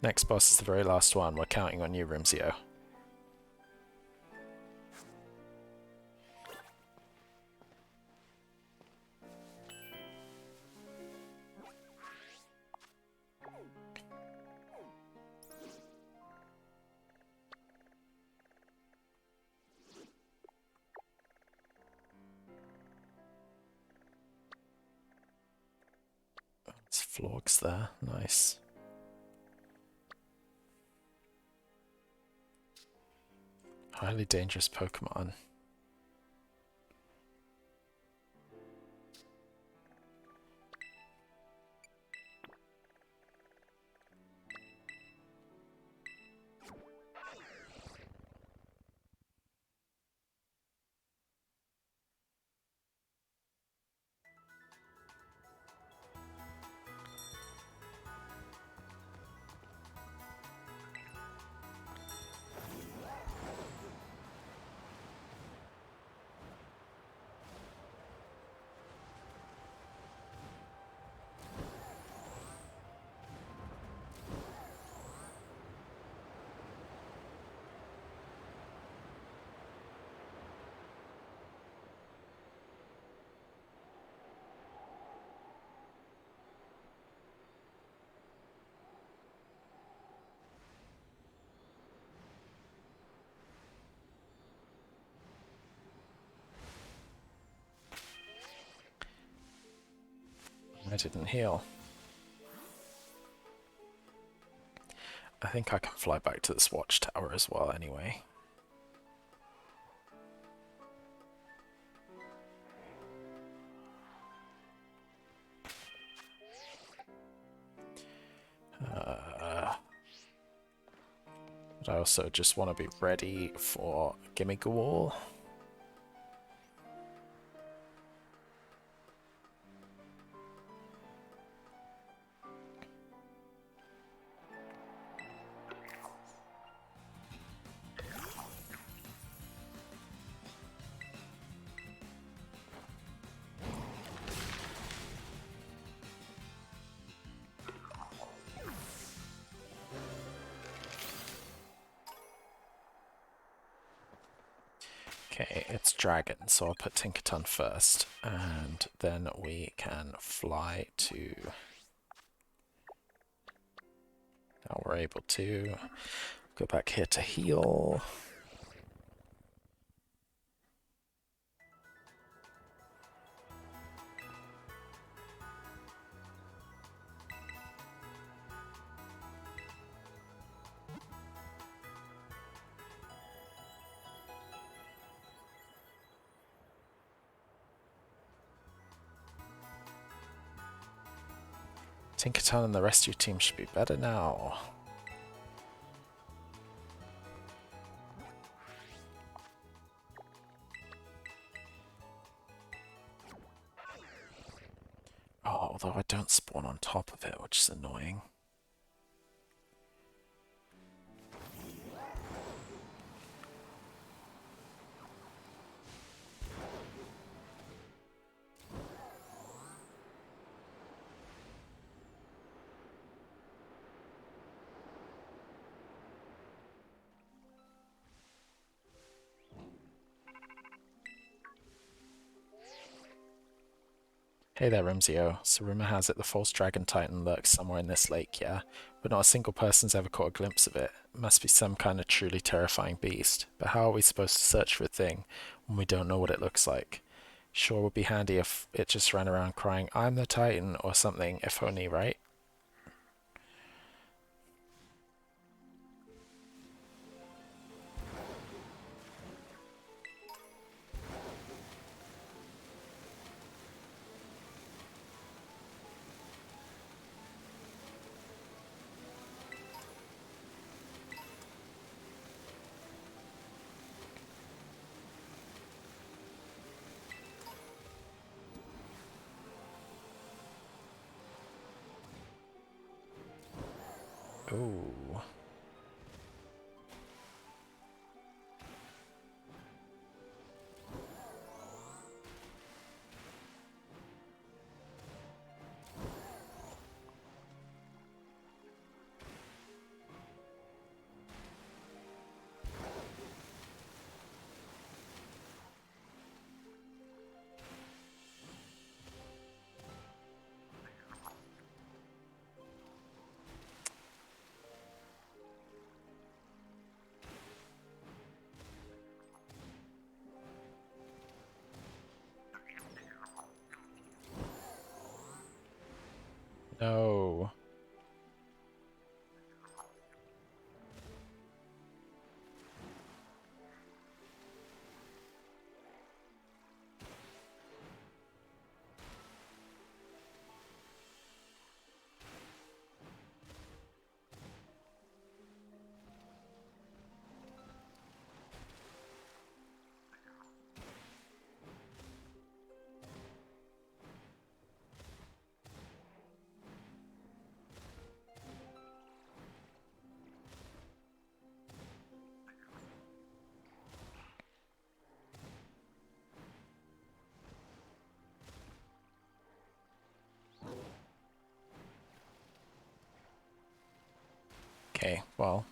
Next boss is the very last one. We're counting on you, Rimzio. There's Florks there. Nice. Highly dangerous Pokemon. I didn't heal. I think I can fly back to this watchtower as well anyway. But I also just want to be ready for Gimmighoul. Okay, it's Dragon, so I'll put Tinkaton first, and then we can fly to... Now we're able to go back here to heal. Tinkaton and the rest of your team should be better now. Oh, although I don't spawn on top of it, which is annoying. Hey there, Rimzio. So rumor has it the false dragon titan lurks somewhere in this lake, yeah? But not a single person's ever caught a glimpse of it. It must be some kind of truly terrifying beast. But how are we supposed to search for a thing when we don't know what it looks like? Sure would be handy if it just ran around crying, I'm the titan, or something, if only, right? Ooh. No. Okay, well.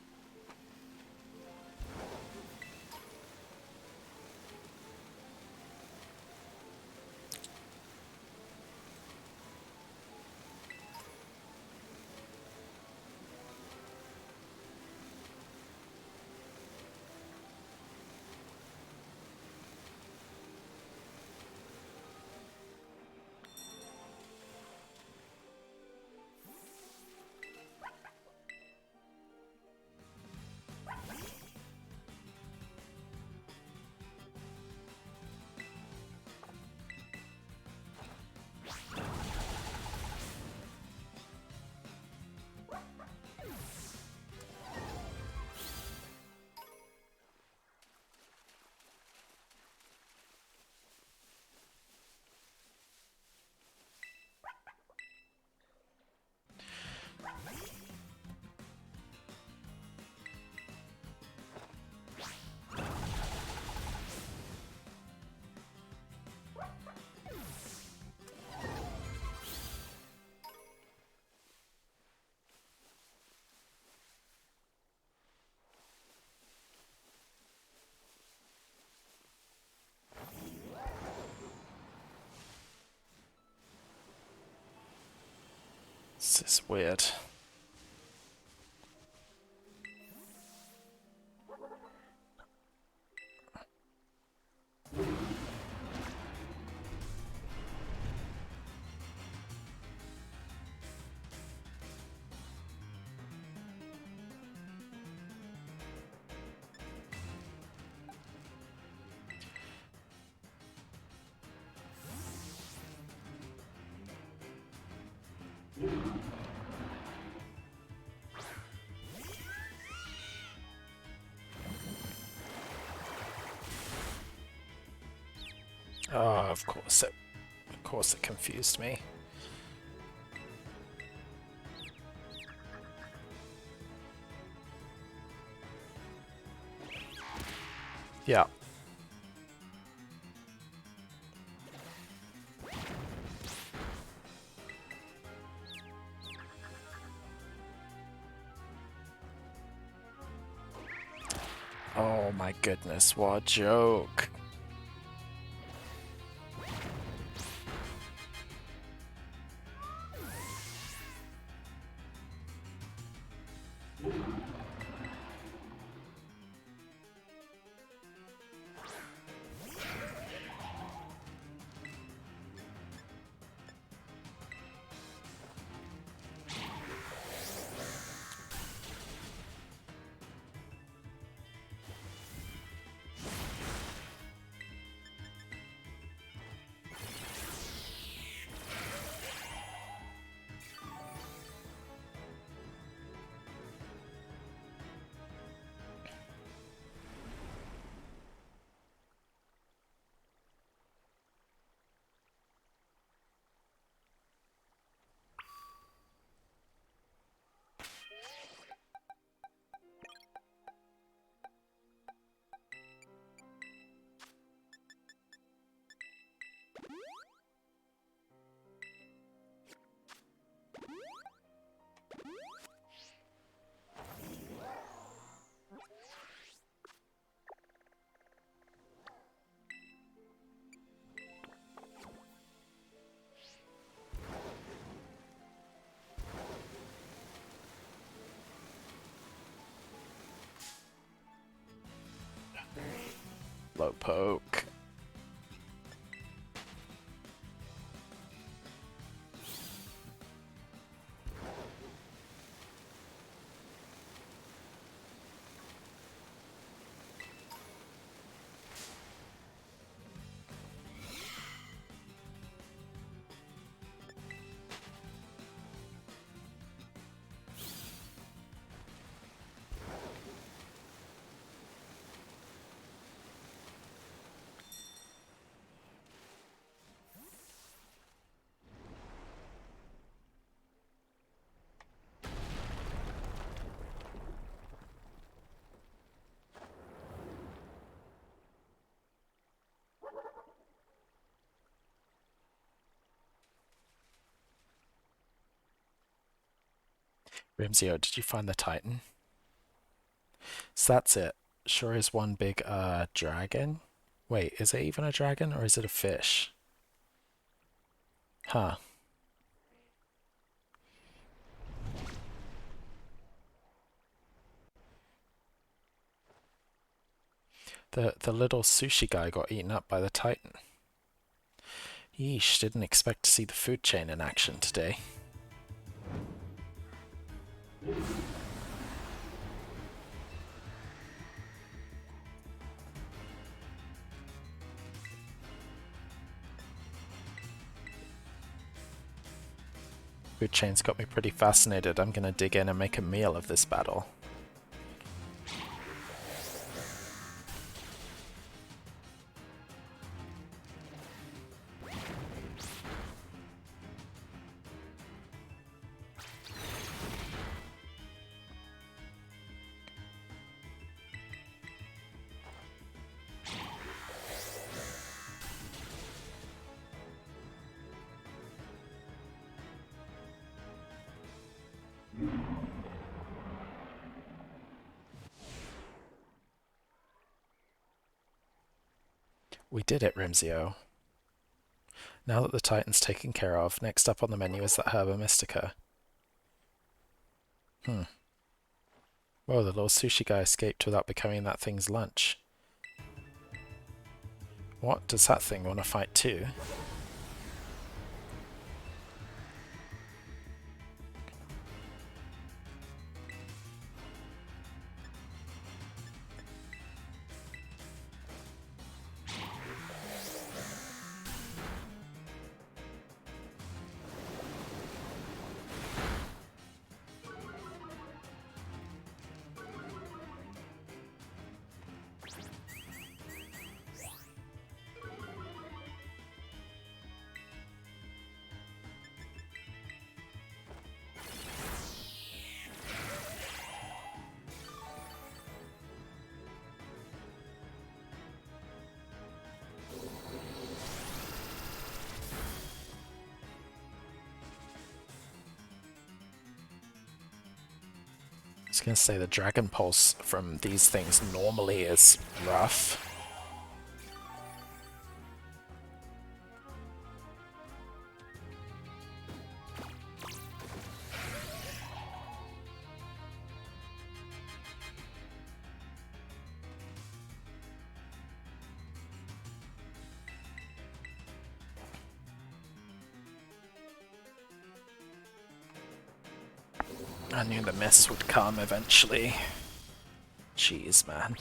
This is weird. Oh, of course it confused me. Yeah. Oh my goodness, what a joke. Slowpoke. Rimsio, did you find the Titan? So that's it. Sure is one big dragon. Wait, is it even a dragon or is it a fish? Huh. The little sushi guy got eaten up by the Titan. Yeesh, didn't expect to see the food chain in action today. Food chain's got me pretty fascinated. I'm gonna dig in and make a meal of this battle. We did it, Rimsio. Now that the Titan's taken care of, next up on the menu is that Herba Mystica. Whoa, the little sushi guy escaped without becoming that thing's lunch. What? Does that thing want to fight too? I was gonna say the Dragon Pulse from these things normally is rough. I knew the mess would come eventually. Jeez, man.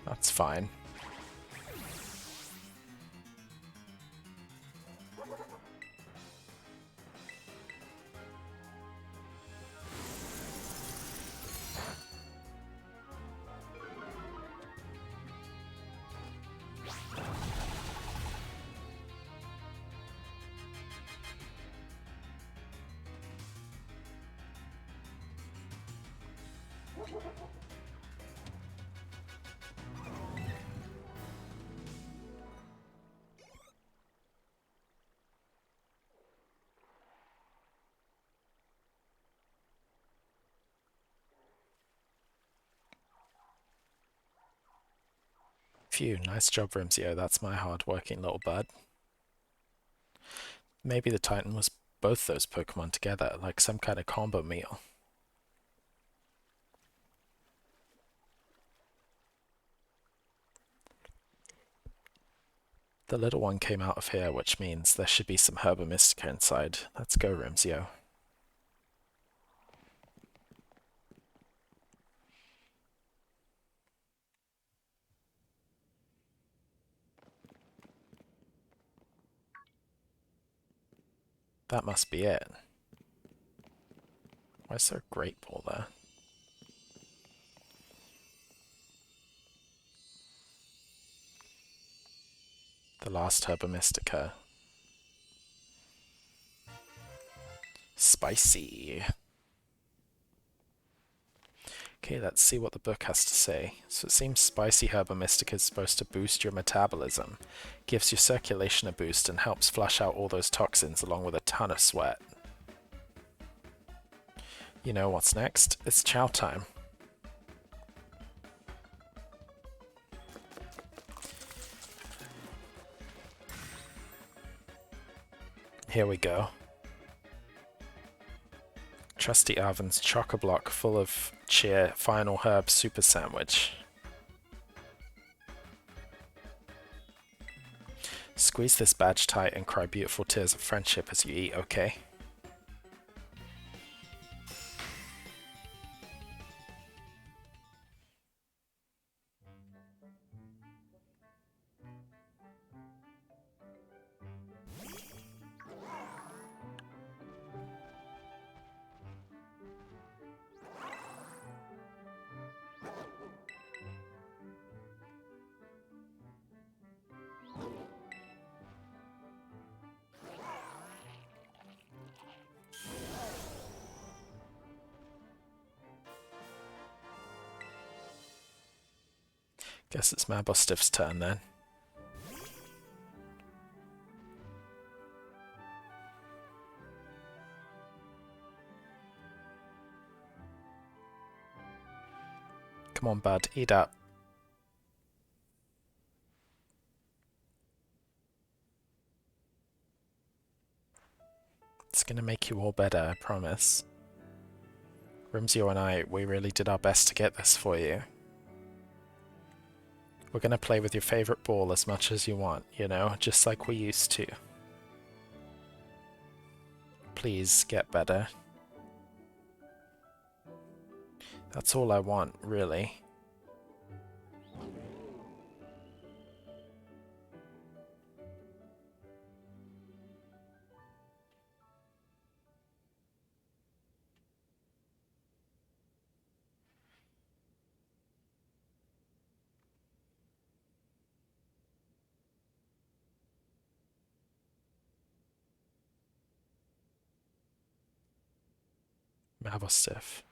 That's fine. Phew, nice job, Rimsio. That's my hard-working little bud. Maybe the Titan was both those Pokemon together, like some kind of combo meal. The little one came out of here, which means there should be some Herba Mystica inside. Let's go, Rimsio. That must be it. Why is there a Great Ball there? The last Herba Mystica. Spicy. Okay, let's see what the book has to say. So it seems Spicy Herba Mystica is supposed to boost your metabolism, gives your circulation a boost, and helps flush out all those toxins along with a ton of sweat. You know what's next? It's chow time. Here we go. Trusty Arven's Choco-Block full of cheer final herb super sandwich. Squeeze this badge tight and cry beautiful tears of friendship as you eat, okay? Guess it's Mabostiff's turn then. Come on, bud, eat up. It's gonna make you all better, I promise. Rimsio and I, we really did our best to get this for you. We're gonna play with your favorite ball as much as you want, you know, just like we used to. Please get better. That's all I want, really. Mabostiff.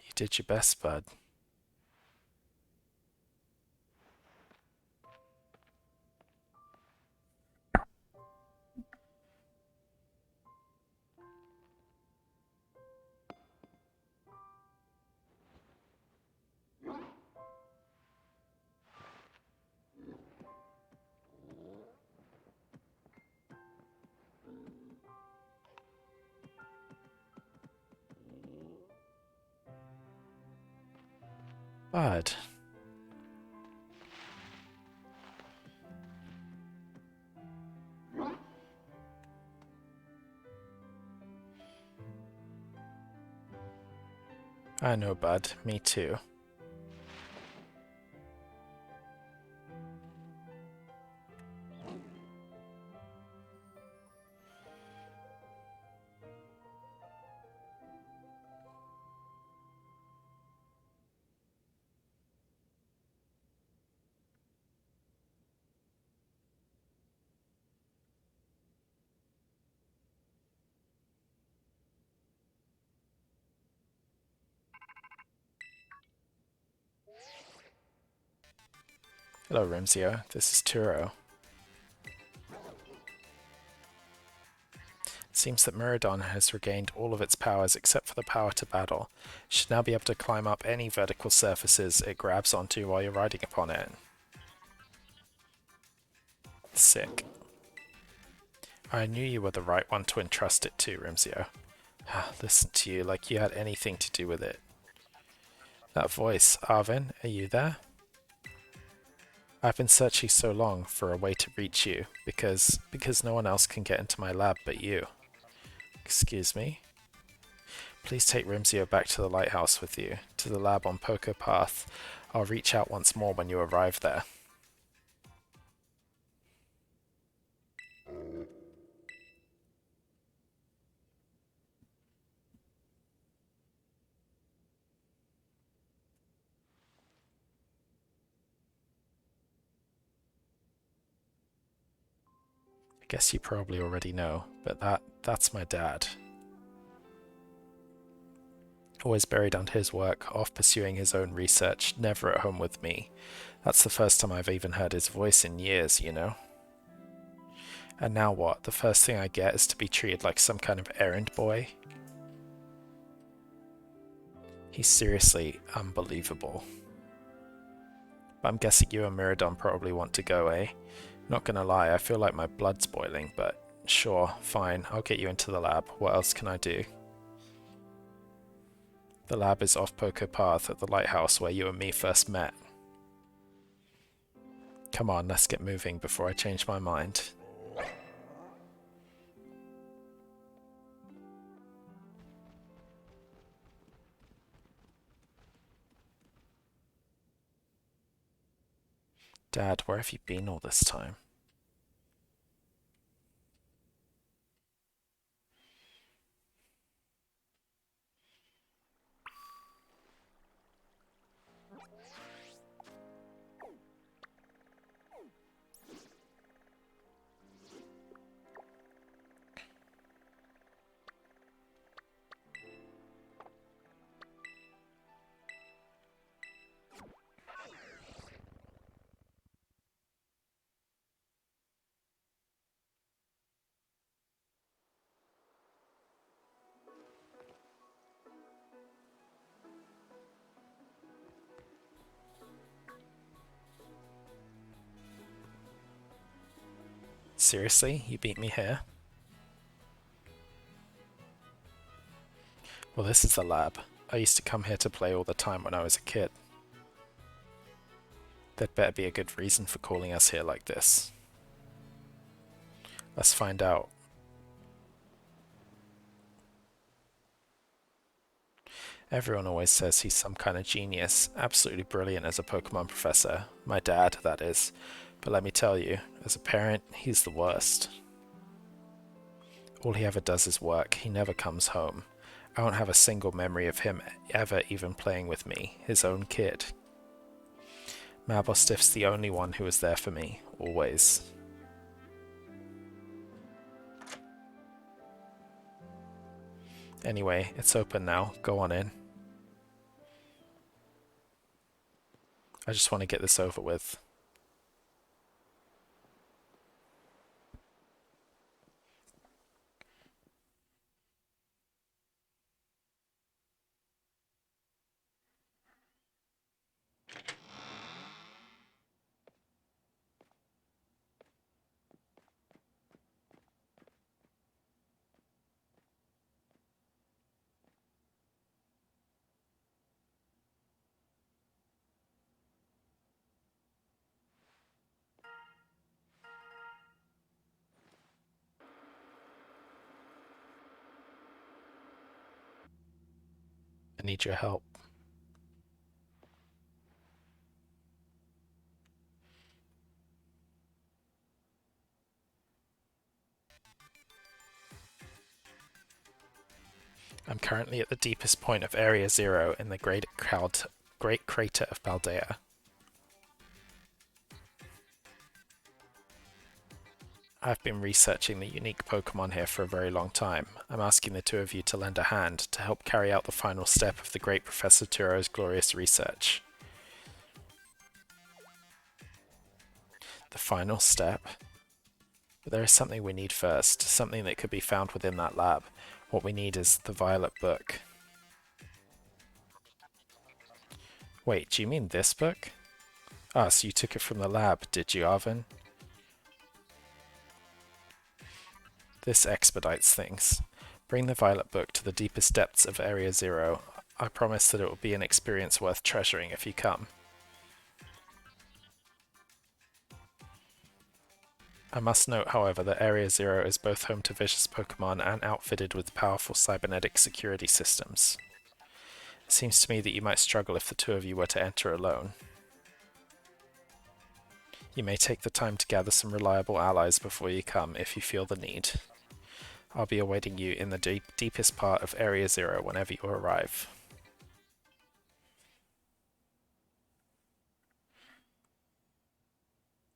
You did your best, bud. Bud. I know, bud. Me too. Hello, Rimsio. This is Turo. Seems that Miradon has regained all of its powers except for the power to battle. It should now be able to climb up any vertical surfaces it grabs onto while you're riding upon it. Sick. I knew you were the right one to entrust it to, Rimzio. Listen to you like you had anything to do with it. That voice, Arven, are you there? I've been searching so long for a way to reach you, because no one else can get into my lab but you. Excuse me? Please take Rimzio back to the lighthouse with you, to the lab on Poker Path. I'll reach out once more when you arrive there. I guess you probably already know, but that's my dad. Always buried under his work, off pursuing his own research, never at home with me. That's the first time I've even heard his voice in years, you know? And now what? The first thing I get is to be treated like some kind of errand boy? He's seriously unbelievable. But I'm guessing you and Miradon probably want to go, eh? Not gonna lie, I feel like my blood's boiling, but sure, fine, I'll get you into the lab. What else can I do? The lab is off Poker Path at the lighthouse where you and me first met. Come on, let's get moving before I change my mind. Dad, where have you been all this time? Seriously? You beat me here? Well, this is the lab. I used to come here to play all the time when I was a kid. There'd better be a good reason for calling us here like this. Let's find out. Everyone always says he's some kind of genius, absolutely brilliant as a Pokemon professor. My dad, that is. But let me tell you, as a parent, he's the worst. All he ever does is work. He never comes home. I don't have a single memory of him ever even playing with me, his own kid. Mabostiff's the only one who was there for me, always. Anyway, it's open now. Go on in. I just want to get this over with. I need your help. I'm currently at the deepest point of Area Zero in the Great Crater of Paldea. I've been researching the unique Pokemon here for a very long time. I'm asking the two of you to lend a hand to help carry out the final step of the great Professor Turo's glorious research. The final step? But there is something we need first, something that could be found within that lab. What we need is the Violet Book. Wait, do you mean this book? Ah, so you took it from the lab, did you, Arvin? This expedites things. Bring the Violet Book to the deepest depths of Area Zero. I promise that it will be an experience worth treasuring if you come. I must note, however, that Area Zero is both home to vicious Pokemon and outfitted with powerful cybernetic security systems. It seems to me that you might struggle if the two of you were to enter alone. You may take the time to gather some reliable allies before you come, if you feel the need. I'll be awaiting you in the deepest part of Area Zero whenever you arrive.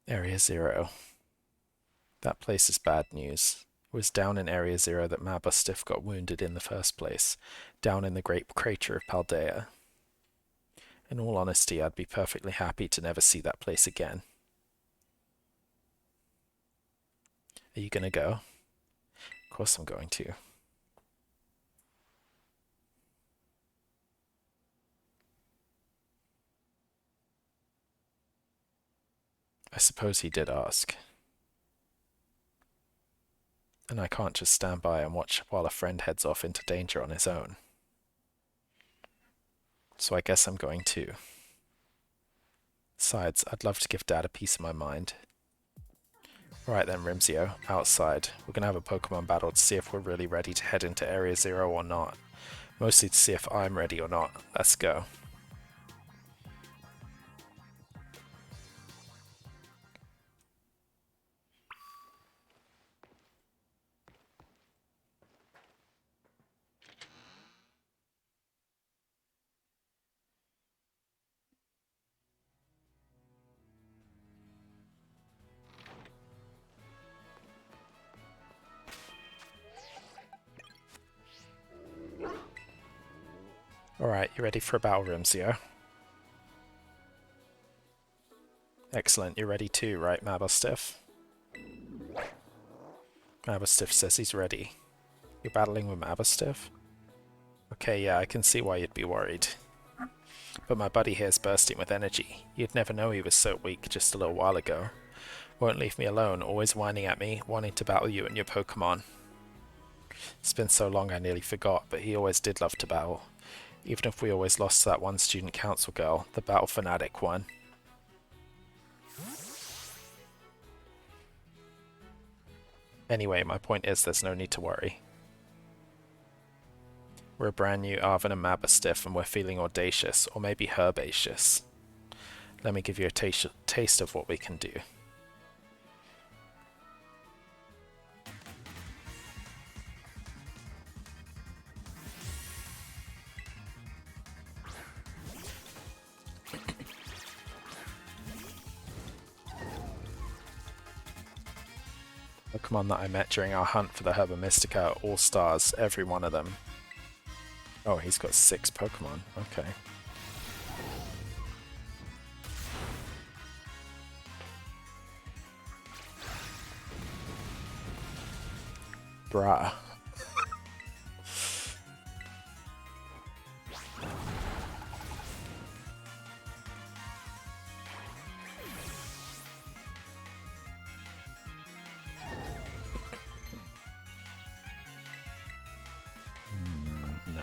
Area Zero. That place is bad news. It was down in Area Zero that Mabustiff got wounded in the first place, down in the great crater of Paldea. In all honesty, I'd be perfectly happy to never see that place again. Are you gonna go? Of course I'm going to. I suppose he did ask. And I can't just stand by and watch while a friend heads off into danger on his own. So I guess I'm going to. Besides, I'd love to give Dad a piece of my mind. Right then, Rimzio, outside. We're gonna have a Pokemon battle to see if we're really ready to head into Area Zero or not. Mostly to see if I'm ready or not. Let's go. Alright, you ready for a battle, Rimzio? Excellent, you're ready too, right, Mabustiff? Mabustiff says he's ready. You're battling with Mabustiff? Okay, yeah, I can see why you'd be worried. But my buddy here's bursting with energy. You'd never know he was so weak just a little while ago. Won't leave me alone, always whining at me, wanting to battle you and your Pokemon. It's been so long I nearly forgot, but he always did love to battle. Even if we always lost to that one student council girl, the battle fanatic one. Anyway, my point is there's no need to worry. We're a brand new Arvin and Mabustiff and we're feeling audacious, or maybe herbaceous. Let me give you a taste of what we can do. Pokemon that I met during our hunt for the Herba Mystica are all stars, every one of them. Oh, he's got 6 Pokemon, okay. Bruh. No.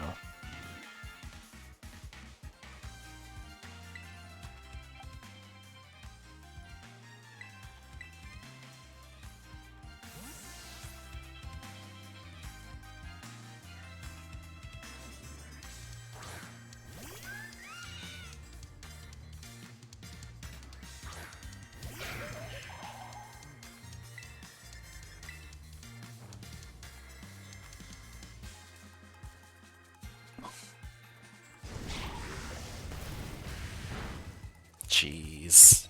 Jeez.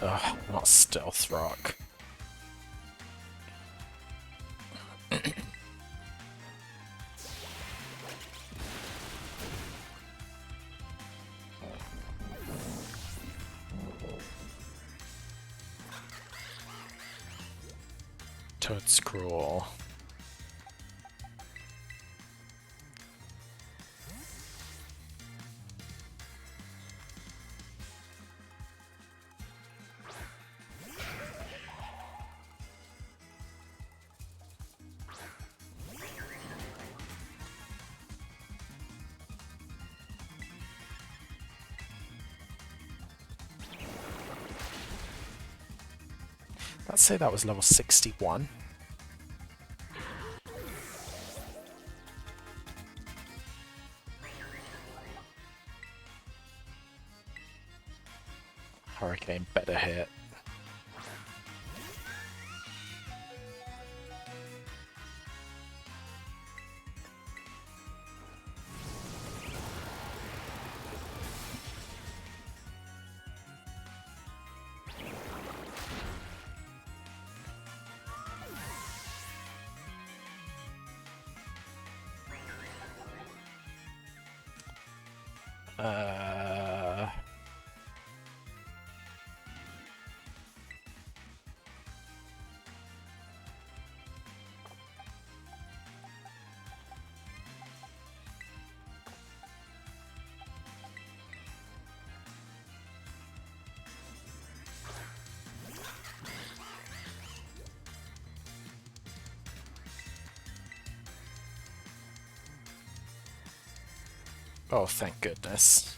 Ugh, not Stealth Rock. Toadscrawl. Let's say that was level 61. Hurricane better hit. Uh... Oh, thank goodness.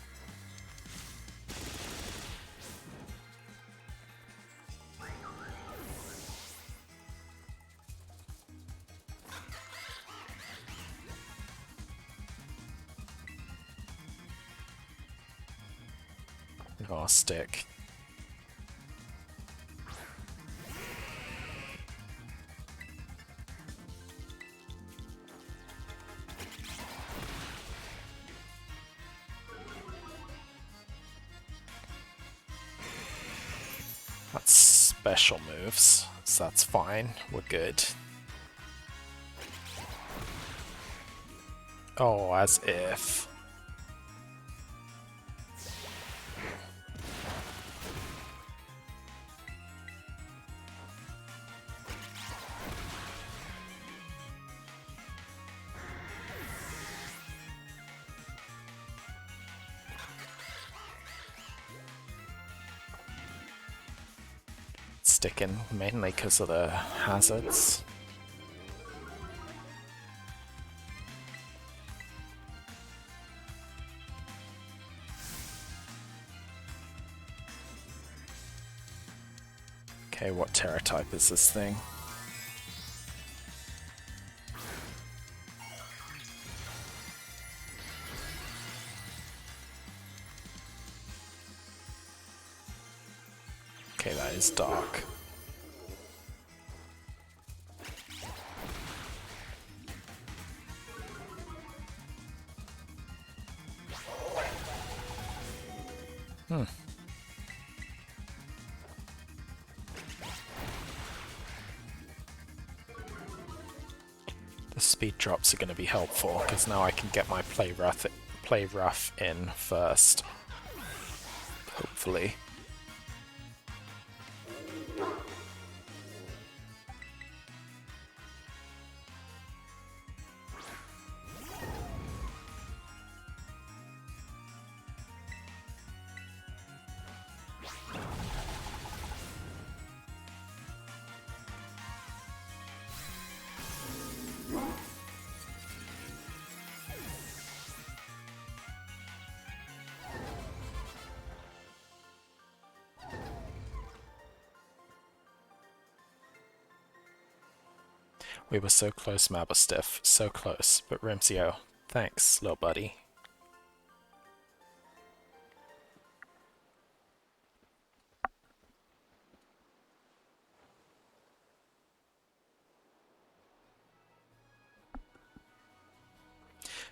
Oh, stick. That's special moves, so that's fine. We're good. Oh, as if. Sticking mainly because of the hazards. Okay, what Terra type is this thing? Okay, that is dark. The speed drops are going to be helpful, because now I can get my play rough in first. Hopefully. We were so close, Mabastiff. So close. But Rimsio, thanks, little buddy.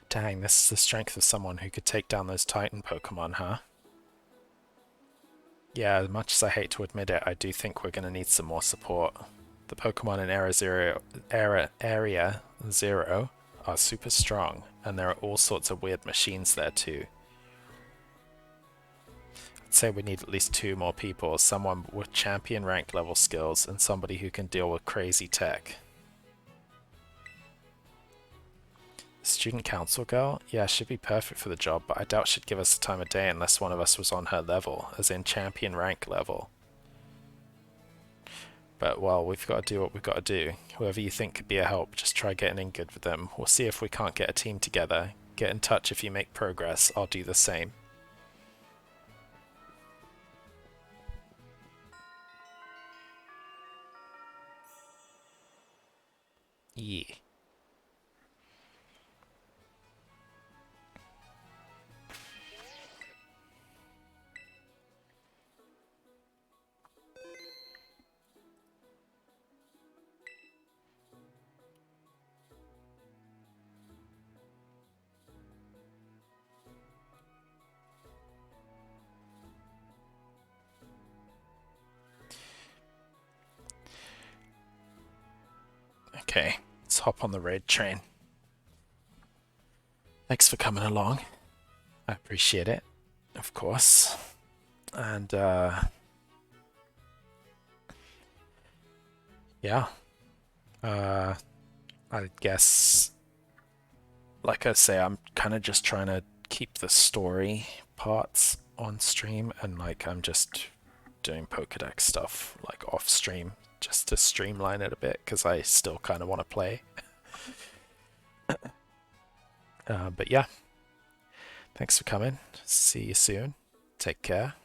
Dang, this is the strength of someone who could take down those Titan Pokemon, huh? Yeah, as much as I hate to admit it, I do think we're going to need some more support. The Pokemon in Area Zero are super strong, and there are all sorts of weird machines there too. I'd say we need at least 2 more people, someone with champion rank level skills and somebody who can deal with crazy tech. Student council girl? Yeah, she'd be perfect for the job, but I doubt she'd give us the time of day unless one of us was on her level, as in champion rank level. But, well, we've got to do what we've got to do. Whoever you think could be a help, just try getting in good with them. We'll see if we can't get a team together. Get in touch if you make progress. I'll do the same. Yeah. Okay, let's hop on the raid train. Thanks for coming along. I appreciate it, of course. And, yeah. I guess, like I say, I'm kind of just trying to keep the story parts on stream, and like I'm just doing Pokedex stuff like off stream just to streamline it a bit because I still kind of want to play. But yeah, thanks for coming. See you soon. Take care.